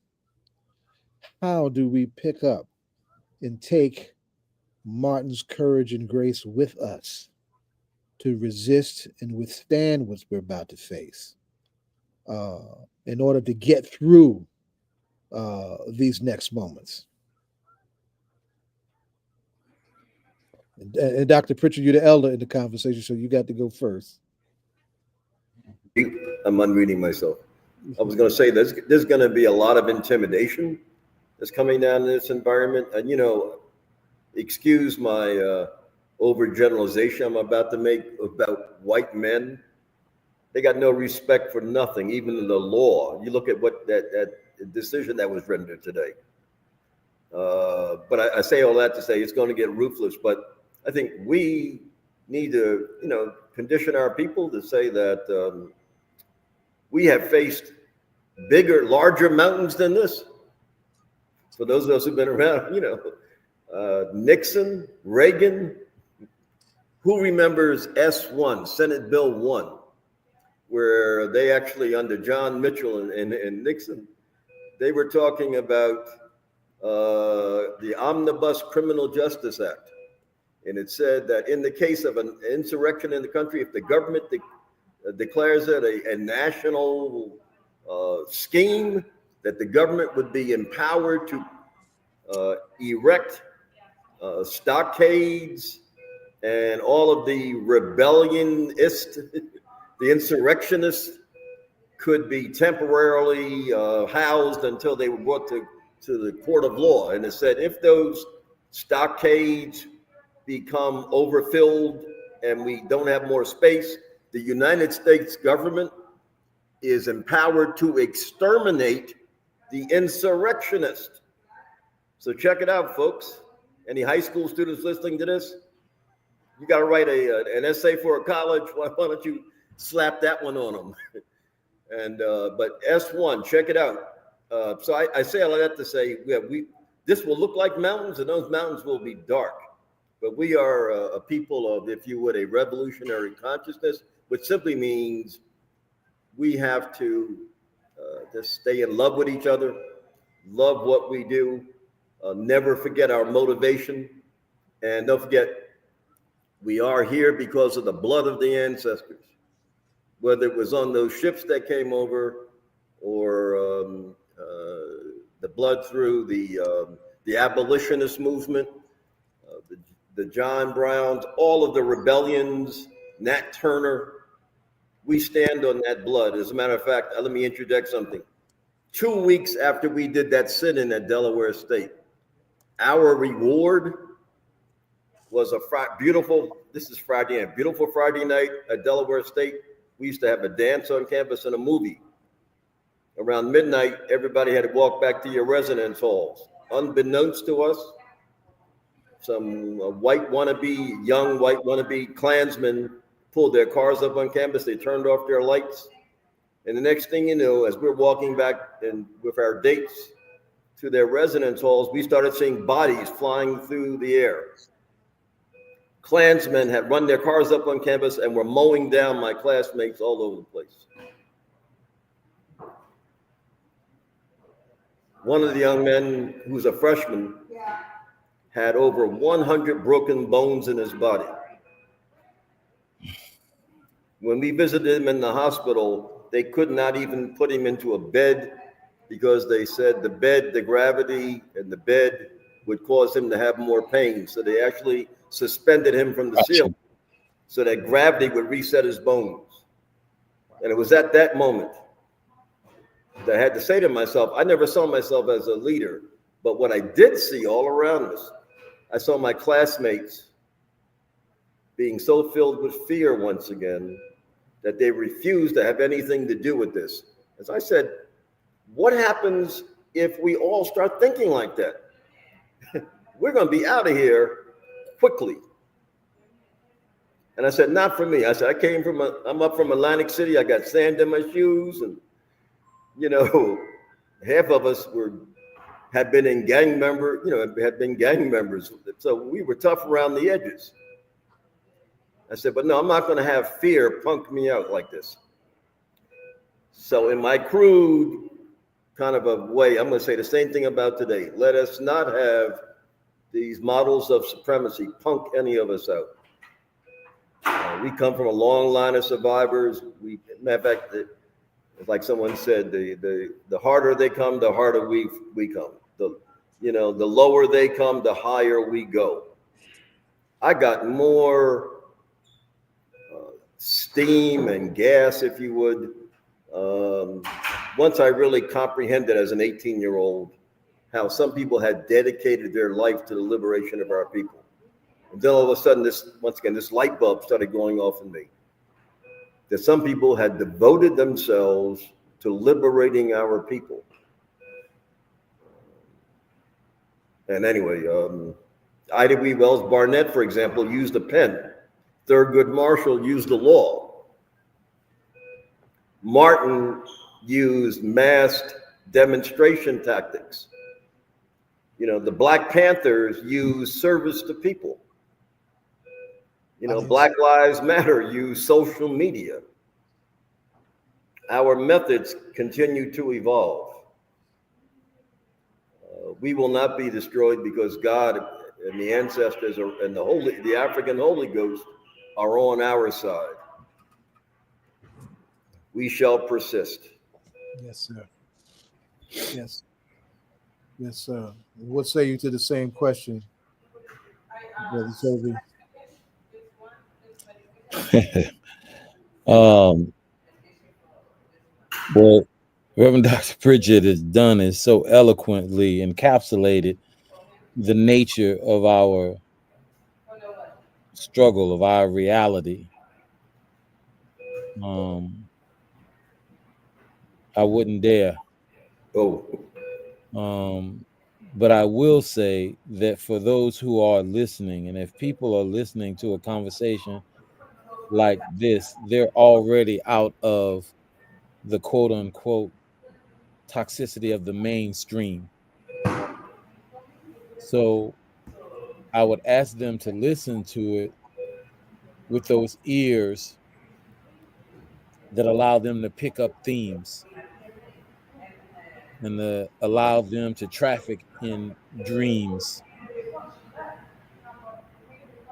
how do we pick up and take Martin's courage and grace with us to resist and withstand what we're about to face in order to get through these next moments? And Dr. Pritchett, you're the elder in the conversation, so you got to go first. I'm unreading myself. I was going to say there's going to be a lot of intimidation that's coming down in this environment. And, excuse my overgeneralization I'm about to make about white men. They got no respect for nothing, even in the law. You look at what that decision that was rendered today. But I say all that to say it's going to get ruthless. But I think we need to, condition our people to say that we have faced larger mountains than this. For those of us who've been around, Nixon, Reagan, who remembers S1, Senate Bill 1, where they actually, under John Mitchell and Nixon, they were talking about the Omnibus Criminal Justice Act. And it said that in the case of an insurrection in the country, if the government declares it a national scheme, that the government would be empowered to erect stockades, and all of the rebellionists, the insurrectionists, could be temporarily housed until they were brought to the court of law. And it said if those stockades become overfilled and we don't have more space, the United States government is empowered to exterminate the insurrectionist. So check it out, folks. Any high school students listening to this? You got to write an essay for a college. Why don't you slap that one on them? And but S1, check it out. So I say all of that to say, this will look like mountains, and those mountains will be dark. But we are a people of, if you would, a revolutionary consciousness, which simply means we have to just stay in love with each other, love what we do, Never forget our motivation. And don't forget, we are here because of the blood of the ancestors. Whether it was on those ships that came over or the blood through the abolitionist movement, the John Browns, all of the rebellions, Nat Turner, we stand on that blood. As a matter of fact, let me interject something. 2 weeks after we did that sit-in at Delaware State, our reward was a beautiful Friday night at Delaware State. We used to have a dance on campus and a movie. Around midnight, everybody had to walk back to your residence halls. Unbeknownst to us, some young white wannabe Klansmen pulled their cars up on campus. They turned off their lights. And the next thing you know, as we're walking back with our dates to their residence halls, we started seeing bodies flying through the air. Klansmen had run their cars up on campus and were mowing down my classmates all over the place. One of the young men, who's a freshman, had over 100 broken bones in his body. When we visited him in the hospital, they could not even put him into a bed because they said the gravity in the bed would cause him to have more pain. So they actually suspended him from the ceiling so that gravity would reset his bones. And it was at that moment that I had to say to myself, I never saw myself as a leader, but what I did see all around us, I saw my classmates being so filled with fear once again that they refused to have anything to do with this. As I said, what happens if we all start thinking like that? We're going to be out of here quickly. And I said, not for me. I said, I'm up from Atlantic City. I got sand in my shoes. And, half of us had been gang members. So we were tough around the edges. I said, but no, I'm not going to have fear punk me out like this. So in my crude kind of a way, I'm going to say the same thing about today. Let us not have these models of supremacy punk any of us out. We come from a long line of survivors. Matter of fact, like someone said, the harder they come, the harder we come. The lower they come, the higher we go. I got more steam and gas, if you would, once I really comprehended as an 18-year-old how some people had dedicated their life to the liberation of our people. And then all of a sudden, this light bulb started going off in me. That some people had devoted themselves to liberating our people. And anyway, Ida B. Wells Barnett, for example, used a pen. Thurgood Marshall used the law. Martin used masked demonstration tactics. The Black Panthers used service to people. Black Lives Matter used social media. Our methods continue to evolve. We will not be destroyed because God and the ancestors and the African Holy Ghost are on our side. We shall persist. Yes, sir. Yes. Yes, sir. What say you to the same question, Brother Toby? What Reverend Dr. Pritchett has done is so eloquently encapsulated the nature of our struggle, of our reality. I wouldn't dare. But I will say that for those who are listening, and if people are listening to a conversation like this, they're already out of the quote unquote toxicity of the mainstream. So I would ask them to listen to it with those ears that allow them to pick up themes. and allow them to traffic in dreams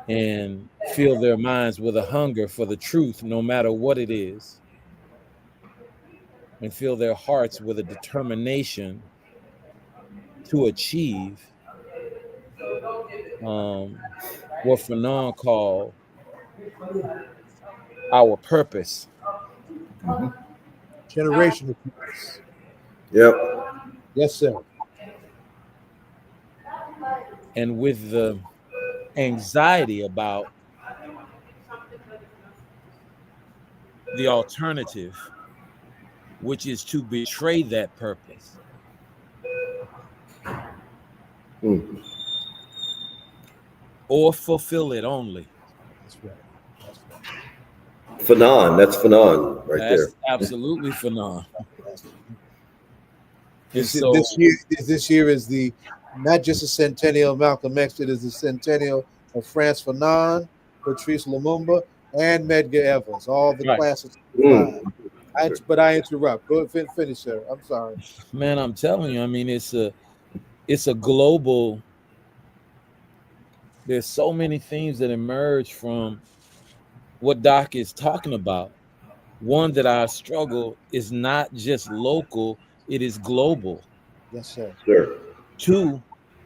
and fill their minds with a hunger for the truth, no matter what it is, and fill their hearts with a determination to achieve what Fanon called our purpose. Generational purpose. Yep. Yes, sir. And with the anxiety about the alternative, which is to betray that purpose. Or fulfill it only. That's right. Fanon, that's Fanon right That's there. absolutely Fanon. This year is the not just a centennial of Malcolm X, it is the centennial of Frantz Fanon, Patrice Lumumba, and Medgar Evers, all the classics. But I interrupt. Go ahead, finish, sir. I'm sorry. Man, I'm telling you, I mean, it's a global. There's so many themes that emerge from what Doc is talking about. One, that our struggle is not just local, it is global. Yes, sir. Sure. Two,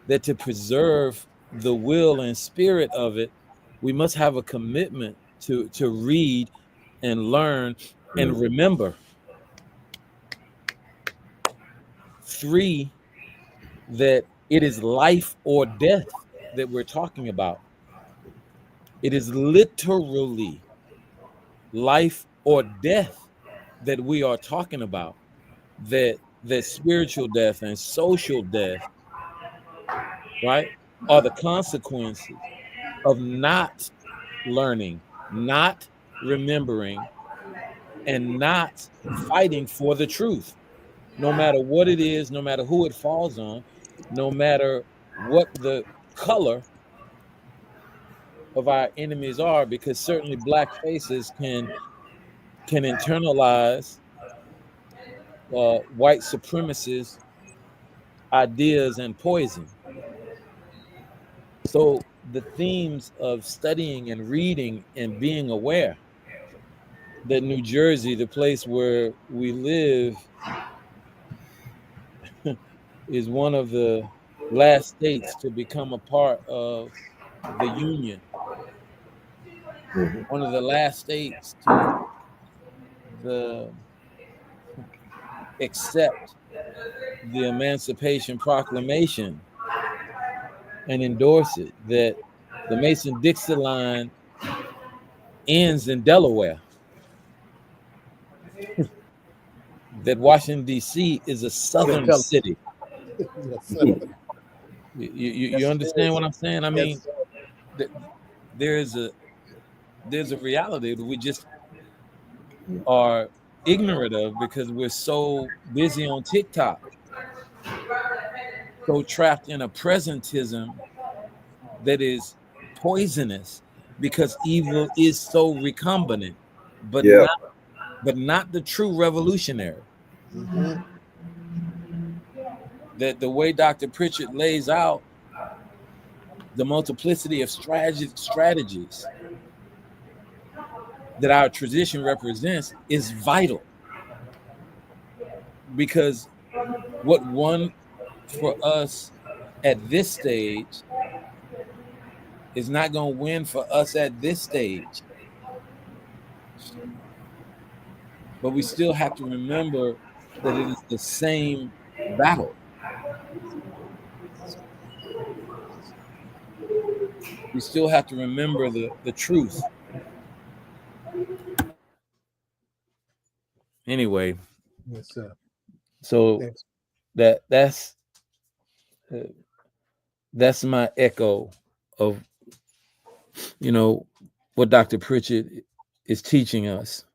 that to preserve the will and spirit of it, we must have a commitment to read and learn and remember. Three, that it is life or death that we're talking about. It is literally life or death that we are talking about. That spiritual death and social death, right, are the consequences of not learning, not remembering, and not fighting for the truth, no matter what it is, no matter who it falls on, no matter what the color of our enemies are, because certainly black faces can internalize white supremacist ideas and poison. So the themes of studying and reading and being aware that New Jersey, the place where we live, is one of the last states to become a part of the Union. One of the last states to accept the Emancipation Proclamation and endorse it, that the Mason-Dixon line ends in Delaware, that Washington, D.C. is a southern city. You understand what I'm saying? I mean, there's a reality that we just are ignorant of because we're so busy on TikTok, so trapped in a presentism that is poisonous, because evil is so recombinant, but not the true revolutionary. That the way Dr. Pritchett lays out the multiplicity of strategies that our tradition represents is vital, because what won for us at this stage is not going to win for us at this stage. But we still have to remember that it is the same battle. We still have to remember the truth. Anyway, yes, sir. So that's my echo of what Dr. Pritchett is teaching us.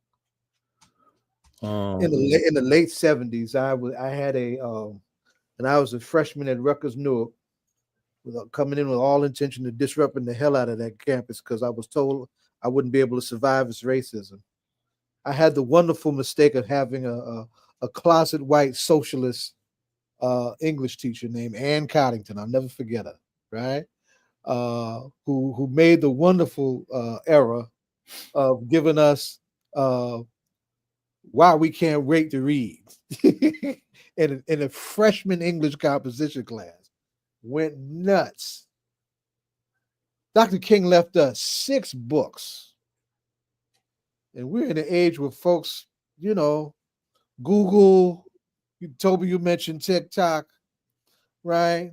In the late 70s, I had and I was a freshman at Rutgers Newark, coming in with all intention of disrupting the hell out of that campus because I was told I wouldn't be able to survive its racism. I had the wonderful mistake of having a closet white socialist English teacher named Ann Coddington. I'll never forget her, right? Who made the wonderful error of giving us why we can't rate to read in a freshman English composition class. Went nuts. Dr. King left us 6 books. And we're in an age where folks, you know, Google, Toby, you mentioned TikTok, right?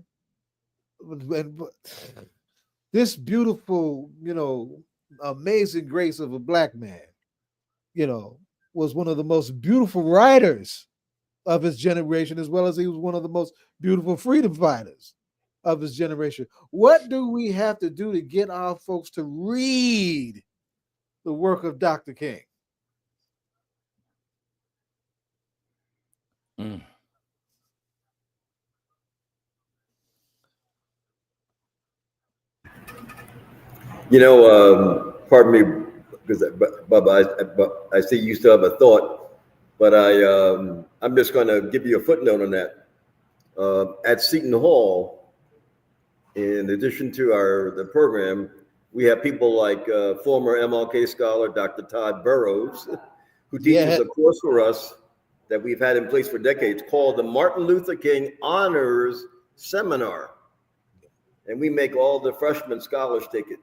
And this beautiful, you know, amazing grace of a black man, you know, was one of the most beautiful writers of his generation, as well as he was one of the most beautiful freedom fighters of his generation. What do we have to do to get our folks to read the work of Dr. King? Mm. You know, pardon me, because Bubba, I see you still have a thought, but I'm just going to give you a footnote on that. At Seton Hall, in addition to the program, we have people like former MLK scholar Dr. Todd Burrows, who teaches a course for us that we've had in place for decades called the Martin Luther King Honors Seminar. And we make all the freshman scholars take it.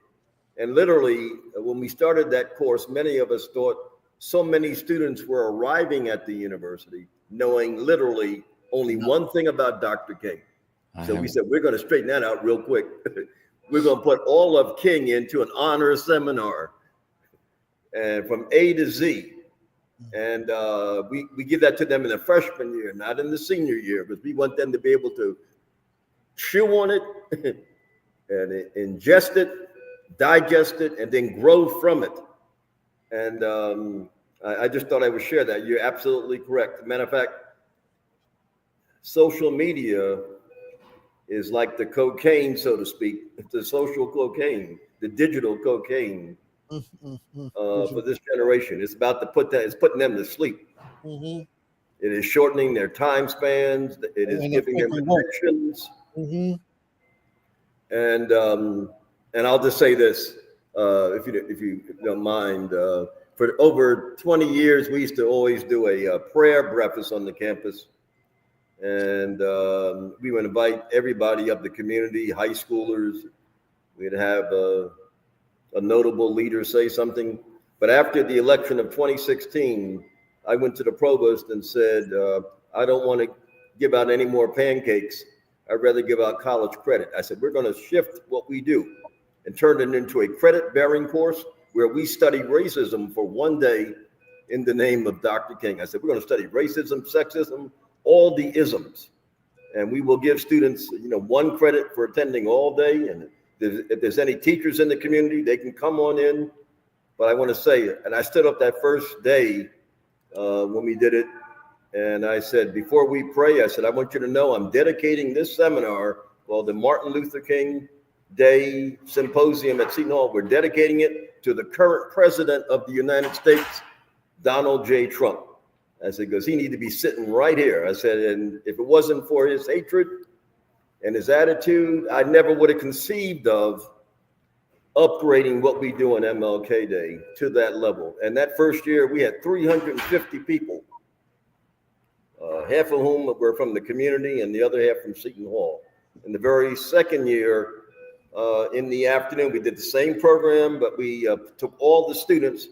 And literally, when we started that course, many of us thought so many students were arriving at the university knowing literally only one thing about Dr. King. So we said, we're going to straighten that out real quick. We're going to put all of King into an honors seminar, and from A to Z. And we give that to them in the freshman year, not in the senior year, because we want them to be able to chew on it and ingest it, digest it, and then grow from it. And I just thought I would share that. You're absolutely correct. Matter of fact, social media is like the cocaine, so to speak, the social cocaine, the digital cocaine for this generation. It's about to it's putting them to sleep. It is shortening their time spans. It is giving them addictions. And I'll just say this, if you don't mind, for over 20 years, we used to always do a prayer breakfast on the campus. And we would invite everybody of the community, high schoolers. We'd have a notable leader say something. But after the election of 2016, I went to the provost and said, I don't want to give out any more pancakes. I'd rather give out college credit. I said, we're going to shift what we do and turn it into a credit-bearing course where we study racism for one day in the name of Dr. King. I said, we're going to study racism, sexism, all the isms. And we will give students, 1 credit for attending all day. And if there's any teachers in the community, they can come on in. But I want to say, and I stood up that first day when we did it, and I said, before we pray, I said, I want you to know I'm dedicating this seminar called the Martin Luther King Day Symposium at Seton Hall. We're dedicating it to the current president of the United States, Donald J. Trump. I said, because he needed to be sitting right here. I said, and if it wasn't for his hatred and his attitude, I never would have conceived of upgrading what we do on MLK Day to that level. And that first year, we had 350 people, half of whom were from the community and the other half from Seton Hall. In the very second year, in the afternoon, we did the same program, but we took all the students,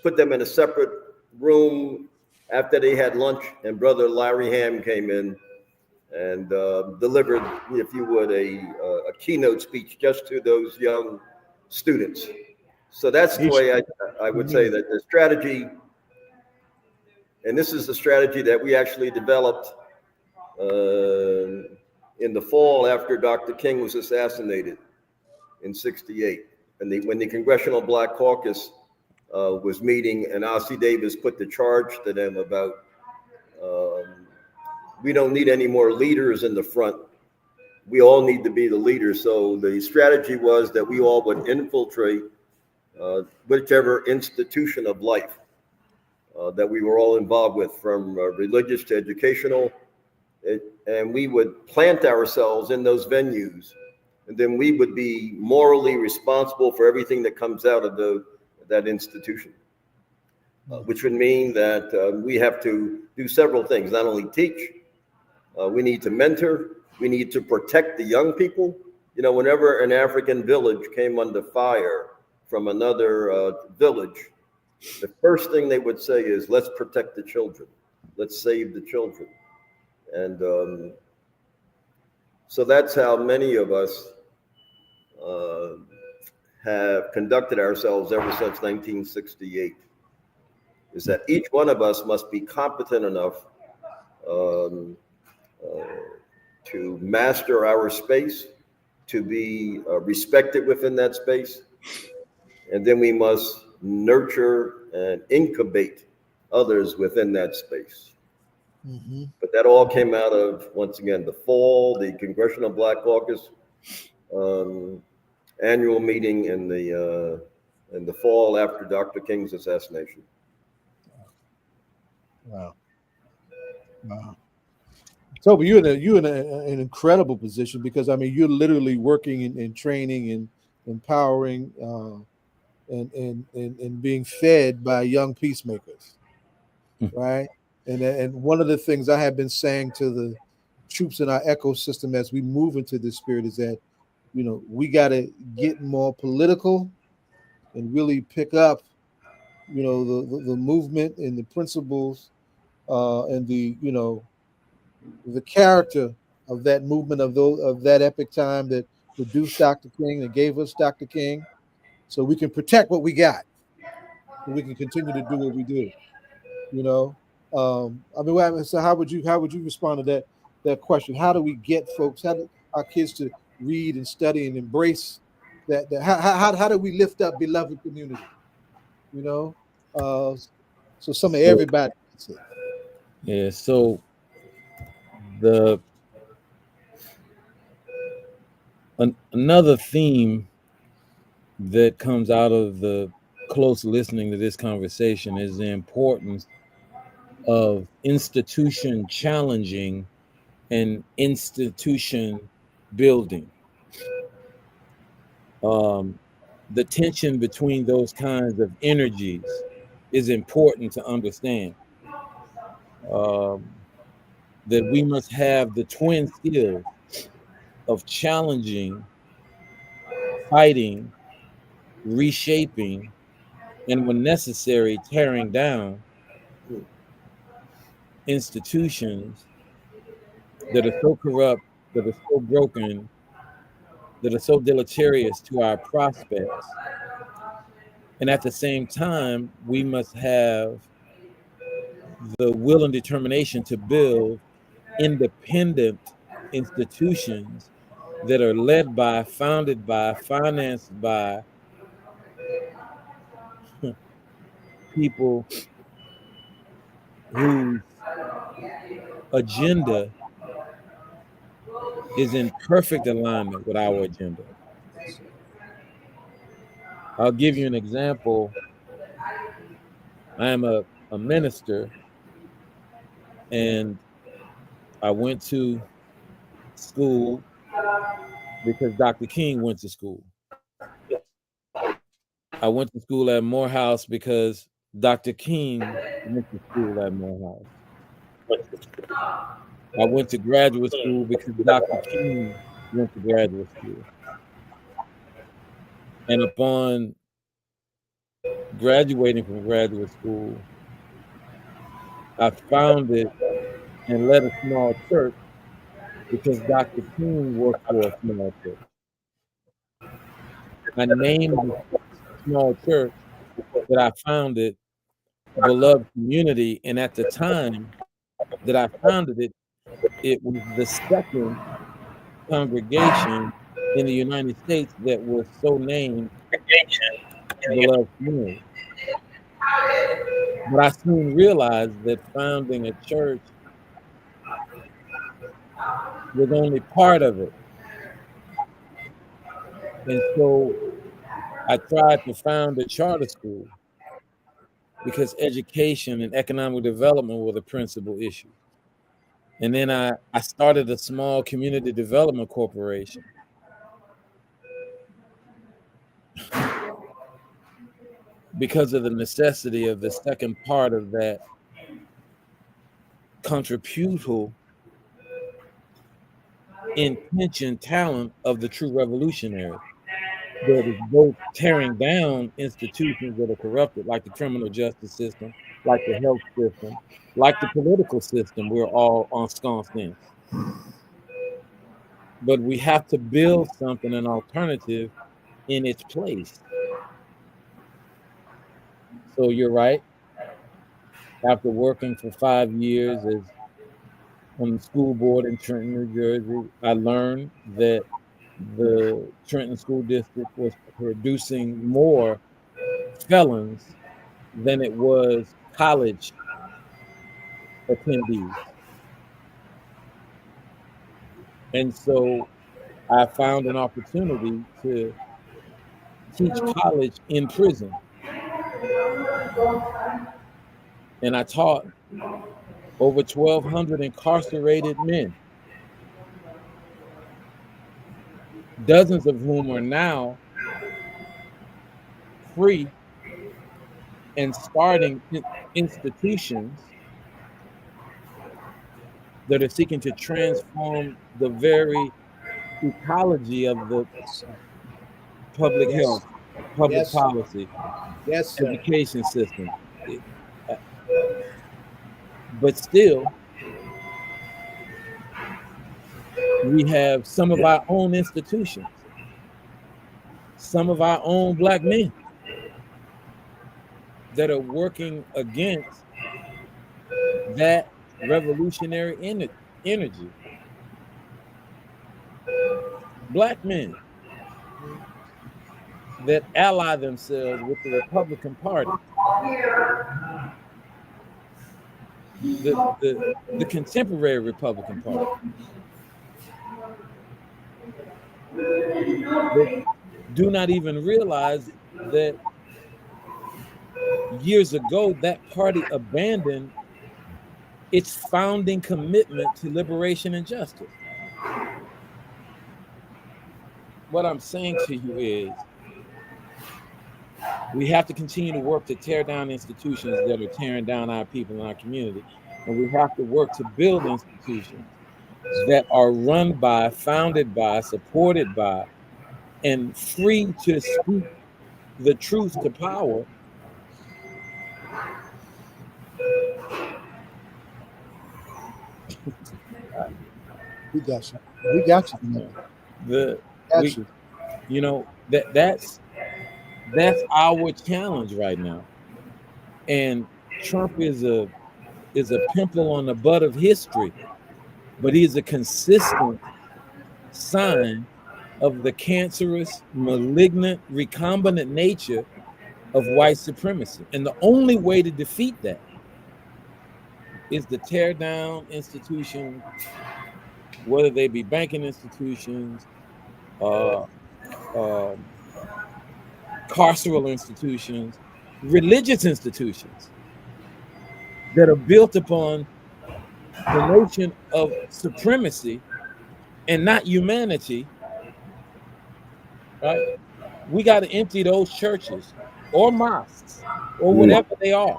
put them in a separate room after they had lunch, and Brother Larry Hamm came in and delivered, if you would, a keynote speech just to those young students. So that's the way I would say that the strategy, and this is the strategy that we actually developed in the fall after Dr. King was assassinated in '68. And when the Congressional Black Caucus was meeting, and Ossie Davis put the charge to them about we don't need any more leaders in the front. We all need to be the leaders. So the strategy was that we all would infiltrate whichever institution of life that we were all involved with, from religious to educational. and we would plant ourselves in those venues, and then we would be morally responsible for everything that comes out of that institution, which would mean that we have to do several things. Not only teach, we need to mentor, we need to protect the young people. You know, whenever an African village came under fire from another village, the first thing they would say is, let's protect the children. Let's save the children. And so that's how many of us have conducted ourselves ever since 1968, is that each one of us must be competent enough to master our space, to be respected within that space, and then we must nurture and incubate others within that space. Mm-hmm. But that all came out of, once again, the fall, the Congressional Black Caucus annual meeting in the fall after Dr. King's assassination. Wow. Toby, you're in an incredible position, because I mean, you're literally working and training and empowering and being fed by young peacemakers, right? And one of the things I have been saying to the troops in our ecosystem as we move into this spirit is that, you know, we got to get more political and really pick up, you know, the movement and the principles and the, you know, the character of that movement, of that epic time that produced Dr. King, that gave us Dr. King, so we can protect what we got, and we can continue to do what we do. You know, I mean, so how would you respond to that question? How do we get folks? How do our kids to read and study and embrace that? How do we lift up beloved community? You know, so some of everybody. Yeah. So another theme that comes out of the close listening to this conversation is the importance of institution challenging and institution building. The tension between those kinds of energies is important to understand. That we must have the twin skills of challenging, fighting, reshaping, and when necessary, tearing down institutions that are so corrupt, that are so broken, that are so deleterious to our prospects. And at the same time, we must have the will and determination to build independent institutions that are led by, founded by, financed by people whose agenda is in perfect alignment with our agenda. I'll give you an example. I am a minister, and I went to school because Dr. King went to school. I went to school at Morehouse because Dr. King went to school at Morehouse. I went to graduate school because Dr. King went to graduate school. And upon graduating from graduate school, I founded and led a small church because Dr. King worked for a small church. I named the small church that I founded Beloved Community, and at the time that I founded it, it was the second congregation in the United States that was so named Beloved Community. But I soon realized that founding a church was only part of it. And so I tried to found a charter school because education and economic development were the principal issue. And then I started a small community development corporation. Because of the necessity of the second part of that contributal intention talent of the true revolutionary, that is both tearing down institutions that are corrupted, like the criminal justice system, like the health system, like the political system we're all ensconced in. But we have to build something, an alternative in its place. So you're right. After working for 5 years as on the school board in Trenton, New Jersey, I learned that the Trenton School District was producing more felons than it was college attendees. And so I found an opportunity to teach college in prison. And I taught over 1,200 incarcerated men, dozens of whom are now free and starting institutions that are seeking to transform the very ecology of the public health, public policy, education system. But still, we have some of our own institutions, some of our own Black men that are working against that revolutionary energy. Black men that ally themselves with the Republican Party, the contemporary Republican Party. They do not even realize that years ago that party abandoned its founding commitment to liberation and justice. What I'm saying to you is we have to continue to work to tear down institutions that are tearing down our people and our community. And we have to work to build institutions that are run by, founded by, supported by, and free to speak the truth to power. We got you. We got you. That's our challenge right now. And Trump is a pimple on the butt of history, but he's a consistent sign of the cancerous, malignant, recombinant nature of white supremacy. And the only way to defeat that is to tear down institutions, whether they be banking institutions, carceral institutions, religious institutions that are built upon the notion of supremacy and not humanity, right? We got to empty those churches or mosques or whatever they are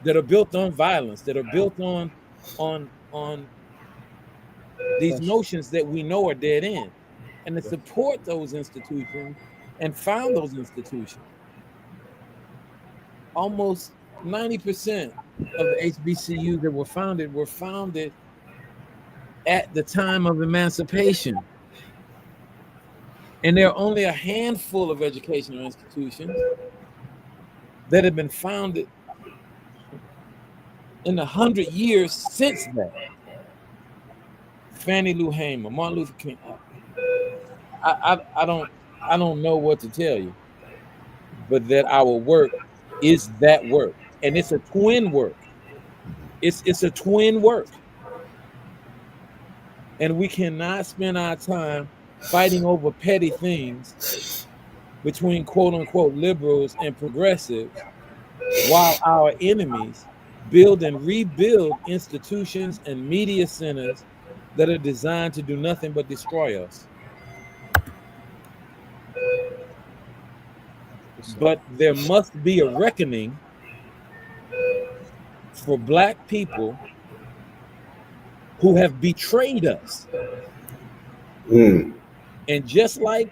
that are built on violence, that are built on these notions that we know are dead end, and to support those institutions and found those institutions. Almost 90% of the HBCUs that were founded at the time of emancipation. And there are only a handful of educational institutions that have been founded in the 100 years since that. Fannie Lou Hamer, Martin Luther King. I don't know what to tell you, but that our work is that work, and it's a twin work. It's a twin work, and we cannot spend our time fighting over petty things between quote unquote liberals and progressives, while our enemies build and rebuild institutions and media centers that are designed to do nothing but destroy us. But there must be a reckoning for Black people who have betrayed us. And just like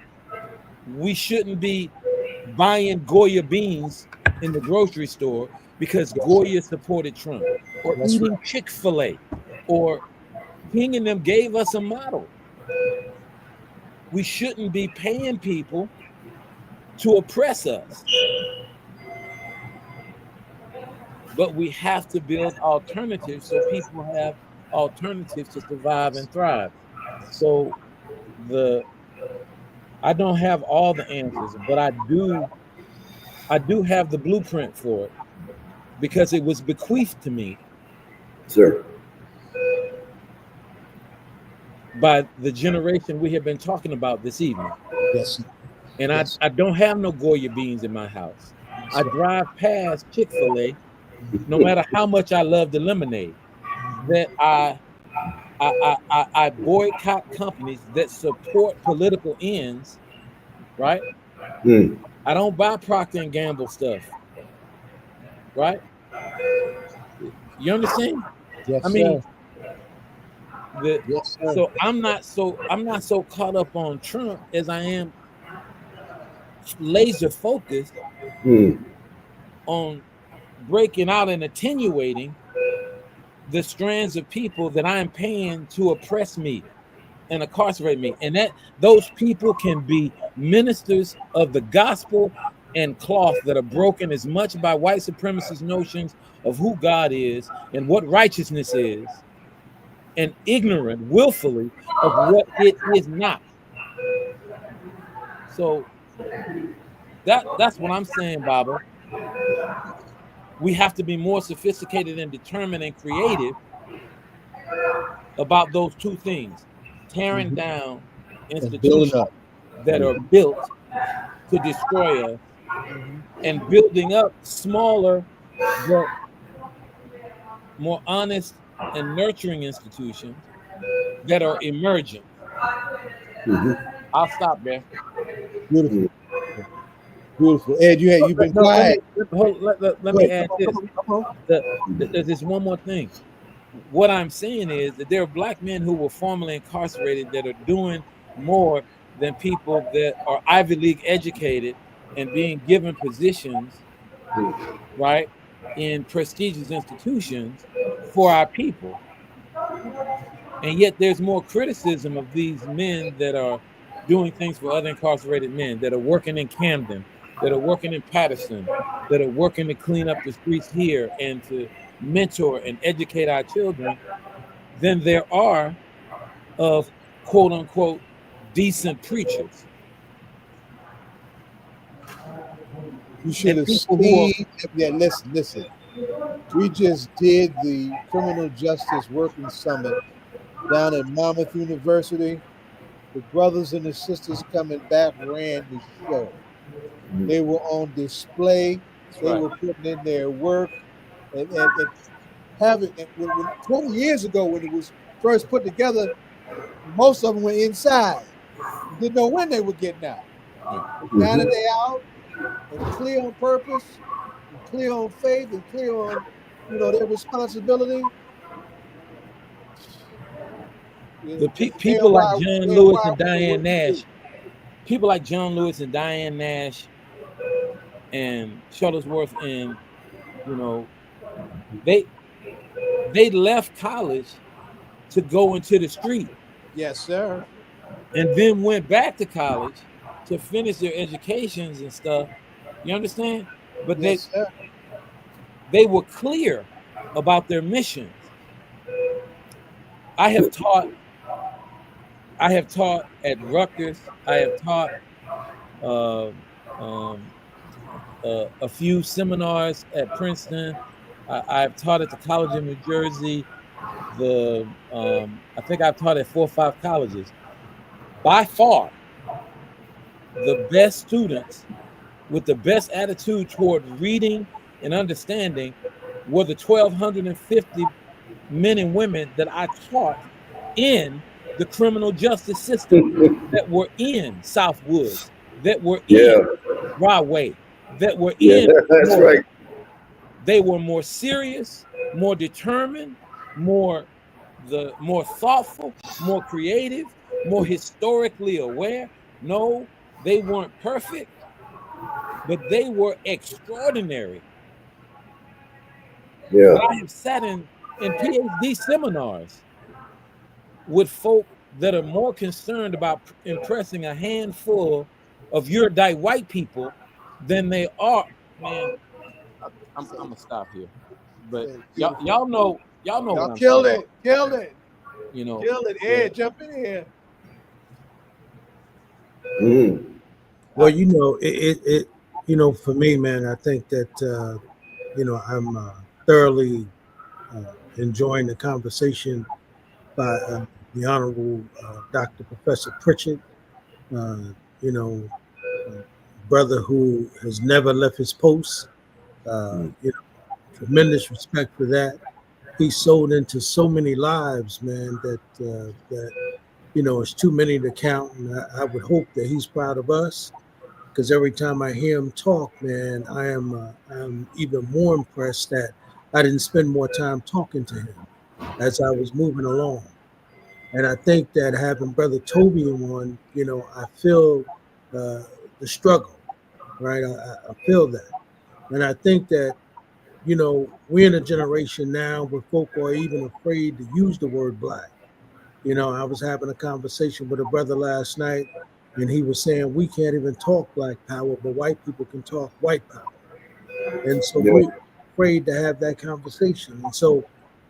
we shouldn't be buying Goya beans in the grocery store because Goya supported Trump, or eating Chick-fil-A, or King and them gave us a model. We shouldn't be paying people to oppress us. But we have to build alternatives so people have alternatives to survive and thrive. So I don't have all the answers, but I do have the blueprint for it because it was bequeathed to me, sir, by the generation we have been talking about this evening. Yes. And Yes. I don't have no Goya beans in my house. I drive past Chick-fil-A, no matter how much I love the lemonade, that I boycott companies that support political ends, right? I don't buy Procter & Gamble stuff, right? You understand? Yes, I mean, sir. Yes, sir. so I'm not so caught up on Trump as I am laser focused on breaking out and attenuating the strands of people that I am paying to oppress me and incarcerate me. And that those people can be ministers of the gospel and cloth that are broken as much by white supremacist notions of who God is and what righteousness is, and ignorant willfully of what it is not. So that's what I'm saying, Baba. We have to be more sophisticated and determined and creative about those two things: tearing down institutions that are built to destroy us, and building up smaller but more honest and nurturing institutions that are emergent. I'll stop there. Beautiful. Beautiful. Ed, you've been quiet. Let me add this. There's this one more thing. What I'm saying is that there are Black men who were formerly incarcerated that are doing more than people that are Ivy League educated and being given positions, right, in prestigious institutions for our people. And yet there's more criticism of these men that are doing things for other incarcerated men, that are working in Camden, that are working in Patterson, that are working to clean up the streets here and to mentor and educate our children, than there are of quote unquote decent preachers. You should have seen. Yeah, listen. We just did the Criminal Justice Working Summit down at Monmouth University. The brothers and the sisters coming back ran the show. They were on display. They were putting in their work, and having when 20 years ago when it was first put together, most of them were inside. Didn't know when they were getting out. But now that they out and clear on purpose, and clear on faith, and clear on their responsibility. People like John Lewis and Diane Nash, people like John Lewis and Diane Nash and Shuttlesworth, and they left college to go into the street. Yes, sir. And then went back to college to finish their educations and stuff. You understand? But yes, they were clear about their missions. I have taught at Rutgers. I have taught a few seminars at Princeton. I've taught at the College of New Jersey. I think I've taught at 4 or 5 colleges. By far, the best students with the best attitude toward reading and understanding were the 1,250 men and women that I taught in the criminal justice system, that were in Southwoods, that were in Yeah, Rahway, that were yeah, in that's Florida. right. They were more serious, more determined, more thoughtful, more creative, more historically aware. No, they weren't perfect, but they were extraordinary. Yeah, But I have sat in PhD seminars with folk that are more concerned about impressing a handful of erudite white people than they are. Man, I'm gonna stop here. But Hey, beautiful. y'all know Y'all what I'm killed saying. it. Killed it. You know, Killed it. Ed, jump in here. mm. Well, you know, it you know, for me, man, I think that you know, I'm thoroughly enjoying the conversation by the Honorable Dr. Professor Pritchett. You know, brother who has never left his post. You know, tremendous respect for that. He sold into so many lives, man, that you know, it's too many to count. And I would hope that he's proud of us, because every time I hear him talk, man, I'm even more impressed that I didn't spend more time talking to him as I was moving along. And I think that having Brother Toby on, you know, I feel the struggle, right? I feel that. And I think that, you know, we're in a generation now where folk are even afraid to use the word black. You know, I was having a conversation with a brother last night, and he was saying we can't even talk black power, but white people can talk white power. And so Yeah. we're afraid to have that conversation. And so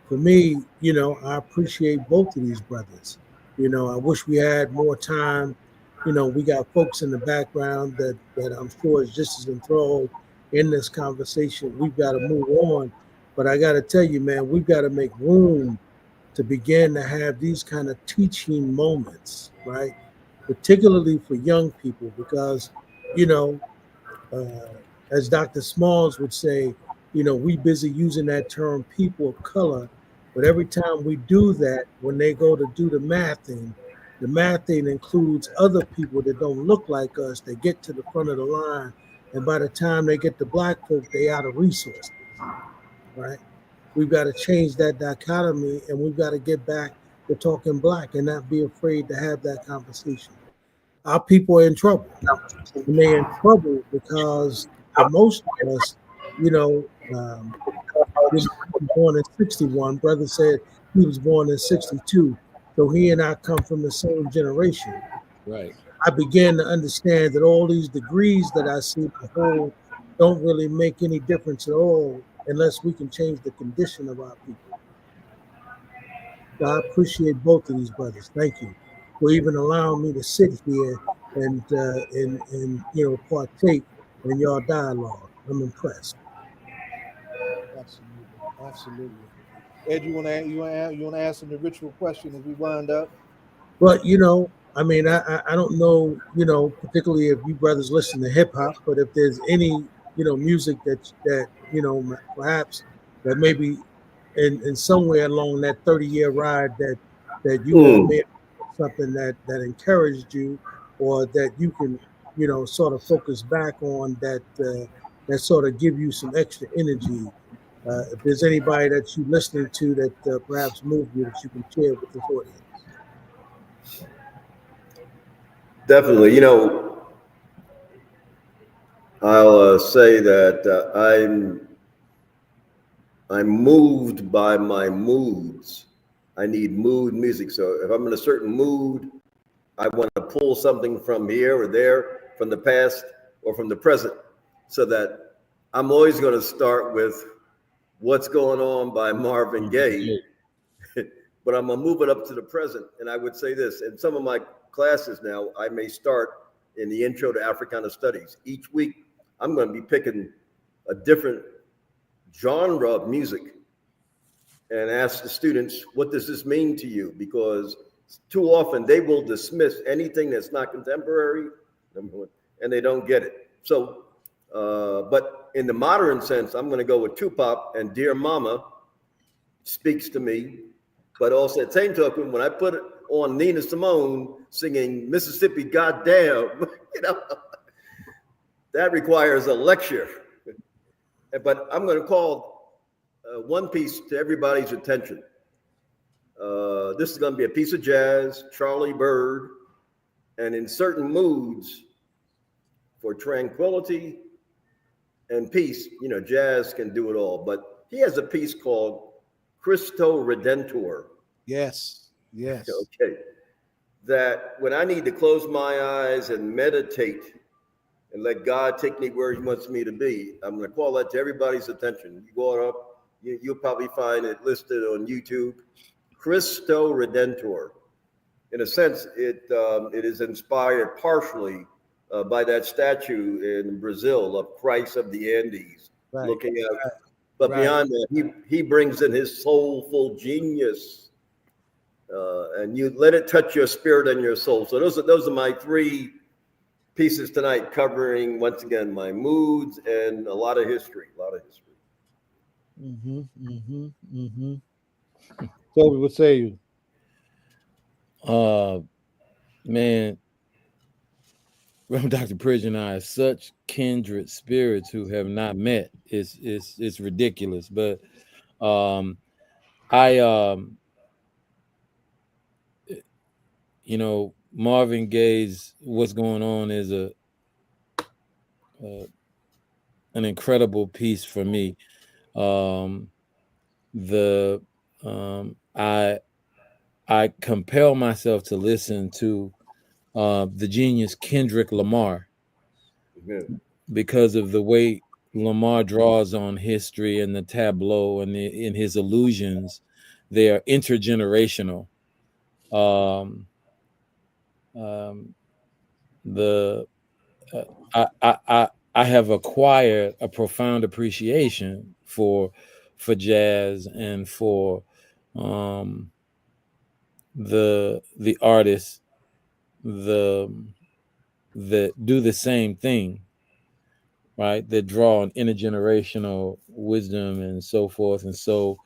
for me, you know, I appreciate both of these brothers. You know, I wish we had more time. You know, we got folks in the background that I'm sure is just as enthralled in this conversation. We've got to move on. But I got to tell you, man, we've got to make room to begin to have these kind of teaching moments, right? Particularly for young people, because, you know, as Dr. Smalls would say, you know, we busy using that term people of color, but every time we do that, when they go to do the mathing includes other people that don't look like us. They get to the front of the line, and by the time they get to black folk, they out of resources, right? We've got to change that dichotomy, and we've got to get back to talking black and not be afraid to have that conversation. Our people are in trouble. And they're in trouble because for most of us, you know, you know, I was born in 61. Brother said he was born in 62. So he and I come from the same generation. right. I began to understand that all these degrees that I see to hold don't really make any difference at all unless we can change the condition of our people. So I appreciate both of these brothers. Thank you for even allowing me to sit here and you know, partake in your dialogue. I'm impressed. Absolutely. Absolutely. Ed, you want to ask him the ritual question as we wind up? But you know, I mean, I don't know, you know, particularly if you brothers listen to hip hop, but if there's any, you know, music that you know, perhaps that maybe in somewhere along that 30-year ride that you all may Mm. have something that encouraged you, or that you can, you know, sort of focus back on that sort of give you some extra energy. If there's anybody that you listening to that perhaps moved you, that you can share with this audience. Definitely. You know, I'll say that I'm moved by my moods. I need mood music. So if I'm in a certain mood, I want to pull something from here or there, from the past or from the present, so that I'm always going to start with What's Going On by Marvin Gaye, but I'm going to move it up to the present. And I would say this, in some of my classes now, I may start in the Intro to Africana Studies. Each week, I'm going to be picking a different genre of music and ask the students, what does this mean to you? Because too often they will dismiss anything that's not contemporary, number one, and they don't get it. So But in the modern sense, I'm going to go with Tupac and Dear Mama speaks to me. But also at the same token, when I put it on Nina Simone singing Mississippi Goddamn, that requires a lecture. But I'm going to call one piece to everybody's attention. This is going to be a piece of jazz, Charlie Bird, and in certain moods for tranquility and peace, jazz can do it all. But he has a piece called Cristo Redentor. Yes. Okay. That when I need to close my eyes and meditate and let God take me where he wants me to be, I'm going to call that to everybody's attention. You go up, you'll probably find it listed on YouTube. Cristo Redentor. In a sense, it is inspired partially by that statue in Brazil of Christ of the Andes, looking at. But beyond that, he brings in his soulful genius, and you let it touch your spirit and your soul. So those are my three pieces tonight, covering once again my moods and a lot of history. Toby, what say you? Man, Reverend Dr. Pritchett and I are such kindred spirits who have not met. It's ridiculous. But Marvin Gaye's What's Going On is an incredible piece for me. I compel myself to listen to the genius Kendrick Lamar because of the way Lamar draws on history and the tableau and in his illusions. They are intergenerational. I have acquired a profound appreciation for jazz and for the artists that do the same thing, right? That draw on intergenerational wisdom and so forth. And so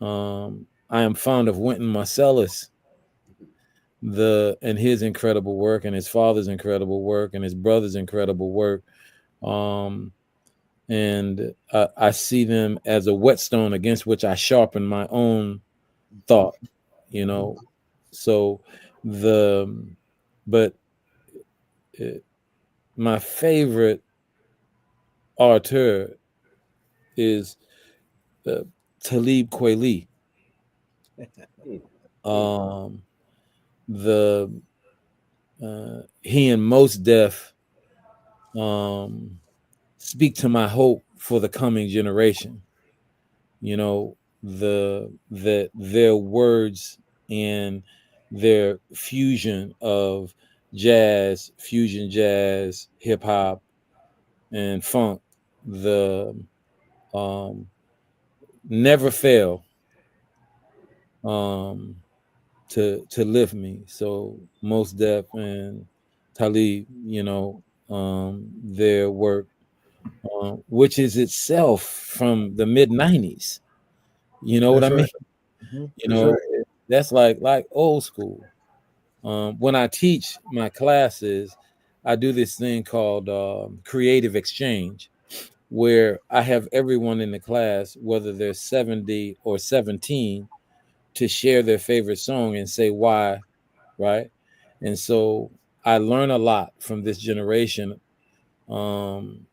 I am fond of Wynton Marsalis, and his incredible work, and his father's incredible work, and his brother's incredible work. And I see them as a whetstone against which I sharpen my own thought, So my favorite auteur is Talib Kweli. He and Mos Def speak to my hope for the coming generation. That their words and their fusion of jazz, fusion jazz, hip hop, and funk, never fail to lift me. So Mos Def and Talib, their work, which is itself from the mid-90s. You know what I mean? That's like old school. When I teach my classes, I do this thing called creative exchange, where I have everyone in the class, whether they're 70 or 17, to share their favorite song and say why, right? And so I learn a lot from this generation, from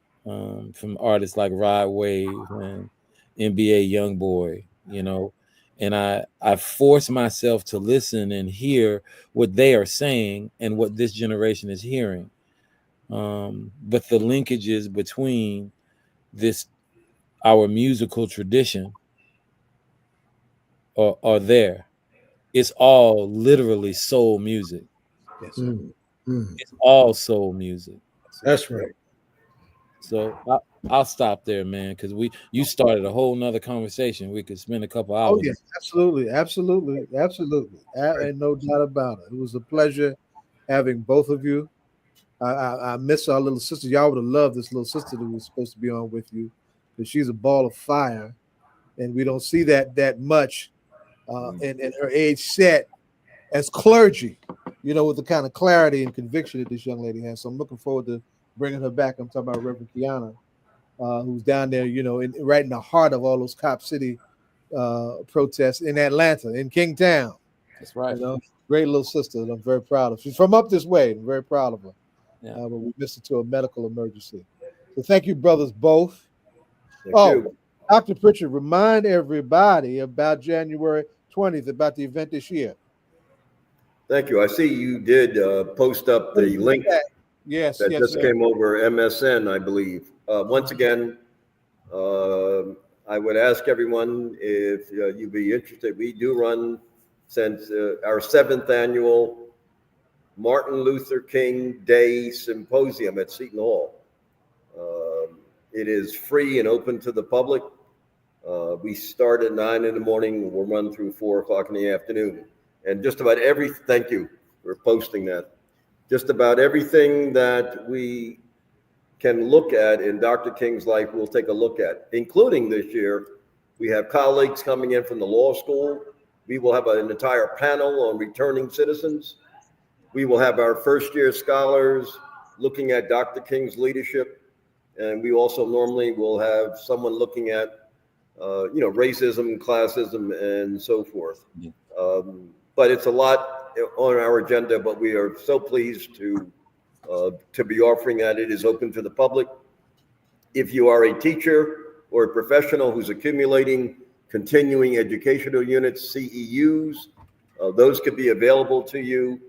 artists like Rod Wave and NBA Youngboy, and I force myself to listen and hear what they are saying and what this generation is hearing. But the linkages between our musical tradition are there. It's all literally soul music. Yes, It's all soul music. That's right. So I'll stop there, man, because you started a whole nother conversation. We could spend a couple hours. Oh yes, absolutely. And no doubt about it. It was a pleasure having both of you. I miss our little sister. Y'all would have loved this little sister that was supposed to be on with you, because she's a ball of fire, and we don't see that much in her age set as clergy, with the kind of clarity and conviction that this young lady has. So I'm looking forward to bringing her back. I'm talking about Reverend Keyanna, who's down there, right in the heart of all those Cop City protests in Atlanta, in Kingtown. That's right. Great little sister that I'm very proud of. She's from up this way. I'm very proud of her. Yeah. But we missed her to a medical emergency. So thank you, brothers, both. Thank you. Dr. Pritchett, remind everybody about January 20th, about the event this year. Thank you. I see you did post up the link Yes, that just sir. came over MSN, I believe. Once again, I would ask everyone if you'd be interested. We do run since our 7th annual Martin Luther King Day Symposium at Seton Hall. It is free and open to the public. We start at 9 in the morning. We'll run through 4 o'clock in the afternoon. And just about thank you for posting that. Just about everything that we can look at in Dr. King's life, we'll take a look at, including this year. We have colleagues coming in from the law school. We will have an entire panel on returning citizens. We will have our first-year scholars looking at Dr. King's leadership. And we also normally will have someone looking at, racism, classism, and so forth. Yeah. But it's a lot on our agenda, but we are so pleased to be offering that. It is open to the public. If you are a teacher or a professional who's accumulating continuing educational units, CEUs, those could be available to you.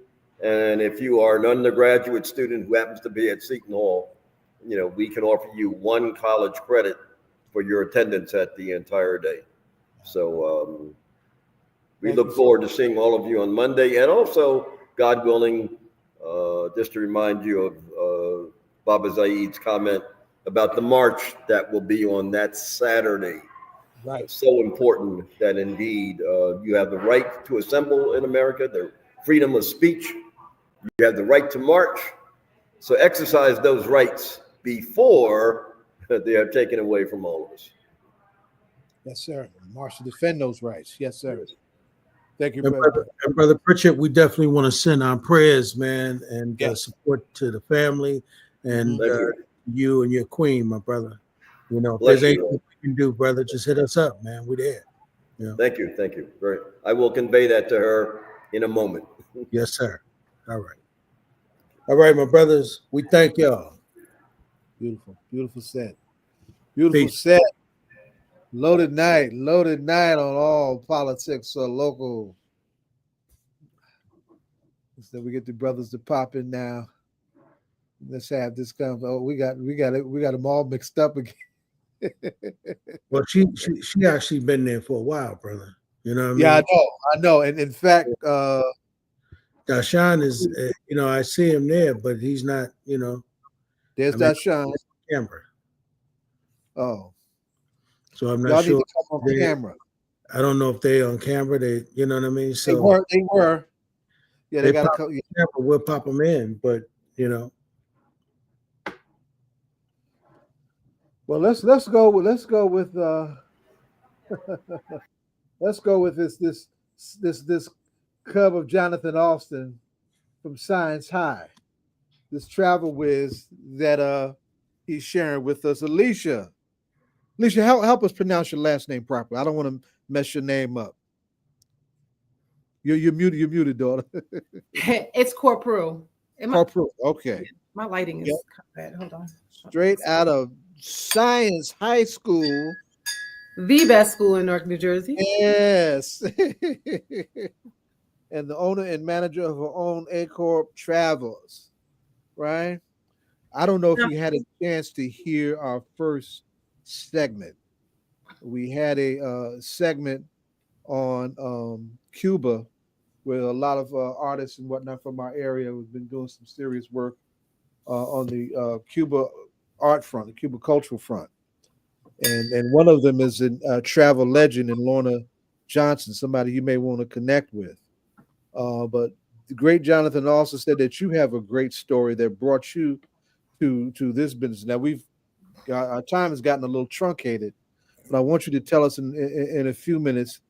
And if you are an undergraduate student who happens to be at Seton Hall, we can offer you 1 college credit for your attendance at the entire day. So we look forward to seeing all of you on Monday. And also, God willing, just to remind you of Baba Zaid's comment about the march that will be on that Saturday. Right. It's so important that indeed you have the right to assemble in America, the freedom of speech. You have the right to march. So exercise those rights before they are taken away from all of us. Yes, sir. March to defend those rights. Yes, sir. Thank you, Brother Pritchett. We definitely want to send our prayers, man, and support to the family and you and your queen, my brother. If there's anything we can do, brother, just hit us up, man. We're there. Thank you. I will convey that to her in a moment. Yes, sir. All right, my brothers. We thank y'all. Beautiful set. Beautiful set. Loaded night on all politics local. So we get the brothers to pop in now. Let's have this come. Oh, we got them all mixed up again. Well, she actually been there for a while, brother. You know what I mean? Yeah, I know. And in fact, Doshon is, I see him there, but he's not, There's Doshon. Camera. Oh. So I'm not Y'all sure. Need to come on camera. I don't know if they on camera. They, you know what I mean? So they were. Yeah, they got to come. Camera, we'll pop them in, but Well, let's go with let's go with this cub of Jonathan Austin from Science High, this travel whiz that he's sharing with us. Alicia, help us pronounce your last name properly. I don't want to mess your name up. You're muted, daughter. It's Corprew. Corprew. Okay. My lighting is bad. Hold on. Straight out of Science High School. The best school in Newark, New Jersey. Yes. And the owner and manager of her own Corp Travels, right? I don't know if you had a chance to hear our first segment. We had a segment on Cuba, where a lot of artists and whatnot from our area have been doing some serious work on the Cuba art front, the Cuba cultural front. And one of them is a travel legend in Lorna Johnson, somebody you may want to connect with. But the great Jonathan also said that you have a great story that brought you to this business. Now our time has gotten a little truncated, but I want you to tell us in a few minutes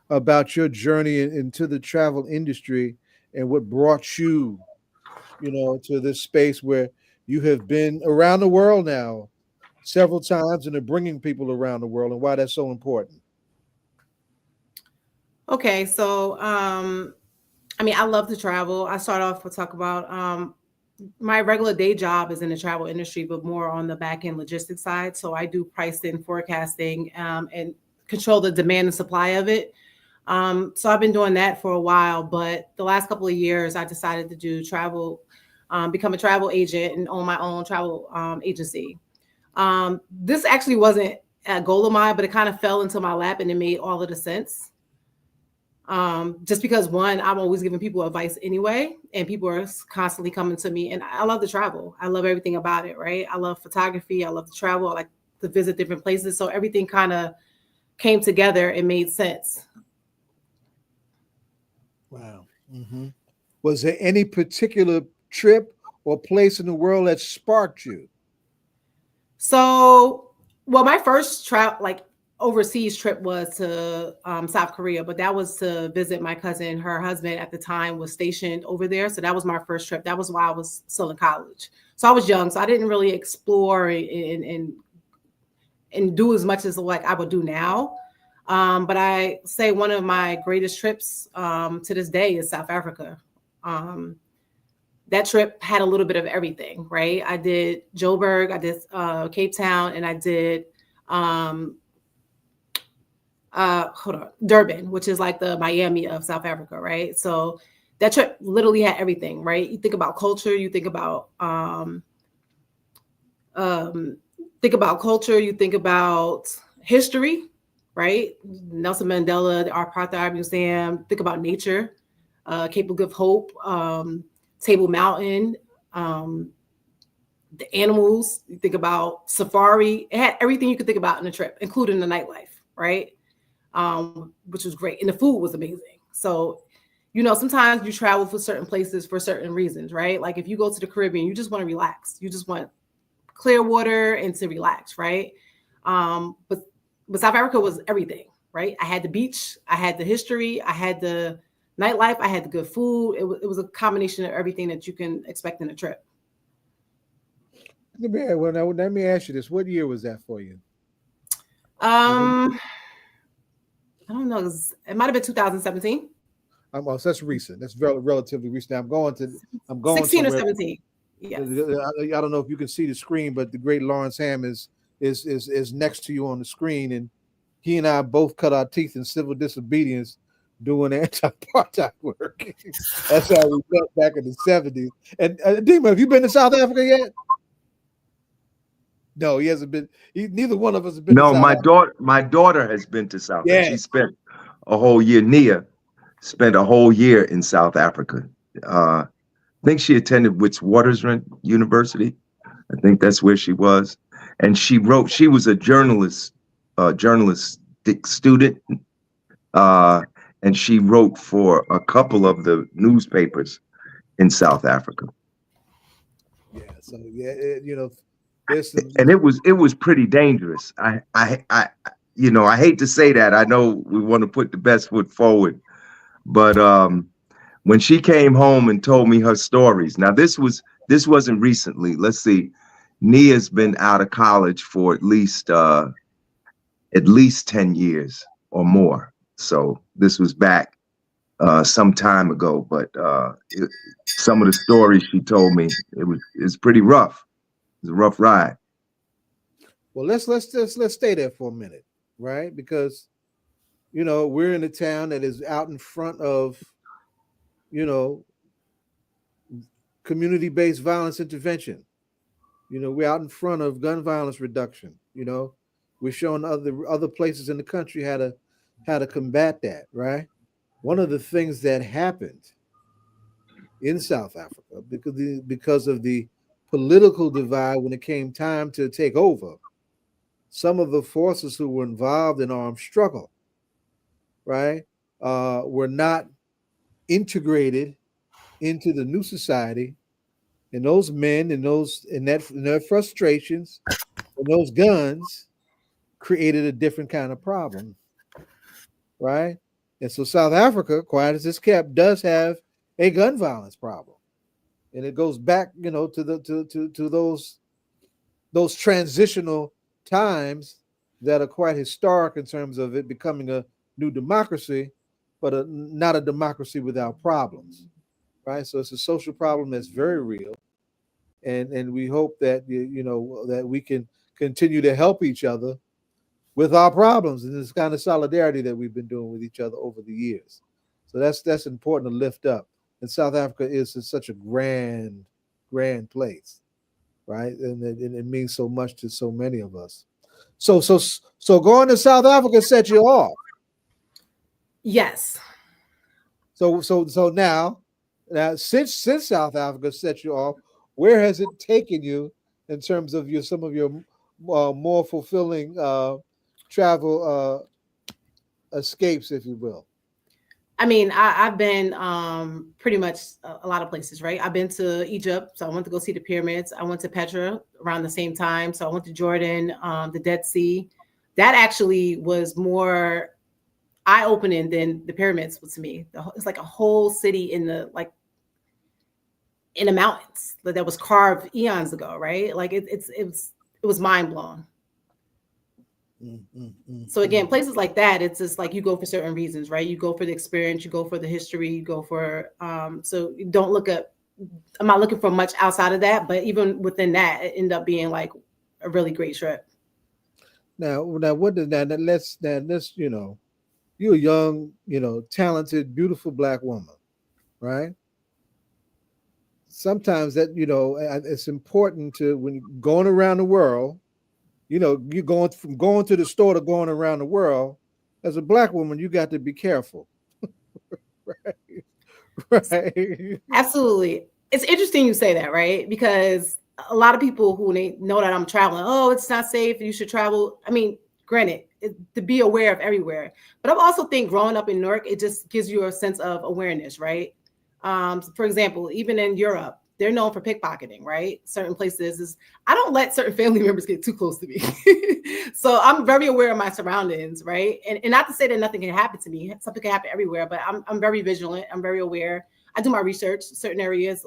about your journey into the travel industry and what brought you, to this space where you have been around the world now several times and are bringing people around the world, and why that's so important. Okay, so I love to travel. I start off with talk about my regular day job is in the travel industry, but more on the back end logistics side. So I do pricing, forecasting, and control the demand and supply of it. So I've been doing that for a while, but the last couple of years I decided to do travel, become a travel agent and own my own travel agency. This actually wasn't a goal of mine, but it kind of fell into my lap and it made all of the sense. Just because one, I'm always giving people advice anyway, and people are constantly coming to me, and I love to travel. I love everything about it, right? I love photography. I love to travel. I like to visit different places. So everything kind of came together and made sense. Wow. Mm-hmm. Was there any particular trip or place in the world that sparked you? So, well, my first overseas trip was to South Korea, but that was to visit my cousin. Her husband at the time was stationed over there. So that was my first trip. That was while I was still in college. So I was young, so I didn't really explore and do as much as I would do now. But I say one of my greatest trips to this day is South Africa. That trip had a little bit of everything, right? I did Joburg, I did Cape Town, and I did Durban, which is like the Miami of South Africa, right? So that trip literally had everything, right? You think about culture, you think about culture, you think about history, right? Nelson Mandela, the Apartheid Museum, think about nature, Cape of Good Hope, Table Mountain, the animals, you think about safari. It had everything you could think about in the trip, including the nightlife, right? Which was great. And the food was amazing. So, sometimes you travel for certain places for certain reasons, right? Like if you go to the Caribbean, you just want to relax. You just want clear water and to relax, right? But South Africa was everything, right? I had the beach, I had the history, I had the nightlife, I had the good food. It was a combination of everything that you can expect in a trip. Let me ask you this. What year was that for you? I don't know. It might have been 2017. So that's recent. That's relatively recent. I'm going 16 or 17. Yes. I don't know if you can see the screen, but the great Lawrence Hamm is next to you on the screen, and he and I both cut our teeth in civil disobedience doing anti-apartheid work. That's how we met back in the 70s. And Dima, have you been to South Africa yet? No, he hasn't been. Neither one of us have been. No, my daughter has been to South Africa. She spent a whole year. Nia spent a whole year in South Africa. I think she attended Witwatersrand University. I think that's where she was, and she was a journalistic student, and she wrote for a couple of the newspapers in South Africa. Yeah. So and it was pretty dangerous. I hate to say that. I know we want to put the best foot forward, but when she came home and told me her stories. Now this wasn't recently. Let's see, Nia's been out of college for at least 10 years or more. So this was back some time ago. But some of the stories she told me, it's pretty rough. It's a rough ride. Well, let's stay there for a minute, right? Because we're in a town that is out in front of community-based violence intervention. We're out in front of gun violence reduction. We're showing other places in the country how to combat that, right? One of the things that happened in South Africa because of the political divide when it came time to take over, some of the forces who were involved in armed struggle, right, were not integrated into the new society, and those men and their frustrations and those guns created a different kind of problem, right? And so South Africa, quiet as it's kept, does have a gun violence problem, and it goes back, to those transitional times that are quite historic in terms of it becoming a new democracy, but not a democracy without problems, right? So it's a social problem that's very real, and we hope that that we can continue to help each other with our problems and this kind of solidarity that we've been doing with each other over the years. So that's important to lift up. And South Africa is such a grand place, right? And it means so much to so many of us. So going to South Africa set you off. Yes. So now since South Africa set you off, where has it taken you in terms of some of your more fulfilling travel escapes, if you will? I mean, I've been pretty much a lot of places, right? I've been to Egypt, so I went to go see the pyramids. I went to Petra around the same time. So I went to Jordan, the Dead Sea. That actually was more eye-opening than the pyramids was to me. It's like a whole city in the mountains that was carved eons ago, right? Like it was mind-blowing. So again, places like that, it's just like you go for certain reasons, right? You go for the experience, you go for the history, you go for so you don't look at, I'm not looking for much outside of that, but even within that, it ended up being like a really great trip. Now what did that let's you're a young, talented, beautiful Black woman, right? Sometimes that, it's important to, when you're going around the world, you're going from going to the store to going around the world. As a Black woman, you got to be careful. Right. Absolutely. It's interesting you say that, right? Because a lot of people who they know that I'm traveling, oh, it's not safe, you should travel. I mean, granted, to be aware of everywhere. But I also think growing up in Newark, it just gives you a sense of awareness, right? For example, even in Europe, they're known for pickpocketing, right? Certain places I don't let certain family members get too close to me. So I'm very aware of my surroundings, right? And not to say that nothing can happen to me. Something can happen everywhere, but I'm very vigilant. I'm very aware. I do my research, certain areas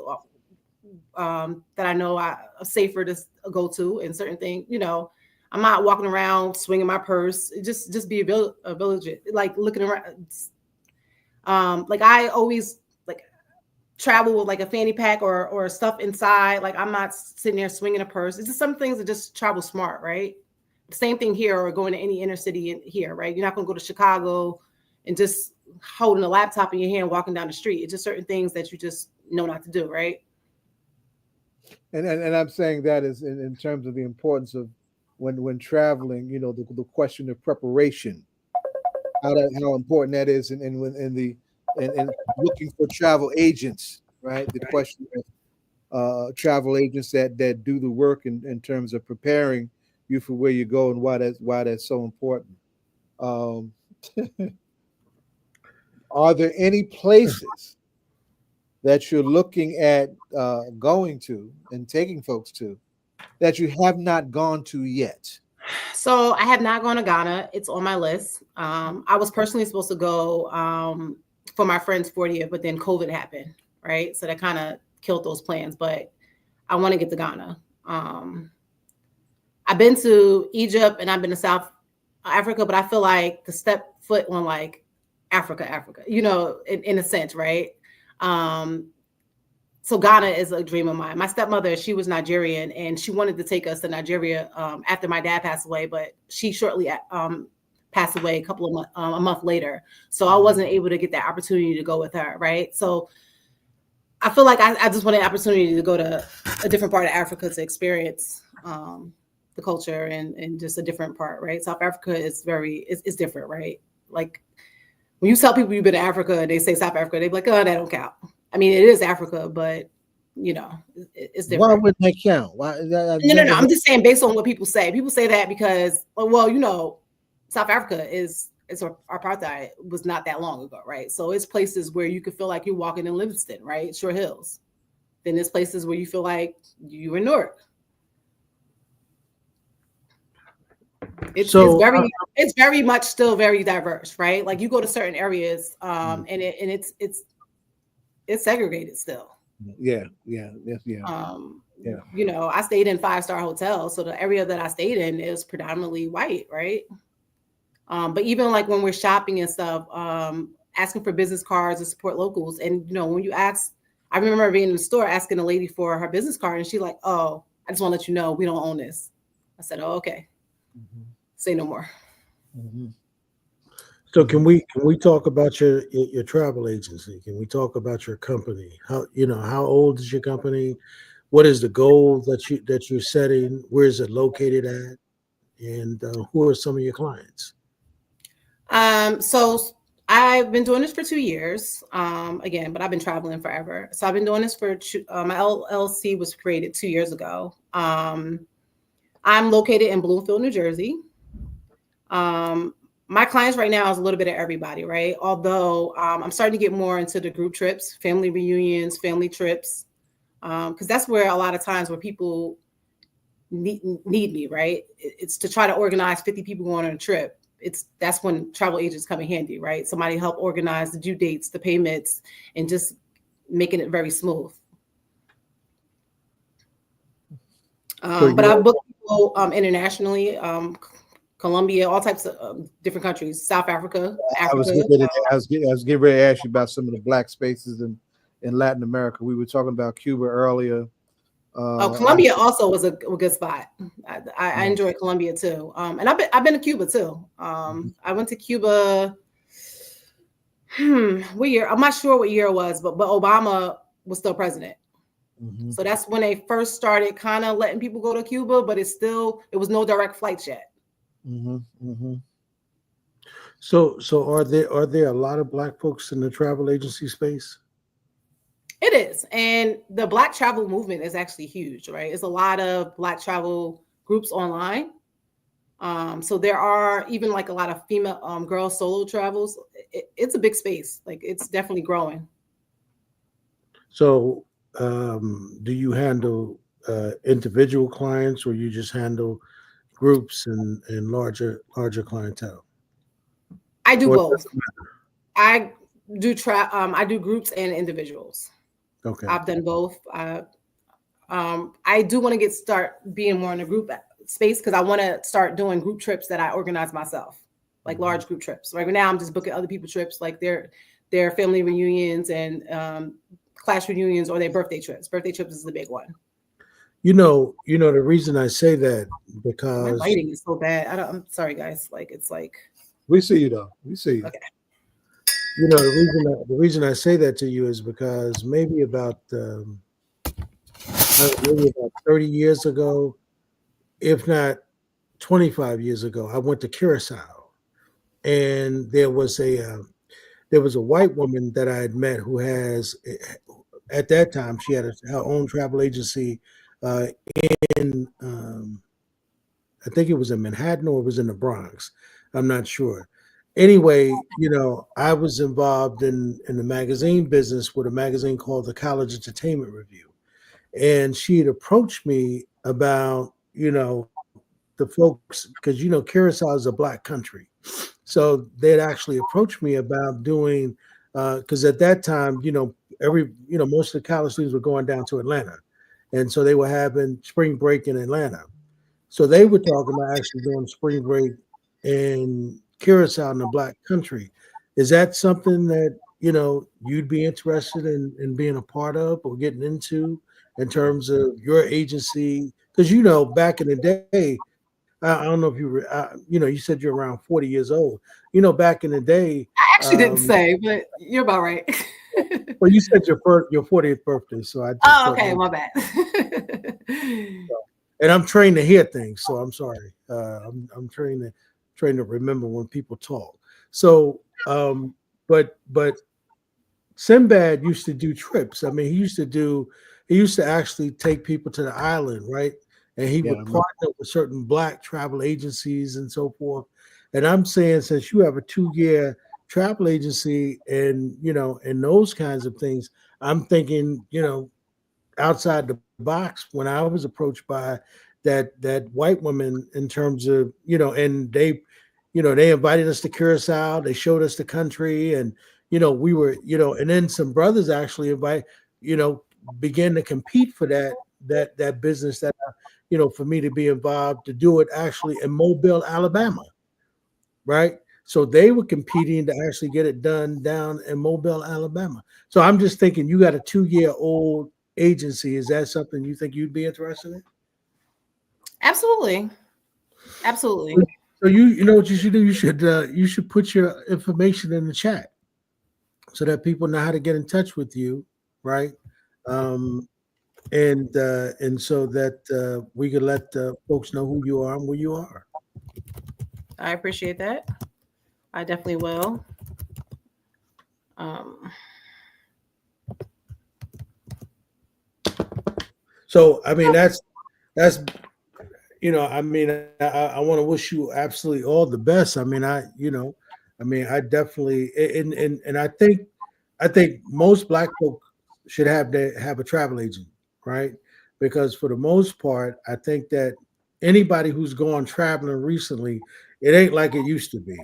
that I know are safer to go to, and certain things, I'm not walking around swinging my purse. Just be vigilant, like looking around. Like I always travel with like a fanny pack or stuff inside. Like I'm not sitting there swinging a purse. It's just some things that just travel smart, right? Same thing here, or going to any inner city in here, right? You're not going to go to Chicago and just holding a laptop in your hand, walking down the street. It's just certain things that you just know not to do, right? And I'm saying that is in terms of the importance of when traveling, the question of preparation, how important that is, and looking for travel agents, right? The question of travel agents that do the work in terms of preparing you for where you go, and why that's so important. Are there any places that you're looking at going to and taking folks to that you have not gone to yet? So I have not gone to Ghana. It's on my list. I was personally supposed to go for my friend's 40th, but then COVID happened, right? So that kind of killed those plans, but I want to get to Ghana. I've been to Egypt and I've been to South Africa, but I feel like to step foot on like Africa, in a sense, right? So Ghana is a dream of mine. My stepmother, she was Nigerian, and she wanted to take us to Nigeria after my dad passed away, but she shortly passed away a month later. So I wasn't able to get that opportunity to go with her, right? So I feel like I just wanted an opportunity to go to a different part of Africa to experience the culture and just a different part, right? South Africa is it's different, right? Like when you tell people you've been to Africa and they say South Africa, they're like, oh, that don't count. I mean, it is Africa, but it's different. Why wouldn't that count? Why? No. I'm just saying based on what people say. People say that because, well, South Africa is it's apartheid was not that long ago, right? So it's places where you could feel like you're walking in Livingston, right? Short Hills. Then there's places where you feel like you're in Newark. It's very much still very diverse, right? Like you go to certain areas, and it's segregated still. Yeah. You know, I stayed in 5-star hotels, so the area that I stayed in is predominantly white, right? But even like when we're shopping and stuff, asking for business cards to support locals, and you know, when you ask, I remember being in the store asking a lady for her business card, and she's like, "Oh, I just want to let you know we don't own this." I said, "Oh, okay." Say no more. So can we talk about your travel agency? Can we talk about your company? How old is your company? What is the goal that you're setting? Where is it located at? And who are some of your clients? So I've been doing this for 2 years. Again, but I've been traveling forever. So I've been doing this for my LLC was created 2 years ago. I'm located in Bloomfield, New Jersey. My clients right now is a little bit of everybody, right? Although I'm starting to get more into the group trips, family reunions, family trips, because that's where a lot of times where people need me, right? It's to try to organize 50 people going on a trip. That's when travel agents come in handy, right? Somebody help organize the due dates, the payments, and just making it very smooth. But I've booked people internationally. Colombia, all types of different countries, South Africa. I was getting ready to ask you about some of the black spaces in Latin America. We were talking about Cuba earlier. Colombia also was a good spot. I enjoyed Colombia too. And I've been to Cuba too. I went to Cuba. What year? I'm not sure what year it was, but Obama was still president. So that's when they first started kind of letting people go to Cuba, but it was no direct flights yet. So are there a lot of black folks in the travel agency space? It is, and the black travel movement is actually huge, right? It's a lot of black travel groups online. So there are even like a lot of female girl solo travels. It's a big space. Like it's definitely growing. So do you handle individual clients, or you just handle groups and larger clientele? I do both. I do groups and individuals. Okay. I've done both. I do want to start being more in a group space because I want to start doing group trips that I organize myself, like large group trips. Right now, I'm just booking other people's trips, like their family reunions and class reunions or their birthday trips. Birthday trips is the big one. You know the reason I say that because my lighting is so bad. I'm sorry, guys. Like it's like we see you though. We see you. Okay. You know the reason I say that to you is because maybe about 30 years ago, if not 25 years ago, I went to Curacao, and there was a white woman that I had met who has, at that time, she had her own travel agency in I think it was in Manhattan or it was in the Bronx. I'm not sure. Anyway, I was involved in the magazine business with a magazine called the College Entertainment Review. And she had approached me about, the folks, because, Curacao is a black country. So they'd actually approached me about doing, because at that time, most of the college students were going down to Atlanta. And so they were having spring break in Atlanta. So they were talking about actually doing spring break in Curacao in the black country. Is that something that, you'd be interested in being a part of or getting into in terms of your agency? Because, back in the day, I don't know if you were, you said you're around 40 years old. Back in the day. I actually didn't say, but you're about right. Well, you said your 40th birthday, so I. Okay, my bad. And I'm trained to hear things, so I'm sorry. I'm trained to remember when people talk. So, but Sinbad used to do trips. I mean, he used to actually take people to the island, right? And he would partner with certain black travel agencies and so forth. And I'm saying, since you have a 2-year travel agency and, and those kinds of things, I'm thinking, outside the box when I was approached by that white woman in terms of, and they, they invited us to Curacao, they showed us the country, and, we were, and then some brothers actually began to compete for that business that, for me to be involved, to do it actually in Mobile, Alabama. Right. So they were competing to actually get it done down in Mobile, Alabama. So I'm just thinking, you got a 2-year-old agency. Is that something you think you'd be interested in? Absolutely. Absolutely. So you know what you should do? You should put your information in the chat so that people know how to get in touch with you, right? And so that we can let folks know who you are and where you are. I appreciate that. I definitely will. So I mean, that's I want to wish you absolutely all the best. I mean, I definitely, and I think most Black folk should have a travel agent, right? Because for the most part, I think that anybody who's gone traveling recently, it ain't like it used to be,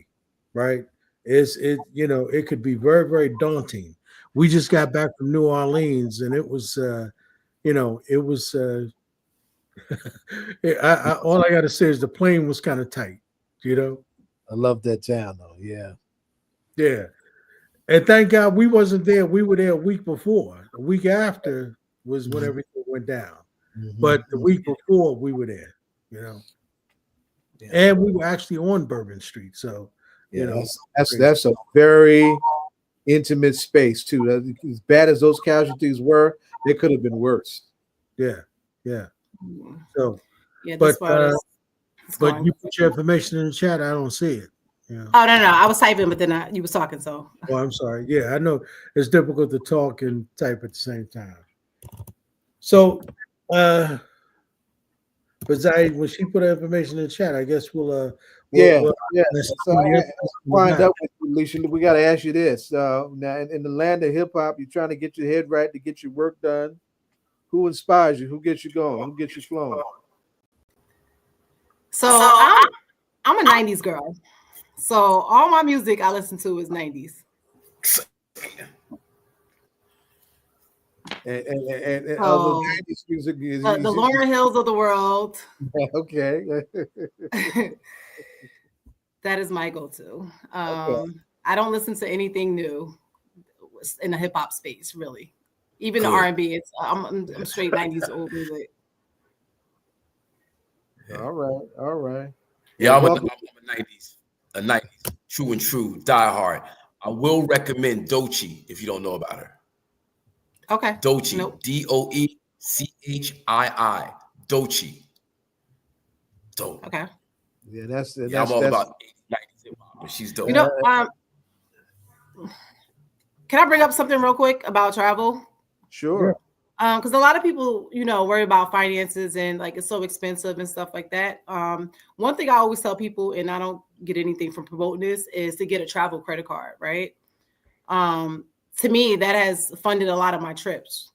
right? It could be very, very daunting. We just got back from New Orleans, and it was, it was. All I got to say is the plane was kind of tight, I love that town, though. Yeah. Yeah. And thank God we wasn't there. We were there a week before. A week after was when everything went down. But the week before we were there, Yeah. And we were actually on Bourbon Street. So, that's a very intimate space too. As bad as those casualties were, they could have been worse. Yeah. Yeah. So, yeah, but you put your information in the chat. I don't see it. Yeah. Oh no, I was typing, but then you was talking. So. Oh, I'm sorry. Yeah, I know it's difficult to talk and type at the same time. So, but when she put her information in the chat, I guess we'll So I wind up with you, Alicia. We got to ask you this. Now, in the land of hip hop, you're trying to get your head right to get your work done. Who inspires you? Who gets you going? Who gets you flowing? So I'm a 90s girl. So all my music I listen to is 90s. And all the 90s music is the Lauryn Hills of the world. Okay. That is my go-to. I don't listen to anything new in the hip hop space, really. Even the R&B, I'm straight 90s old music. All right. Yeah, I'm a 90s, true and true, die hard. I will recommend Doechii if you don't know about her. Okay. Doechii, nope. Doechii, Doechii. Dope. Okay. Yeah, that's I'm all about 90s hip hop, but she's dope. Can I bring up something real quick about travel? Sure. Because a lot of people, worry about finances and like it's so expensive and stuff like that. One thing I always tell people, and I don't get anything from promoting this, is to get a travel credit card, right? To me, that has funded a lot of my trips.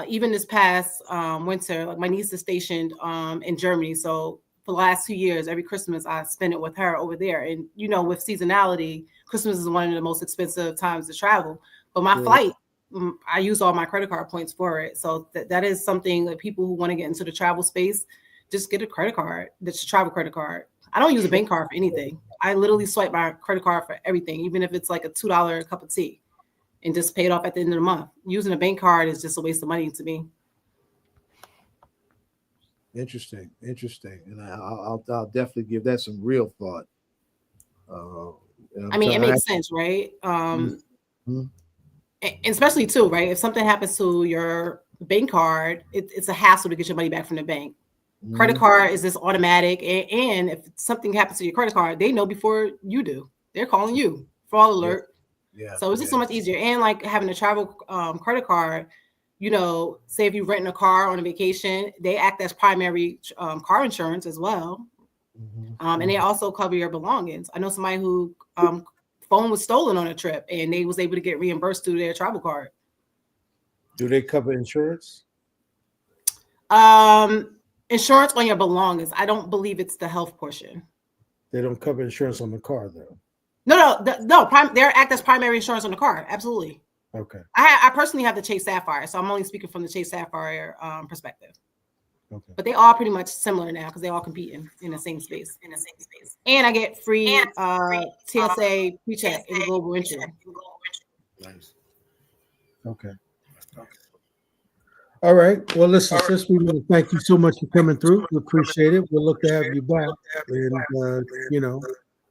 Even this past winter, like my niece is stationed in Germany. So for the last 2 years, every Christmas I spend it with her over there. And, with seasonality, Christmas is one of the most expensive times to travel. But my flight, I use all my credit card points for it. So that is something that people who want to get into the travel space, just get a credit card. That's a travel credit card. I don't use a bank card for anything. I literally swipe my credit card for everything, even if it's like a $2 cup of tea, and just pay it off at the end of the month. Using a bank card is just a waste of money to me. Interesting. And I'll definitely give that some real thought. It makes sense, right? Especially too, right? If something happens to your bank card, it's a hassle to get your money back from the bank. Credit card is just automatic, and if something happens to your credit card, they know before you do. They're calling you for all alert. Yeah. So it's just so much easier. And like having a travel credit card, say if you're renting a car on a vacation, they act as primary car insurance as well. And they also cover your belongings. I know somebody who phone was stolen on a trip and they was able to get reimbursed through their travel card. Do they cover insurance? Insurance on your belongings. I don't believe it's the health portion. They don't cover insurance on the car, though. No. They act as primary insurance on the car. Absolutely. Okay. I personally have the Chase Sapphire, so I'm only speaking from the Chase Sapphire perspective. Okay. But they all pretty much similar now because they all competing in the same space. And I get free TSA pre-check in global entry. Nice. Okay. All right. Well, listen, sis, we want to thank you so much for coming through. We appreciate it. We'll look to have you back and,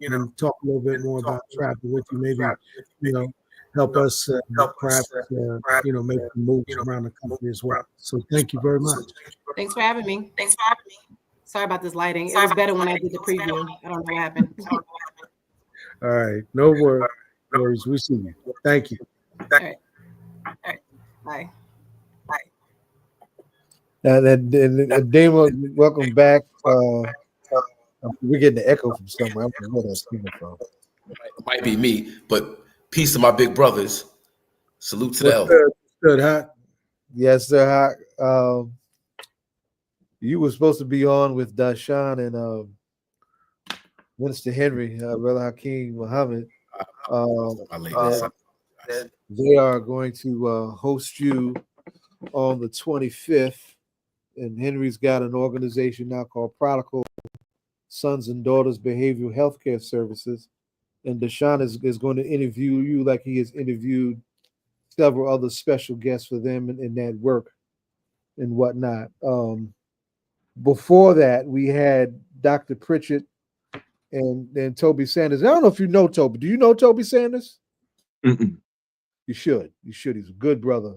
and talk a little bit more about travel with you. Maybe, help us perhaps, make some moves around the country as well. So thank you very much. Thanks for having me. Sorry about this lighting. It was better when I did the preview. I don't know what happened. All right. No worries. We see you. Thank you. All right. Bye. And Damon, welcome back. We're getting the echo from somewhere. I don't know where that's coming from. It might be me, but peace to my big brothers. Salute to the elders. Good, Hot. Yes, sir. Hot. You were supposed to be on with Doshon and Minister Henry, Brother Hakim Muhammad. They are going to host you on the 25th. And Henry's got an organization now called Prodigal Sons and Daughters Behavioral Healthcare Services. And Doshon is going to interview you like he has interviewed several other special guests for them in that work and whatnot. Before that, we had Dr. Pritchett and Toby Sanders. I don't know if you know Toby. Do you know Toby Sanders? Mm-mm. You should. He's a good brother.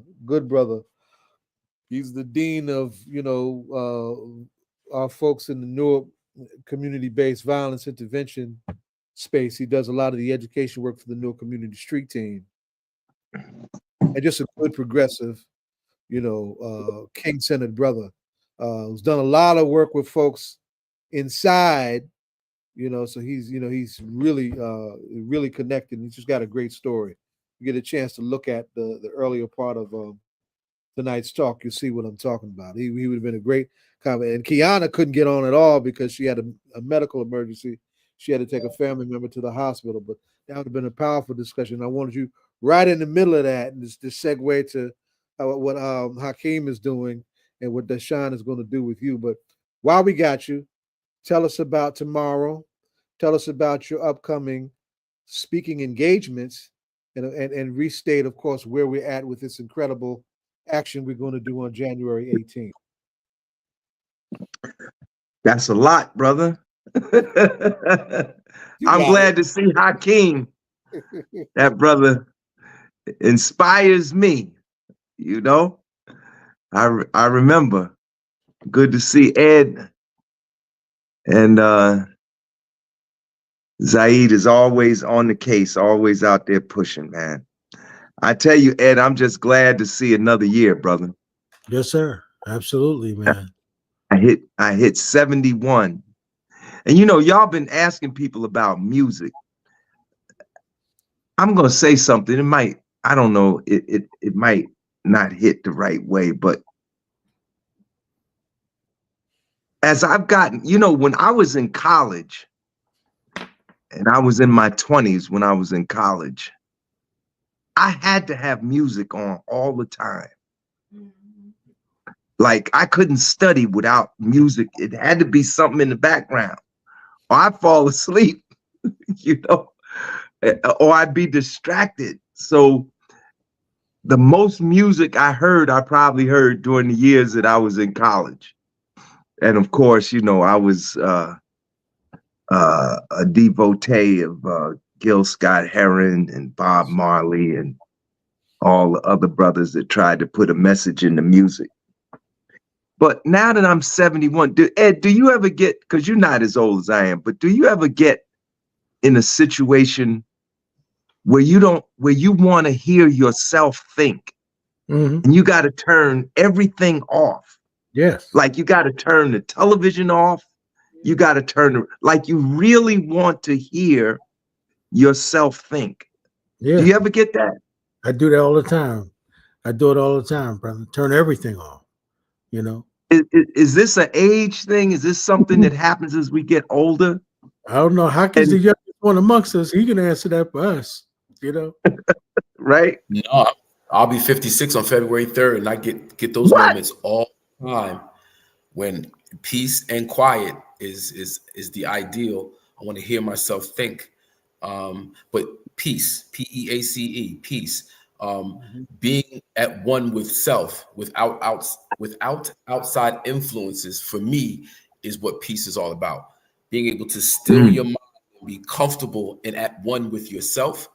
He's the dean of, our folks in the Newark community-based violence intervention space. He does a lot of the education work for the Newark Community Street Team. And just a good progressive, king-centered brother who's done a lot of work with folks inside, so he's really, really connected. He's just got a great story. You get a chance to look at the earlier part of tonight's talk, you'll see what I'm talking about. He would have been a great comment. And Keyanna couldn't get on at all because she had a medical emergency. She had to take a family member to the hospital, but that would have been a powerful discussion. I wanted you right in the middle of that, and just to segue to what Hakim is doing and what Doshon is going to do with you. But while we got you, tell us about tomorrow. Tell us about your upcoming speaking engagements and restate, of course, where we're at with this incredible action we're going to do on January 18th. That's a lot, brother. I'm glad to see Hakim. That brother inspires me. I remember. Good to see Ed. And Zaid is always on the case, always out there pushing, man. I tell you, Ed, I'm just glad to see another year, brother. Yes, sir. Absolutely, man. I hit 71. And y'all been asking people about music. I'm gonna say something. It might, I don't know, it might not hit the right way, but as I've gotten, when I was in college, and I was in my 20s when I was in college, I had to have music on all the time. Like I couldn't study without music. It had to be something in the background, or I'd fall asleep, or I'd be distracted. So the most music I probably heard during the years that I was in college. And of course, I was a devotee of Gil Scott-Heron and Bob Marley and all the other brothers that tried to put a message in the music. But now that I'm 71, Ed, do you ever get, because you're not as old as I am, but do you ever get in a situation where you want to hear yourself think, and you got to turn everything off? Yes. Like you got to turn the television off, You got to turn, like you really want to hear yourself think. Yeah. Do you ever get that? I do that all the time. I do it all the time, brother. Turn everything off, you know? Is this an age thing? Is this something that happens as we get older? I don't know. Hakim's the youngest one amongst us. He can answer that for us, you know? Right? No, I'll be 56 on February 3rd, and I get those moments all the time when peace and quiet is the ideal. I want to hear myself think. But peace, P-E-A-C-E, peace. Being at one with self, without outside influences, for me, is what peace is all about. Being able to still your mind and be comfortable and at one with yourself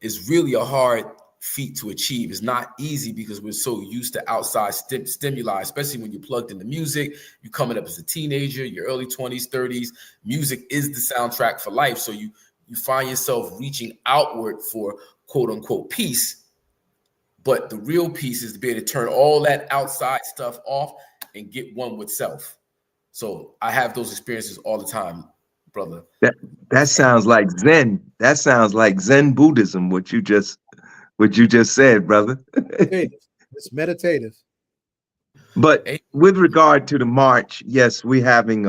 is really a hard feat to achieve. It's not easy because we're so used to outside stimuli, especially when you're plugged into music. You're coming up as a teenager, your early 20s, 30s. Music is the soundtrack for life. So you find yourself reaching outward for quote unquote peace. But the real peace is to be able to turn all that outside stuff off and get one with self. So I have those experiences all the time, brother. That sounds like Zen. That sounds like Zen Buddhism, what you just said, brother. It's meditative. But with regard to the march, yes, we're having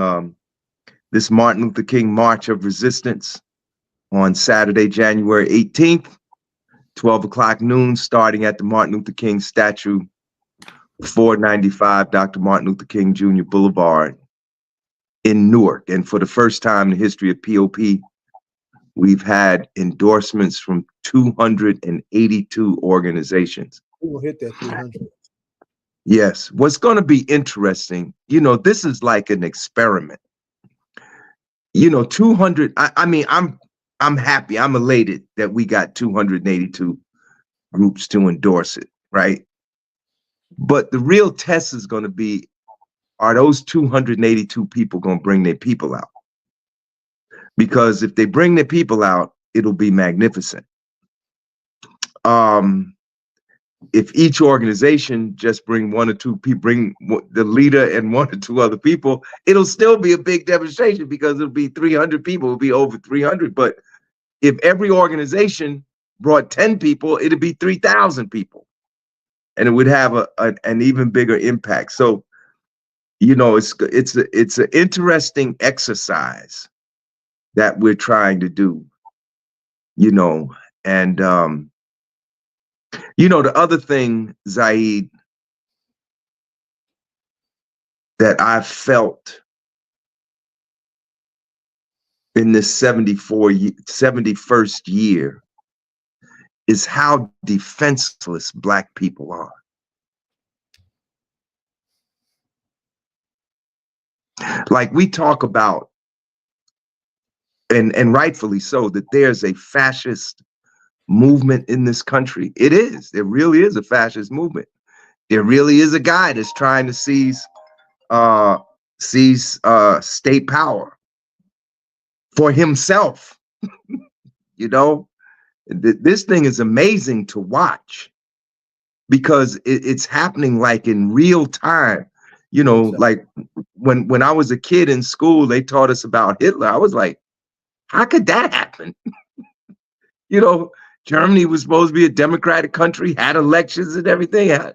this Martin Luther King March of Resistance on Saturday, January 18th, 12 o'clock noon, starting at the Martin Luther King statue, 495 Dr. Martin Luther King Jr. Boulevard in Newark. And for the first time in the history of POP, we've had endorsements from 282 organizations. We will hit that 300. Yes. What's going to be interesting, you know, this is like an experiment. You know, 200, I mean, I'm happy, I'm elated that we got 282 groups to endorse it, right? But the real test is going to be, are those 282 people going to bring their people out? Because if they bring their people out, it'll be magnificent. If each organization just bring one or two people, bring the leader and one or two other people, it'll still be a big demonstration because it'll be 300 people, it'll be over 300. But if every organization brought 10 people, it'd be 3,000 people. And it would have an even bigger impact. So, you know, it's an interesting exercise that we're trying to do, you know. And, you know, the other thing, Zaid, that I felt in this 71st year is how defenseless Black people are. Like we talk about, and rightfully so, that there's a fascist movement in this country. It is. There really is a fascist movement. There really is a guy that's trying to seize state power for himself. You know, this thing is amazing to watch because it's happening like in real time. You know, like when I was a kid in school, they taught us about Hitler. I was like, how could that happen? You know, Germany was supposed to be a democratic country, had elections and everything. How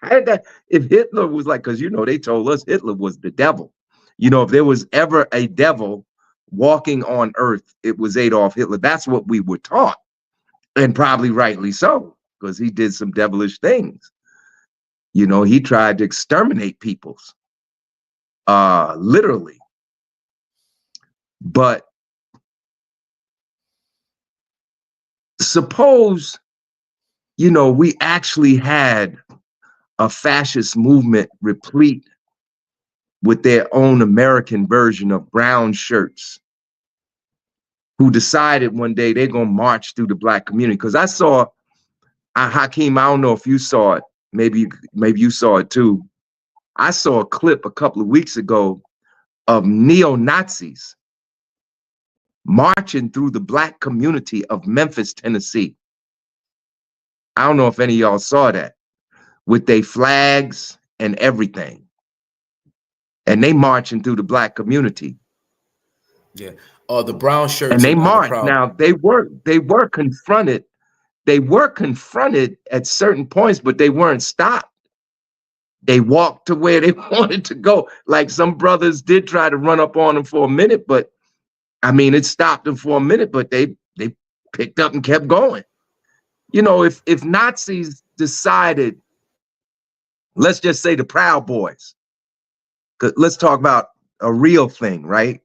did that? If Hitler was like, because, you know, they told us Hitler was the devil. You know, if there was ever a devil walking on earth, it was Adolf Hitler. That's what we were taught. And probably rightly so, because he did some devilish things. You know, he tried to exterminate peoples, literally. But suppose, you know, we actually had a fascist movement replete with their own American version of brown shirts who decided one day they're going to march through the Black community. Because I saw, Hakim, I don't know if you saw it. Maybe you saw it too. I saw a clip a couple of weeks ago of neo-Nazis marching through the Black community of Memphis, Tennessee. I don't know if any of y'all saw that, with their flags and everything. And they marching through the Black community. Yeah. The brown shirts and they on the marched. Proud. Now they were confronted. They were confronted at certain points, but they weren't stopped. They walked to where they wanted to go. Like some brothers did try to run up on them for a minute, but I mean, it stopped them for a minute, but they picked up and kept going. You know, if Nazis decided, let's just say the Proud Boys, 'cause let's talk about a real thing, right?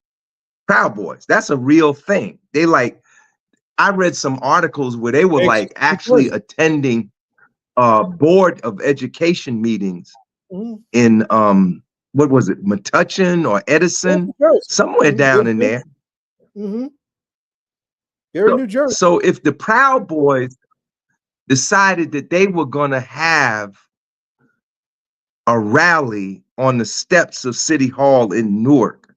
Proud Boys, that's a real thing. They like, I read some articles where they were like actually attending board of education meetings in what was it, Metuchen or Edison, somewhere down in there. They're in New Jersey. So if the Proud Boys decided that they were going to have a rally on the steps of City Hall in Newark,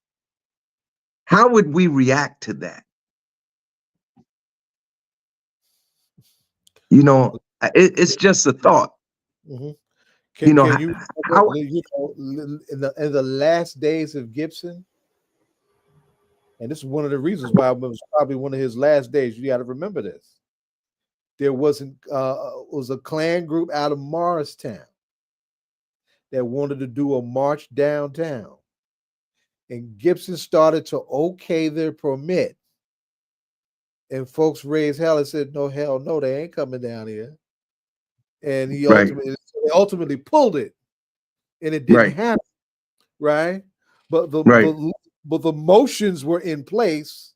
how would we react to that? You know, it's just a thought. Can you how, in the last days of Gibson, and this is one of the reasons why it was probably one of his last days. You got to remember this. There was a Klan group out of Morristown that wanted to do a march downtown, and Gibson started to okay their permit, and folks raised hell and said, "No, hell no, they ain't coming down here." And he ultimately pulled it, and it didn't happen, right? But the motions were in place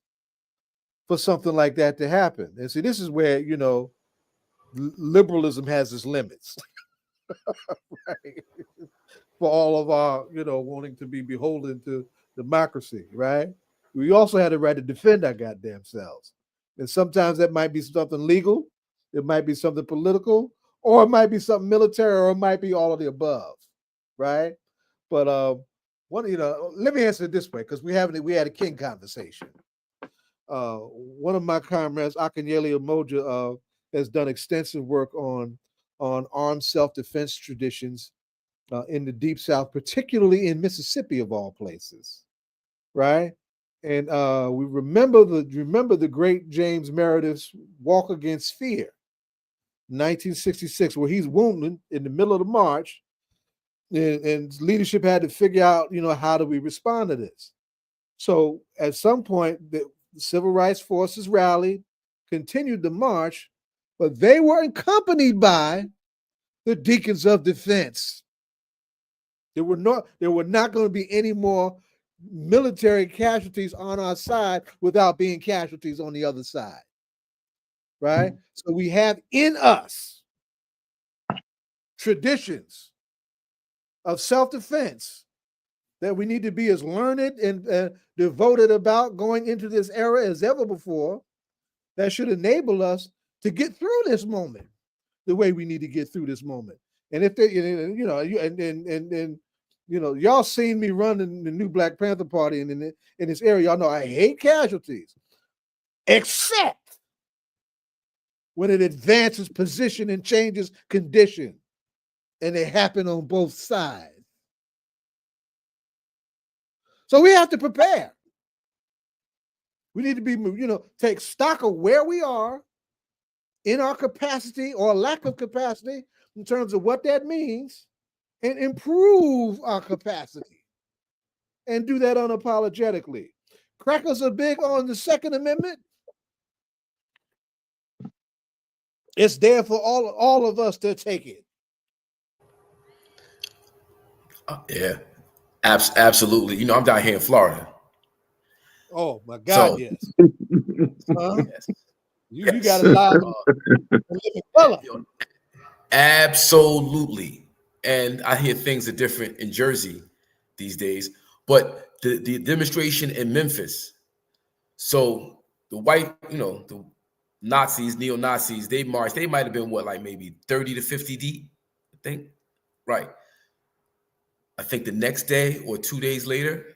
for something like that to happen. And see, this is where, you know, liberalism has its limits, right? For all of our, you know, wanting to be beholden to democracy, right? We also had a right to defend our goddamn selves. And sometimes that might be something legal, it might be something political, or it might be something military, or it might be all of the above, right? But let me answer it this way, because we had a King conversation. One of my comrades, Akinyele Umoja, has done extensive work on armed self-defense traditions in the Deep South, particularly in Mississippi, of all places, right? And we remember the great James Meredith's Walk Against Fear, 1966, where he's wounded in the middle of the march, and leadership had to figure out, you know, how do we respond to this? So at some point, the civil rights forces rallied, continued the march, but they were accompanied by the Deacons of Defense. There were not going to be any more military casualties on our side without being casualties on the other side, right? So we have in us traditions of self-defense that we need to be as learned and devoted about going into this era as ever before. That should enable us to get through this moment the way we need to get through this moment. And if they, you know, y'all seen me run in the new Black Panther Party and in this area, y'all know I hate casualties, except when it advances position and changes condition, and they happen on both sides. So we have to prepare. We need to be, you know, take stock of where we are in our capacity or lack of capacity in terms of what that means, and improve our capacity, and do that unapologetically. Crackers are big on the Second Amendment. It's there for all of us to take it. Yeah, absolutely. You know, I'm down here in Florida. Oh my God, so, yes. Yes. You got a lot of living color. Absolutely. And I hear things are different in Jersey these days, but the demonstration in Memphis. So the white, you know, the Nazis, neo-Nazis, they marched. They might have been what, like maybe 30 to 50 deep, I think. Right. I think the next day or 2 days later,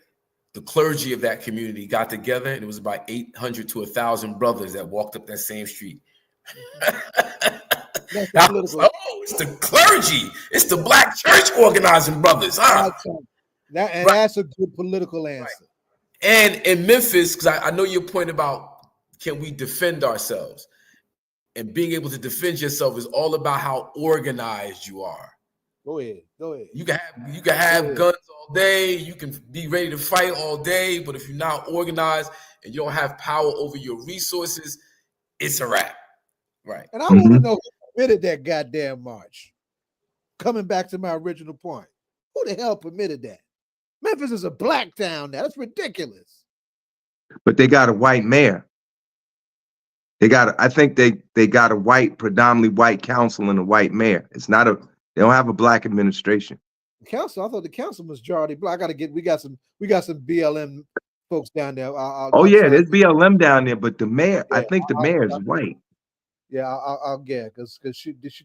the clergy of that community got together, and it was about 800 to 1,000 brothers that walked up that same street. It's the clergy. It's the Black church organizing brothers. Huh? That's a good political answer. And in Memphis, because I know your point about can we defend ourselves, and being able to defend yourself is all about how organized you are. Go ahead. You can have guns all day. You can be ready to fight all day, but if you're not organized and you don't have power over your resources, it's a wrap. Right. And I want to know who permitted that goddamn march. Coming back to my original point, who the hell permitted that? Memphis is a black town now. That's ridiculous. But they got a white mayor. I think they got a predominantly white council and a white mayor. They don't have a black administration. The council, I thought the council was majority black. We got some BLM folks down there. There's BLM down there, but the mayor, I think the mayor is white. Yeah, I'll get because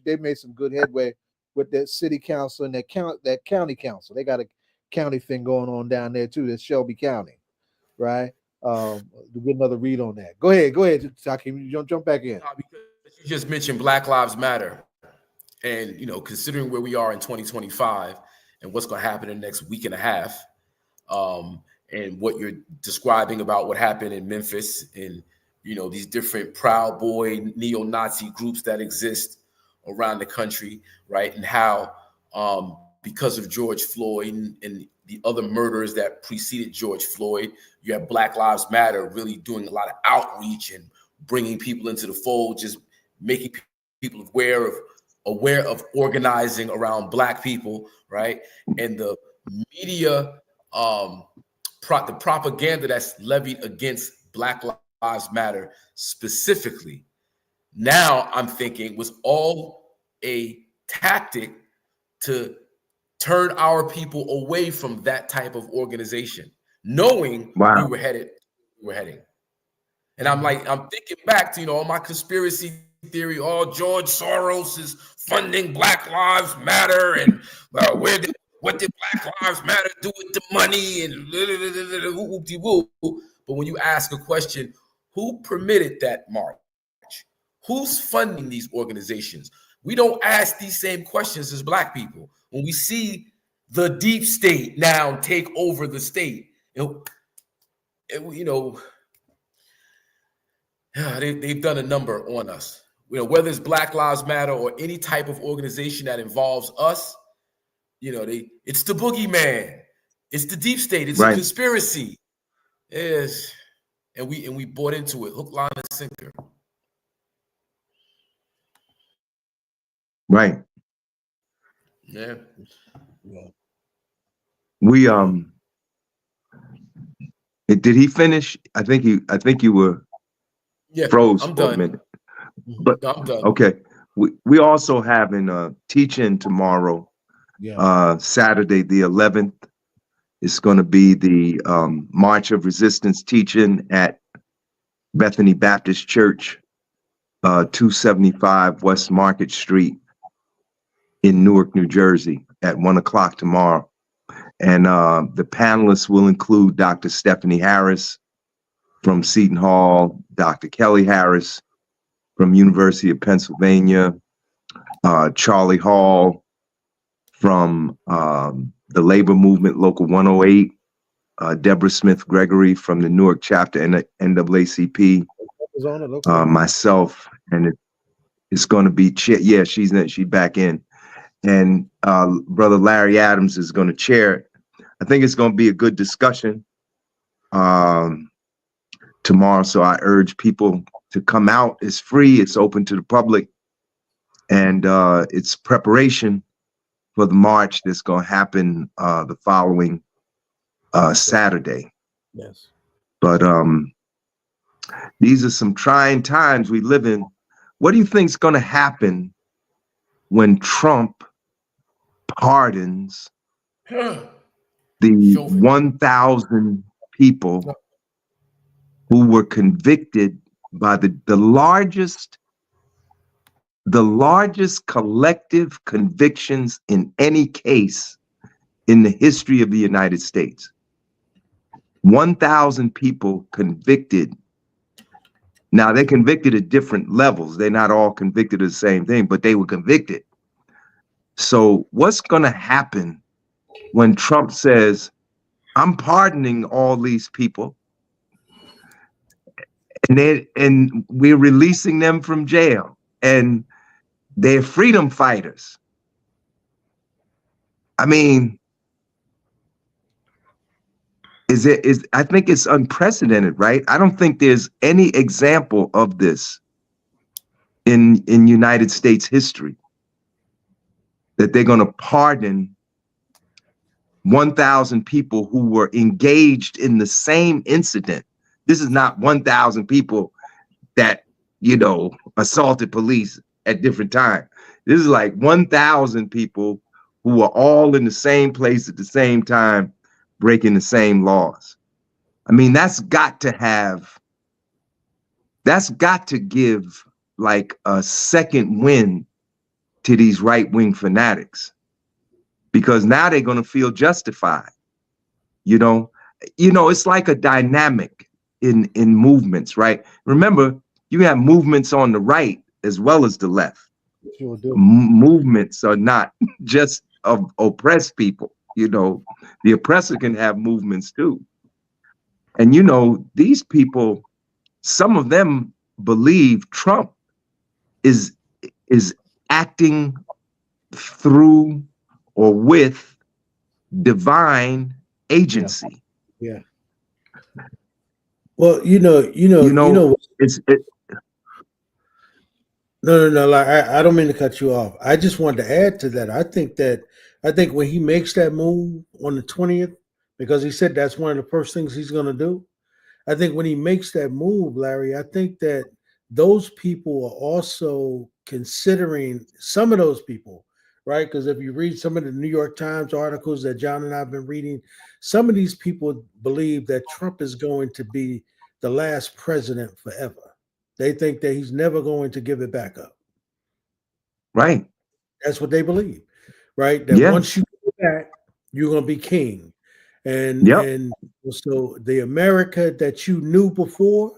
they made some good headway with that city council and that county council. They got a county thing going on down there too. That's Shelby County, right? To get another read on that. Go ahead, Hakim. You jump back in. Because you just mentioned Black Lives Matter, and considering where we are in 2025 and what's going to happen in the next week and a half, and what you're describing about what happened in Memphis and these different Proud Boy neo-Nazi groups that exist around the country, right? And how because of George Floyd and the other murders that preceded George Floyd, you have Black Lives Matter really doing a lot of outreach and bringing people into the fold, just making people aware of organizing around Black people, right? And the media, the propaganda that's levied against Black Lives Matter specifically, now I'm thinking was all a tactic to turn our people away from that type of organization, knowing we were heading. And I'm thinking back to, all my conspiracy theory, George Soros is funding Black Lives Matter, and what did Black Lives Matter do with the money, and whoop-de-whoop. But when you ask a question, who permitted that march? Who's funding these organizations? We don't ask these same questions as Black people. When we see the deep state now take over the state, they've done a number on us. Whether it's Black Lives Matter or any type of organization that involves us, it's the boogeyman, it's the deep state, it's a conspiracy. Yes, and we bought into it, hook, line, and sinker. Right. Yeah. We did he finish? I think you were froze for a minute. But I'm done. Okay. We also having a teach-in tomorrow. Saturday the 11th. It's going to be the March of Resistance teach-in at Bethany Baptist Church, 275 West Market Street in Newark, New Jersey at 1:00 tomorrow. And the panelists will include Dr. Stephanie Harris from Seton Hall, Dr. Kelly Harris from University of Pennsylvania, Charlie Hall from the Labor Movement Local 108, Deborah Smith Gregory from the Newark chapter and the NAACP, myself, and it's going to be she's back in. And Brother Larry Adams is going to chair it. I think it's going to be a good discussion tomorrow. So I urge people to come out. It's free. It's open to the public. And it's preparation for the march that's going to happen the following Saturday. Yes. But these are some trying times we live in. What do you think is going to happen when Trump pardons the 1,000 people who were convicted by the largest collective convictions in any case in the history of the United States? 1,000 people convicted. Now, they're convicted at different levels. They're not all convicted of the same thing, but they were convicted. So what's going to happen when Trump says, I'm pardoning all these people, and we're releasing them from jail, and they're freedom fighters. I mean, I think it's unprecedented, right? I don't think there's any example of this in United States history, that they're going to pardon 1,000 people who were engaged in the same incident. This is not 1,000 people that, assaulted police at different times. This is like 1,000 people who were all in the same place at the same time, breaking the same laws. I mean, that's got to give like a second wind to these right-wing fanatics, because now they're going to feel justified. It's like a dynamic in movements, right? Remember, you have movements on the right as well as the left. Sure do. Movements are not just of oppressed people. The oppressor can have movements too. And these people, some of them believe Trump is acting through or with divine agency. Yeah. Well, No. Like, I don't mean to cut you off. I just wanted to add to that. I think when he makes that move on the 20th, because he said that's one of the first things he's going to do. I think when he makes that move, Larry, I think that those people are also considering, some of those people, right? Because if you read some of the New York Times articles that John and I have been reading, some of these people believe that Trump is going to be the last president forever. They think that he's never going to give it back up. Right. That's what they believe, right? That once you give it back, you're going to be king. And so the America that you knew before,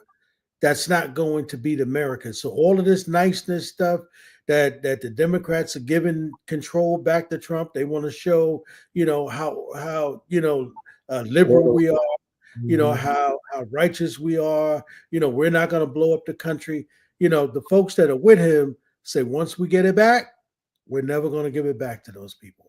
that's not going to be the America. So all of this niceness stuff that the Democrats are giving control back to Trump, they want to show, how liberal we are, how righteous we are, we're not going to blow up the country. The folks that are with him say, once we get it back, we're never going to give it back to those people.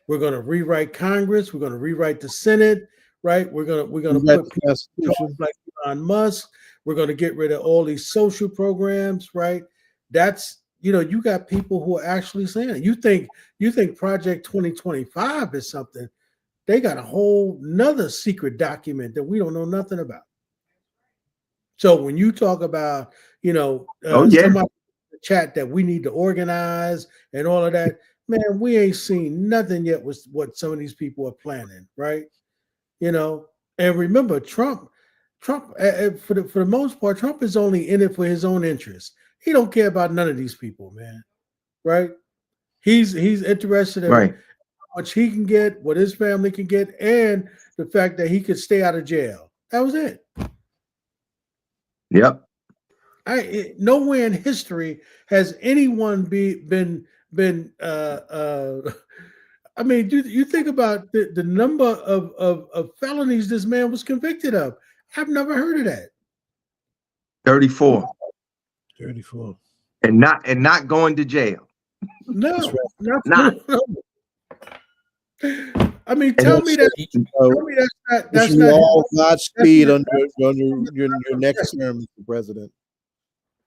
We're going to rewrite Congress. We're going to rewrite the Senate, right? We're going to put people like Elon Musk. We're going to get rid of all these social programs, right? That's, you got people who are actually saying it. You think Project 2025 is something. They got a whole nother secret document that we don't know nothing about. So when you talk about, somebody in the chat that we need to organize and all of that, man, we ain't seen nothing yet with what some of these people are planning, right? And remember, Trump, for the most part, Trump is only in it for his own interest. He don't care about none of these people, man, right? He's interested in how much he can get, what his family can get, and the fact that he could stay out of jail. That was it. Yep. Nowhere in history has anyone been. I mean, do you think about the number of felonies this man was convicted of? I've never heard of that. 34. 34. And not going to jail. No, not. I mean, tell me that's not all Godspeed under your next term, Mr. President.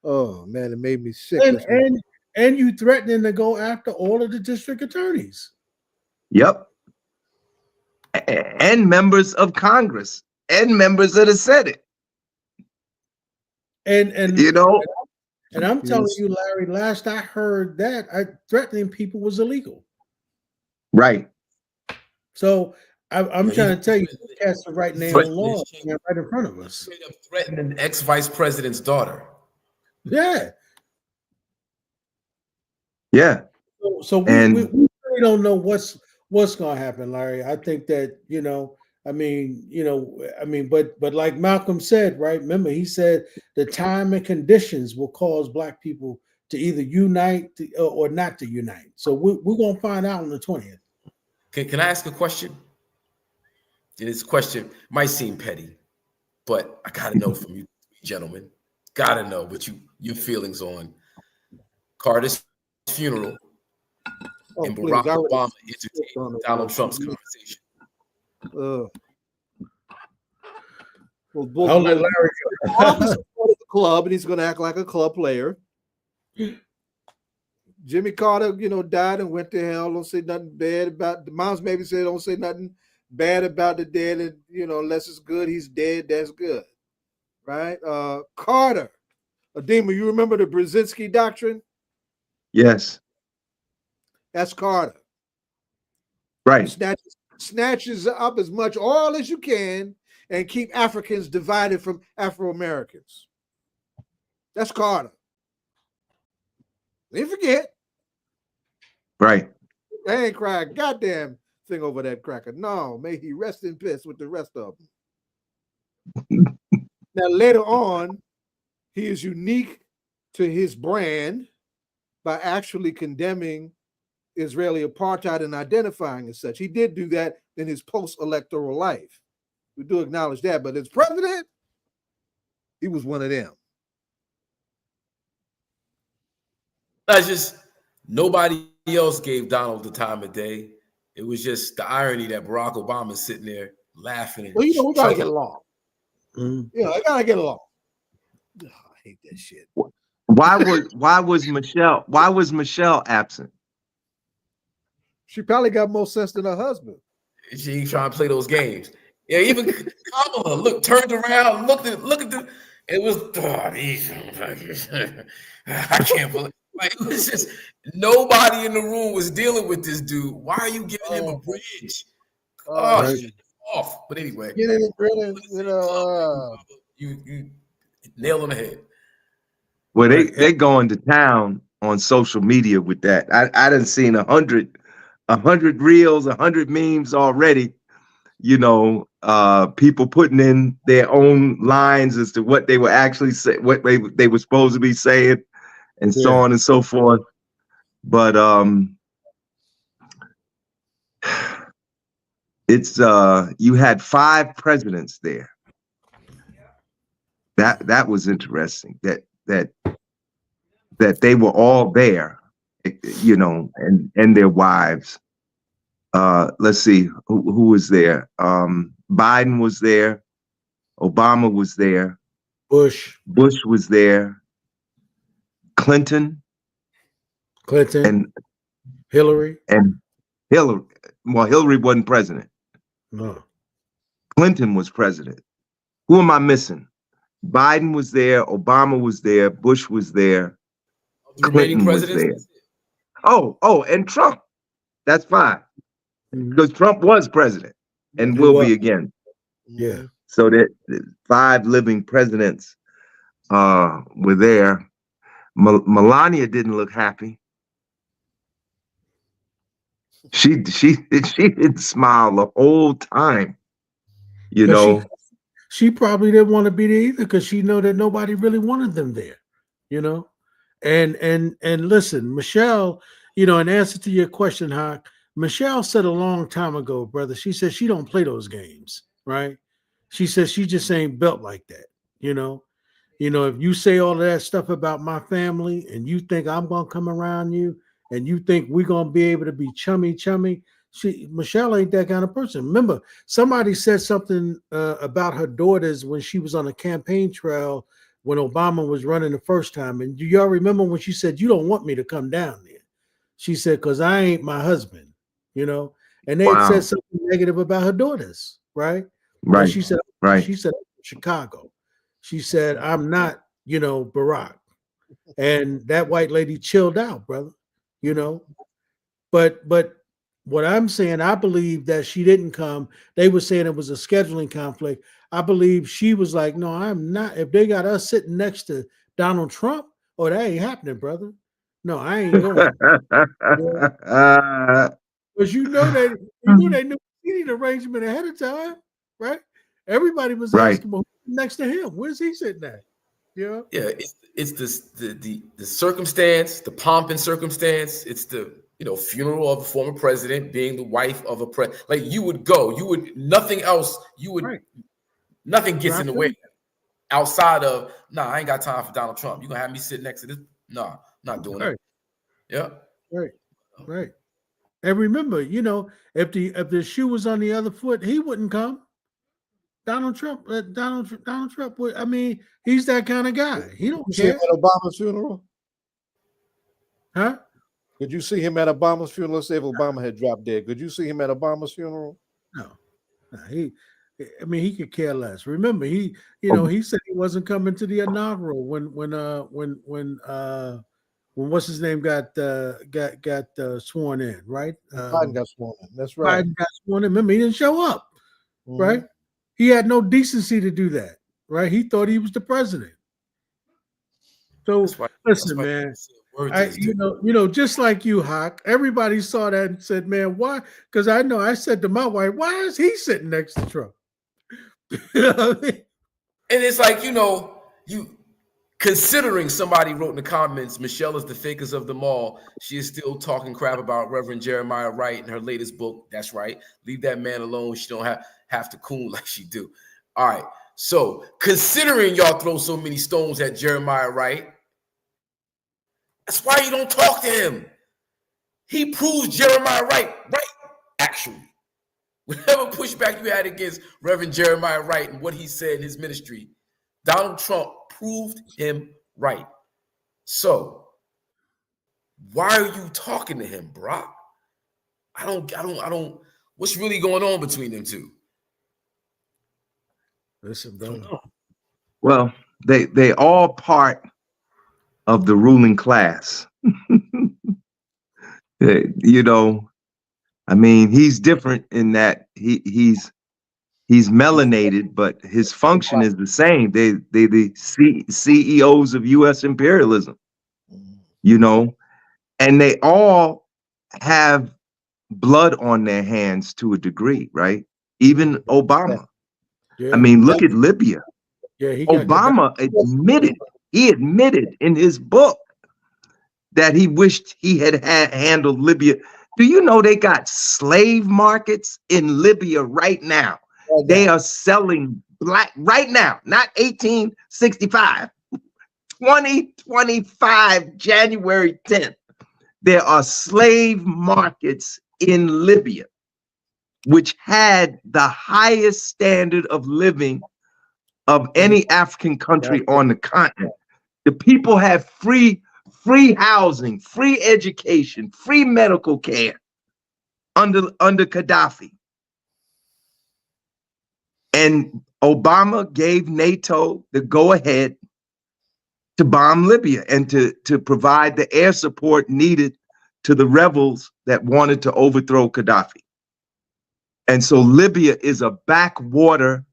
Oh man, it made me sick. And you threatening to go after all of the district attorneys. Yep. And members of Congress and members of the Senate. And I'm telling you, Larry, last I heard that threatening people was illegal. Right. So I'm trying to tell you, cast the right name on law right in front of us. Threatening an ex-vice president's daughter. Yeah. Yeah. So we really don't know what's going to happen, Larry. I think that, but like Malcolm said, right? Remember, he said the time and conditions will cause Black people to either unite or not to unite. So we're going to find out on the 20th. Can I ask a question? And this question might seem petty, but I gotta know from you gentlemen. Gotta know what your feelings on Carter's funeral and Barack Obama entertaining Donald Trump's conversation. Well, I'll let Larry go. The club, and he's going to act like a club player. Jimmy Carter, died and went to hell. Don't say nothing bad about the moms. Maybe said don't say nothing bad about the dead, and unless it's good, he's dead. That's good, right? Carter, Adema, you remember the Brzezinski doctrine? Yes. That's Carter. Right. Snatches up as much oil as you can and keep Africans divided from Afro-Americans. That's Carter. Didn't forget. Right. I ain't crying goddamn thing over that cracker. No, may he rest in peace with the rest of them. Now, later on, he is unique to his brand by actually condemning Israeli apartheid and identifying as such. He did do that in his post-electoral life. We do acknowledge that, but as president, he was one of them. That's just nobody else gave Donald the time of day. It was just the irony that Barack Obama's sitting there laughing. And well, we gotta get along. Yeah, I gotta get along. Oh, I hate that shit. Why was Michelle absent? She probably got more sense than her husband. She ain't trying to play those games. Yeah, even Kamala turned around, looked at the. It was I can't believe. Like, it was just nobody in the room was dealing with this dude. Why are you giving him a bridge? Shit off. But anyway, you nail on the head. Well, they going to town on social media with that. I done seen 100 reels, 100 memes already. People putting in their own lines as to what they were actually say, what they were supposed to be saying, and so on and so forth. But it's you had 5 presidents there. That was interesting. That they were all there, and their wives. Let's see who was there. Biden was there. Obama was there. Bush was there. Clinton, and Hillary. Well, Hillary wasn't president. No. Clinton was president. Who am I missing? Biden was there. Obama was there. Bush was there. Clinton was there. Oh, and Trump. That's 5. Because Trump was president and will be again. Yeah. So that 5 living presidents were there. Melania didn't look happy. She didn't smile the whole time. She probably didn't want to be there either because she know that nobody really wanted them there. And listen, Michelle, in answer to your question, Hawk, Michelle said a long time ago, brother, she said she don't play those games, right? She says she just ain't built like that, if you say all of that stuff about my family and you think I'm going to come around you and you think we're going to be able to be chummy, Michelle ain't that kind of person. Remember, somebody said something about her daughters when she was on a campaign trail when Obama was running the first time. And do y'all remember when she said, you don't want me to come down there? She said, because I ain't my husband, and they had said something negative about her daughters, right? Right. But she said, Chicago. She said, I'm not, Barack. And that white lady chilled out, brother, But what I'm saying, I believe that she didn't come. They were saying it was a scheduling conflict. I believe she was like, no, I'm not. If they got us sitting next to Donald Trump, that ain't happening, brother. No, I ain't going. Because they knew the seating arrangement ahead of time, right? Everybody was asking, well, who's next to him? Where's he sitting at? Yeah, it's this the circumstance, the pomp and circumstance. It's the funeral of a former president, being the wife of a president. Like you would go, nothing else. Nothing gets in the way outside of, I ain't got time for Donald Trump. You're gonna have me sit next to this? No, not doing it. Yeah. Right. And remember, if the shoe was on the other foot, he wouldn't come. Donald Trump would. I mean, he's that kind of guy. He don't care. At Obama's funeral, huh? Could you see him at Obama's funeral? Let's say if Obama had dropped dead, could you see him at Obama's funeral? No. He could care less. Remember, he said he wasn't coming to the inaugural when what's his name got sworn in, right? Biden got sworn in. That's right. Biden got sworn in. Remember, he didn't show up, right? He had no decency to do that, right? He thought he was the president. So listen, man. Just like you, Hawk, everybody saw that and said, man, why? Because I said to my wife, why is he sitting next to Trump? And it's like, you considering somebody wrote in the comments, Michelle is the fakest of them all. She is still talking crap about Reverend Jeremiah Wright in her latest book. That's right. Leave that man alone. She don't have to coon like she do. All right. So considering y'all throw so many stones at Jeremiah Wright, that's why you don't talk to him. He proves Jeremiah right, actually. Whatever pushback you had against Reverend Jeremiah Wright and what he said in his ministry, Donald Trump proved him right. So why are you talking to him, bro? I don't, what's really going on between them two? Listen, bro. Well, they all part of the ruling class. I mean, he's different in that he's melanated, but his function is the same. They the CEOs of U.S. imperialism, and they all have blood on their hands to a degree, right? Even Obama. I mean, look at Libya. Obama admitted in his book that he wished he had handled Libya. Do you know they got slave markets in Libya right now? They are selling black right now, not 1865, 2025, January 10th. There are slave markets in Libya, which had the highest standard of living of any African country on the continent. The people have free housing, free education, free medical care under Gaddafi. And Obama gave NATO the go-ahead to bomb Libya and to provide the air support needed to the rebels that wanted to overthrow Gaddafi. And so Libya is a backwater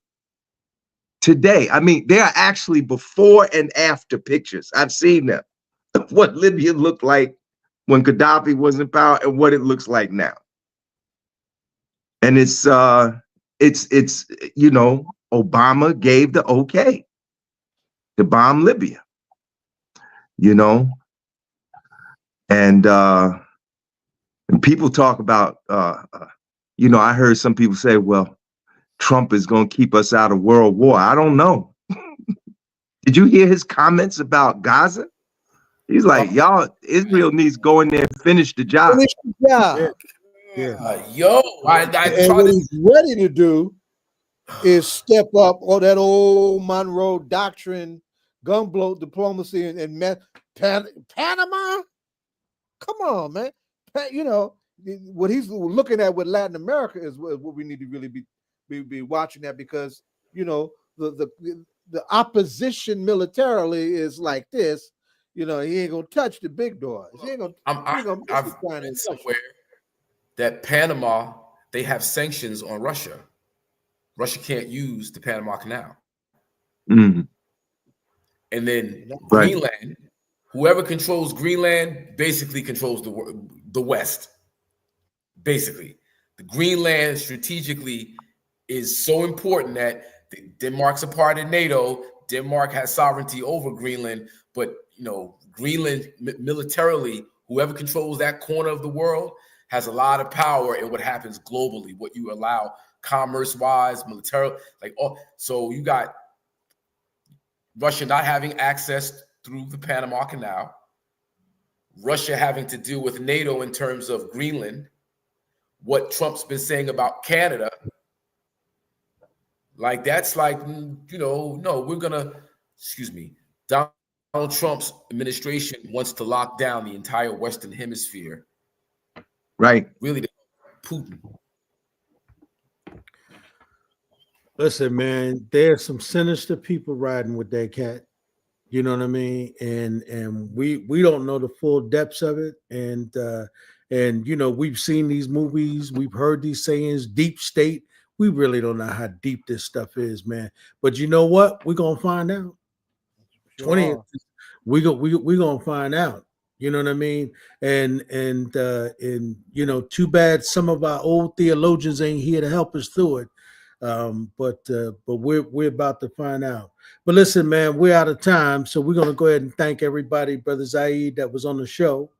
today. I mean, there are actually before and after pictures. I've seen them. What Libya looked like when Gaddafi was in power and what it looks like now. And it's Obama gave the okay to bomb Libya, and people talk about, I heard some people say, well, Trump is going to keep us out of world war. I don't know. Did you hear his comments about Gaza? He's like, y'all, Israel needs to go in there and finish the job. What he's ready to do is step up all that old Monroe doctrine, gunboat diplomacy, and Panama. Come on, man. What he's looking at with Latin America is what we need to really be watching at, because the opposition militarily is like this. He ain't gonna touch the big doors. I've read somewhere that Panama, they have sanctions on Russia. Russia can't use the Panama Canal. Mm-hmm. And then Greenland, whoever controls Greenland basically controls the West. Basically, the Greenland strategically is so important that Denmark's a part of NATO. Denmark has sovereignty over Greenland, but Greenland militarily, Whoever controls that corner of the world has a lot of power in what happens globally, what you allow commerce-wise, military, like all. So you got Russia not having access through the Panama Canal, Russia having to deal with NATO in terms of Greenland, what Trump's been saying about Canada. Like, that's like, no, we're gonna, Donald Trump's administration wants to lock down the entire Western Hemisphere. Right. Really, Putin. Listen, man, there's some sinister people riding with that cat. You know what I mean? And we don't know the full depths of it. And we've seen these movies, we've heard these sayings, deep state. We really don't know how deep this stuff is, man. But you know what? We're gonna find out. 20th, we're gonna find out. You know what I mean? And too bad some of our old theologians ain't here to help us through it. But we're about to find out. But listen, man, we're out of time, so we're gonna go ahead and thank everybody, Brother Zaid, that was on the show.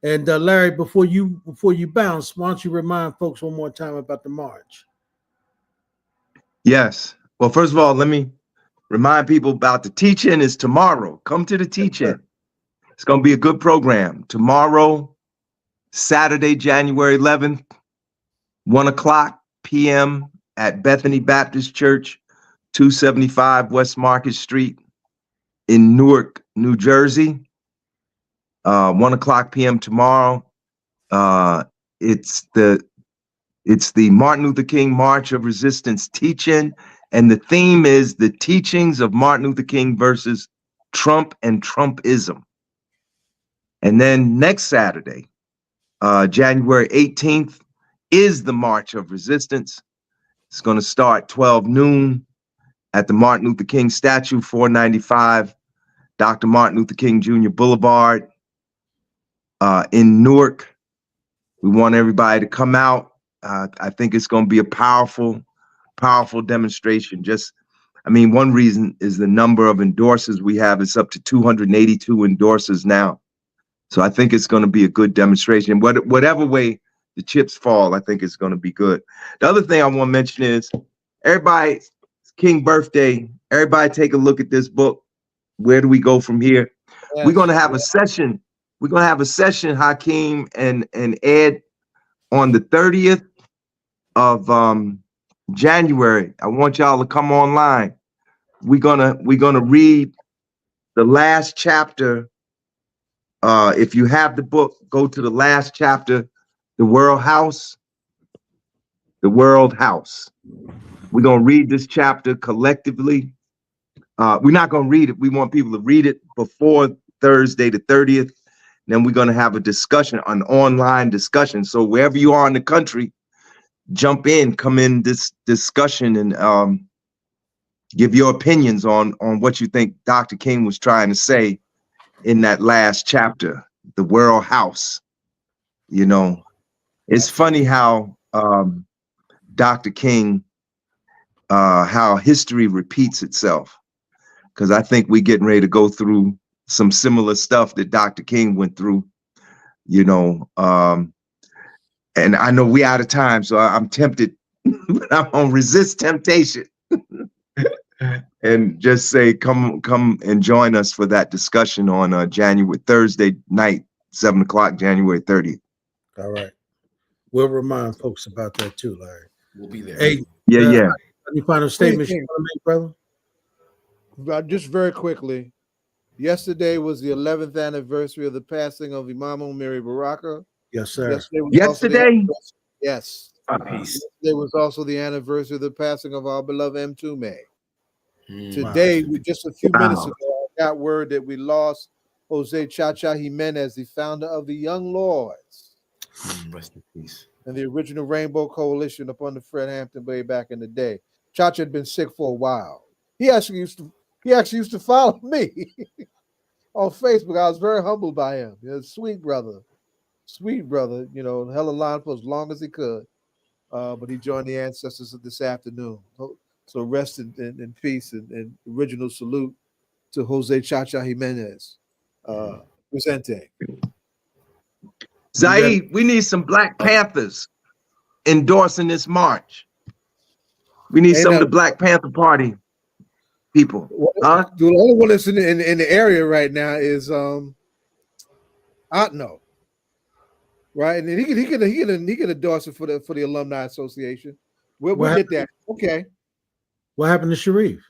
And Larry, before you bounce, why don't you remind folks one more time about the march? Yes. Well, first of all, let me remind people about the teach-in is tomorrow. Come to the teach-in. It's going to be a good program. Tomorrow, Saturday, January 11th, 1:00 p.m. at Bethany Baptist Church, 275 West Market Street in Newark, New Jersey. 1:00 p.m. tomorrow. It's the Martin Luther King March of Resistance teach-in, and the theme is the teachings of Martin Luther King versus Trump and Trumpism. And then next Saturday, January 18th, is the March of Resistance. It's going to start 12 noon at the Martin Luther King statue, 495 Dr. Martin Luther King Jr. Boulevard in Newark. We want everybody to come out. I think it's going to be a powerful demonstration. One reason is the number of endorsers we have. It's up to 282 endorsers now. So I think it's going to be a good demonstration. Whatever way the chips fall, I think it's going to be good. The other thing I want to mention is everybody, it's King birthday. Everybody take a look at this book. Where do we go from here? Yes. We're going to have a session. We're going to have a session, Hakim and Ed, on the 30th of January. I want y'all to come online. We're gonna read the last chapter. If you have the book, go to the last chapter, The World House. The World House. We're gonna read this chapter collectively. We're not gonna read it. We want people to read it before Thursday the 30th. Then we're gonna have a discussion, an online discussion. So wherever you are in the country, jump in, come in this discussion and give your opinions on what you think Dr. King was trying to say in that last chapter, The World House. You know, it's funny how Dr. King, how history repeats itself, because I think we're getting ready to go through some similar stuff that Dr. King went through, you know. And I know we out of time, so I'm tempted, but I'm gonna resist temptation and just say, come and join us for that discussion on Thursday night, 7 o'clock, January 30th. All right. We'll remind folks about that too, Larry. We'll be there. Hey, yeah. Any final statements you want to make, brother? Just very quickly. Yesterday was the 11th anniversary of the passing of Imam Ameerah Baraka. Yes, sir. Yesterday? Yes. Peace. There was also the anniversary of the passing of our beloved M2 Today, just a few minutes ago, I got word that we lost Jose Chacha Jimenez, the founder of the Young Lords. Rest in peace. And the original Rainbow Coalition up on the Fred Hampton Bay back in the day. Chacha had been sick for a while. He actually used to follow me on Facebook. I was very humbled by him. He was a sweet brother, you know, held the line for as long as he could. But he joined the ancestors this afternoon. So rest in peace and original salute to Jose Chacha Jimenez. Presente. Zaid, we need some Black Panthers endorsing this march. We need some of the Black Panther Party people. Huh? The only one that's in the area right now is Otno, right? And then he can endorse it for the Alumni Association. We'll get that. Okay. What happened to Sharif?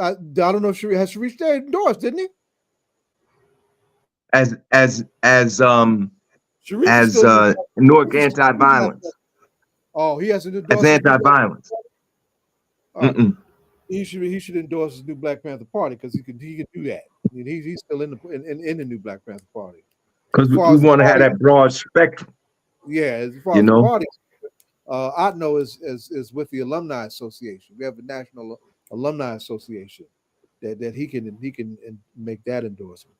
I don't know if Sharif endorsed, didn't he? As Newark anti-violence. Oh, he has to endorse as anti-violence. He should endorse his new Black Panther Party because he could do that. I mean, he's still in the new Black Panther Party. Because we want to have that broad spectrum. Yeah, as far as the party, Otno is with the Alumni Association. We have a National Alumni Association that he can make that endorsement.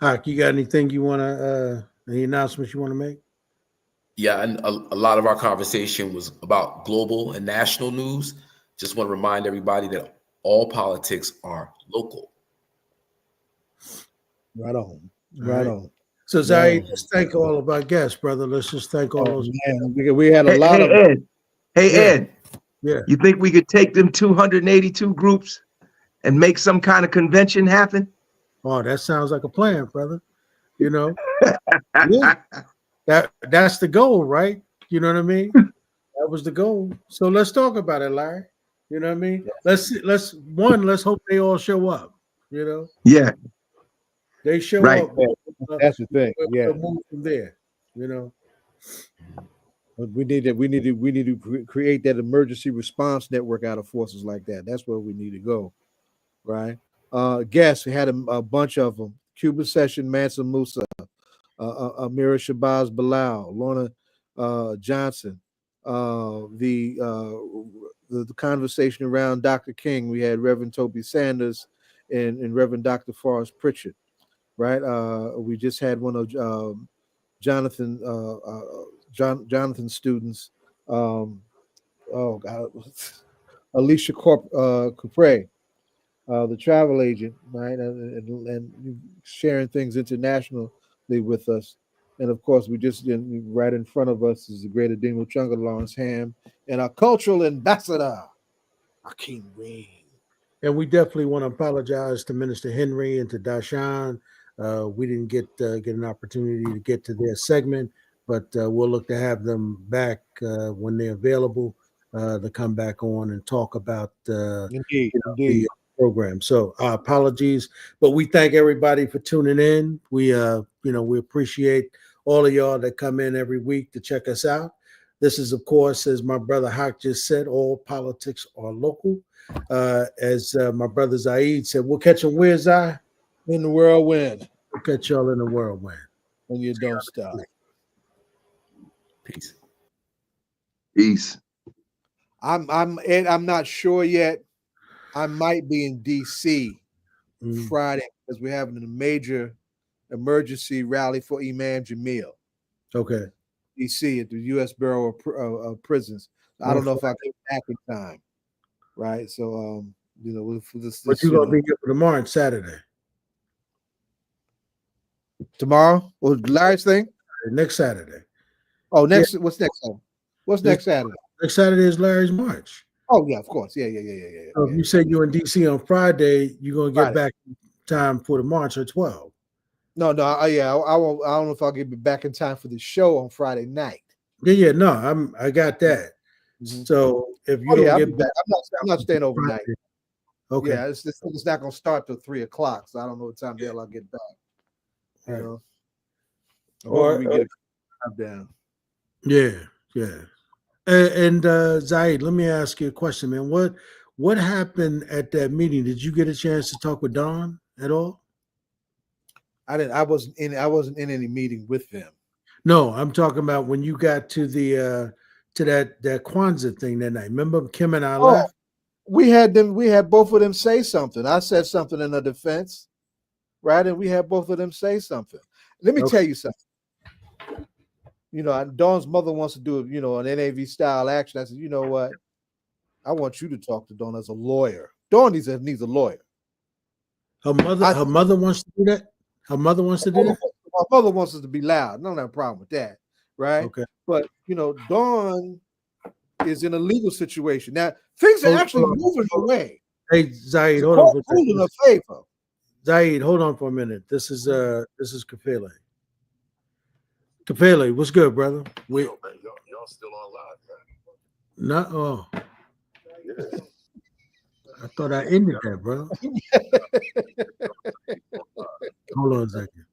Hak, you got anything you want to any announcements you want to make? Yeah, and a lot of our conversation was about global and national news. Just want to remind everybody that all politics are local. Right on. Right on. So Zaid, let's thank all of our guests, brother. Let's just thank all those. We had a lot of Ed. Hey, Yeah. Ed. Yeah. You think we could take them 282 groups and make some kind of convention happen? Oh, that sounds like a plan, brother. You know, yeah. That's the goal, right? You know what I mean? That was the goal. So let's talk about it, Larry. You know what I mean? Let's hope they all show up. You know? Yeah. They show Right. up. That's the thing. Yeah. We'll move from there. You know. But we need to create that emergency response network out of forces like that. That's where we need to go, right? Guests, we had a bunch of them. Cuba session, Mansa Mussa, Ameerah Shabazz-Bilal, Lorna Johnson. The conversation around Dr. King, we had Reverend Toby Sanders and Reverend Dr. Forrest Pritchett, right? We just had one of Jonathan's students, Alicia Corprew, the travel agent, right, and sharing things internationally with us. And of course, we just right in front of us is the great Admiral Chunga Lawrence Hamm and our cultural ambassador, Hakim. And we definitely want to apologize to Minister Henry and to Doshon. We didn't get an opportunity to get to their segment, but we'll look to have them back when they're available to come back on and talk about the program. So our apologies, but we thank everybody for tuning in. We we appreciate all of y'all that come in every week to check us out. This is, of course, as my brother Hak just said, all politics are local. As my brother Zaid said, we'll catch them where, Zai? In the whirlwind. We'll catch y'all in the whirlwind. And you don't stop. Peace. Peace. I'm not sure yet. I might be in DC Friday because we're having a major emergency rally for Imam Jamil. Okay. DC at the U.S. Bureau of Prisons. I don't know if I get back in time. Right. So for this. But you're gonna be here for tomorrow and Saturday. Tomorrow? Or Larry's thing? Next Saturday. Oh, what's next Saturday? What's next Saturday? Next Saturday is Larry's march. Oh, yeah, of course. Yeah. So if you said you're in DC on Friday, you're gonna get back in time for the march at 12. No, I won't. I don't know if I'll get back in time for the show on Friday night. Yeah, no, I got that. So if you don't get back, I'm not staying overnight. Okay. Yeah, it's not gonna start till 3:00, so I don't know what time the hell I'll get back. You know, or we get it down. Yeah. And Zaid, let me ask you a question, man. What happened at that meeting? Did you get a chance to talk with Don at all? I didn't. I wasn't in any meeting with them. No, I'm talking about when you got to the to that Kwanzaa thing that night. Remember Kim and I left? We had both of them say something. I said something in the defense, right? And we had both of them say something. Let me tell you something. Dawn's mother wants to do an NAV style action. I said, you know what? I want you to talk to Dawn as a lawyer. Dawn needs a lawyer. Her mother wants to do that. Her mother wants to do that? My mother wants us to be loud. No problem with that, right? Okay. But Dawn is in a legal situation now. Things are actually moving her way. Hey, Zaid, hold on for a second. In her favor. Zaid, hold on for a minute. This is Kafele. Kafele, what's good, brother? Y'all still on live, man. No, oh. Yeah. I thought I ended that, bro. Hold on a second.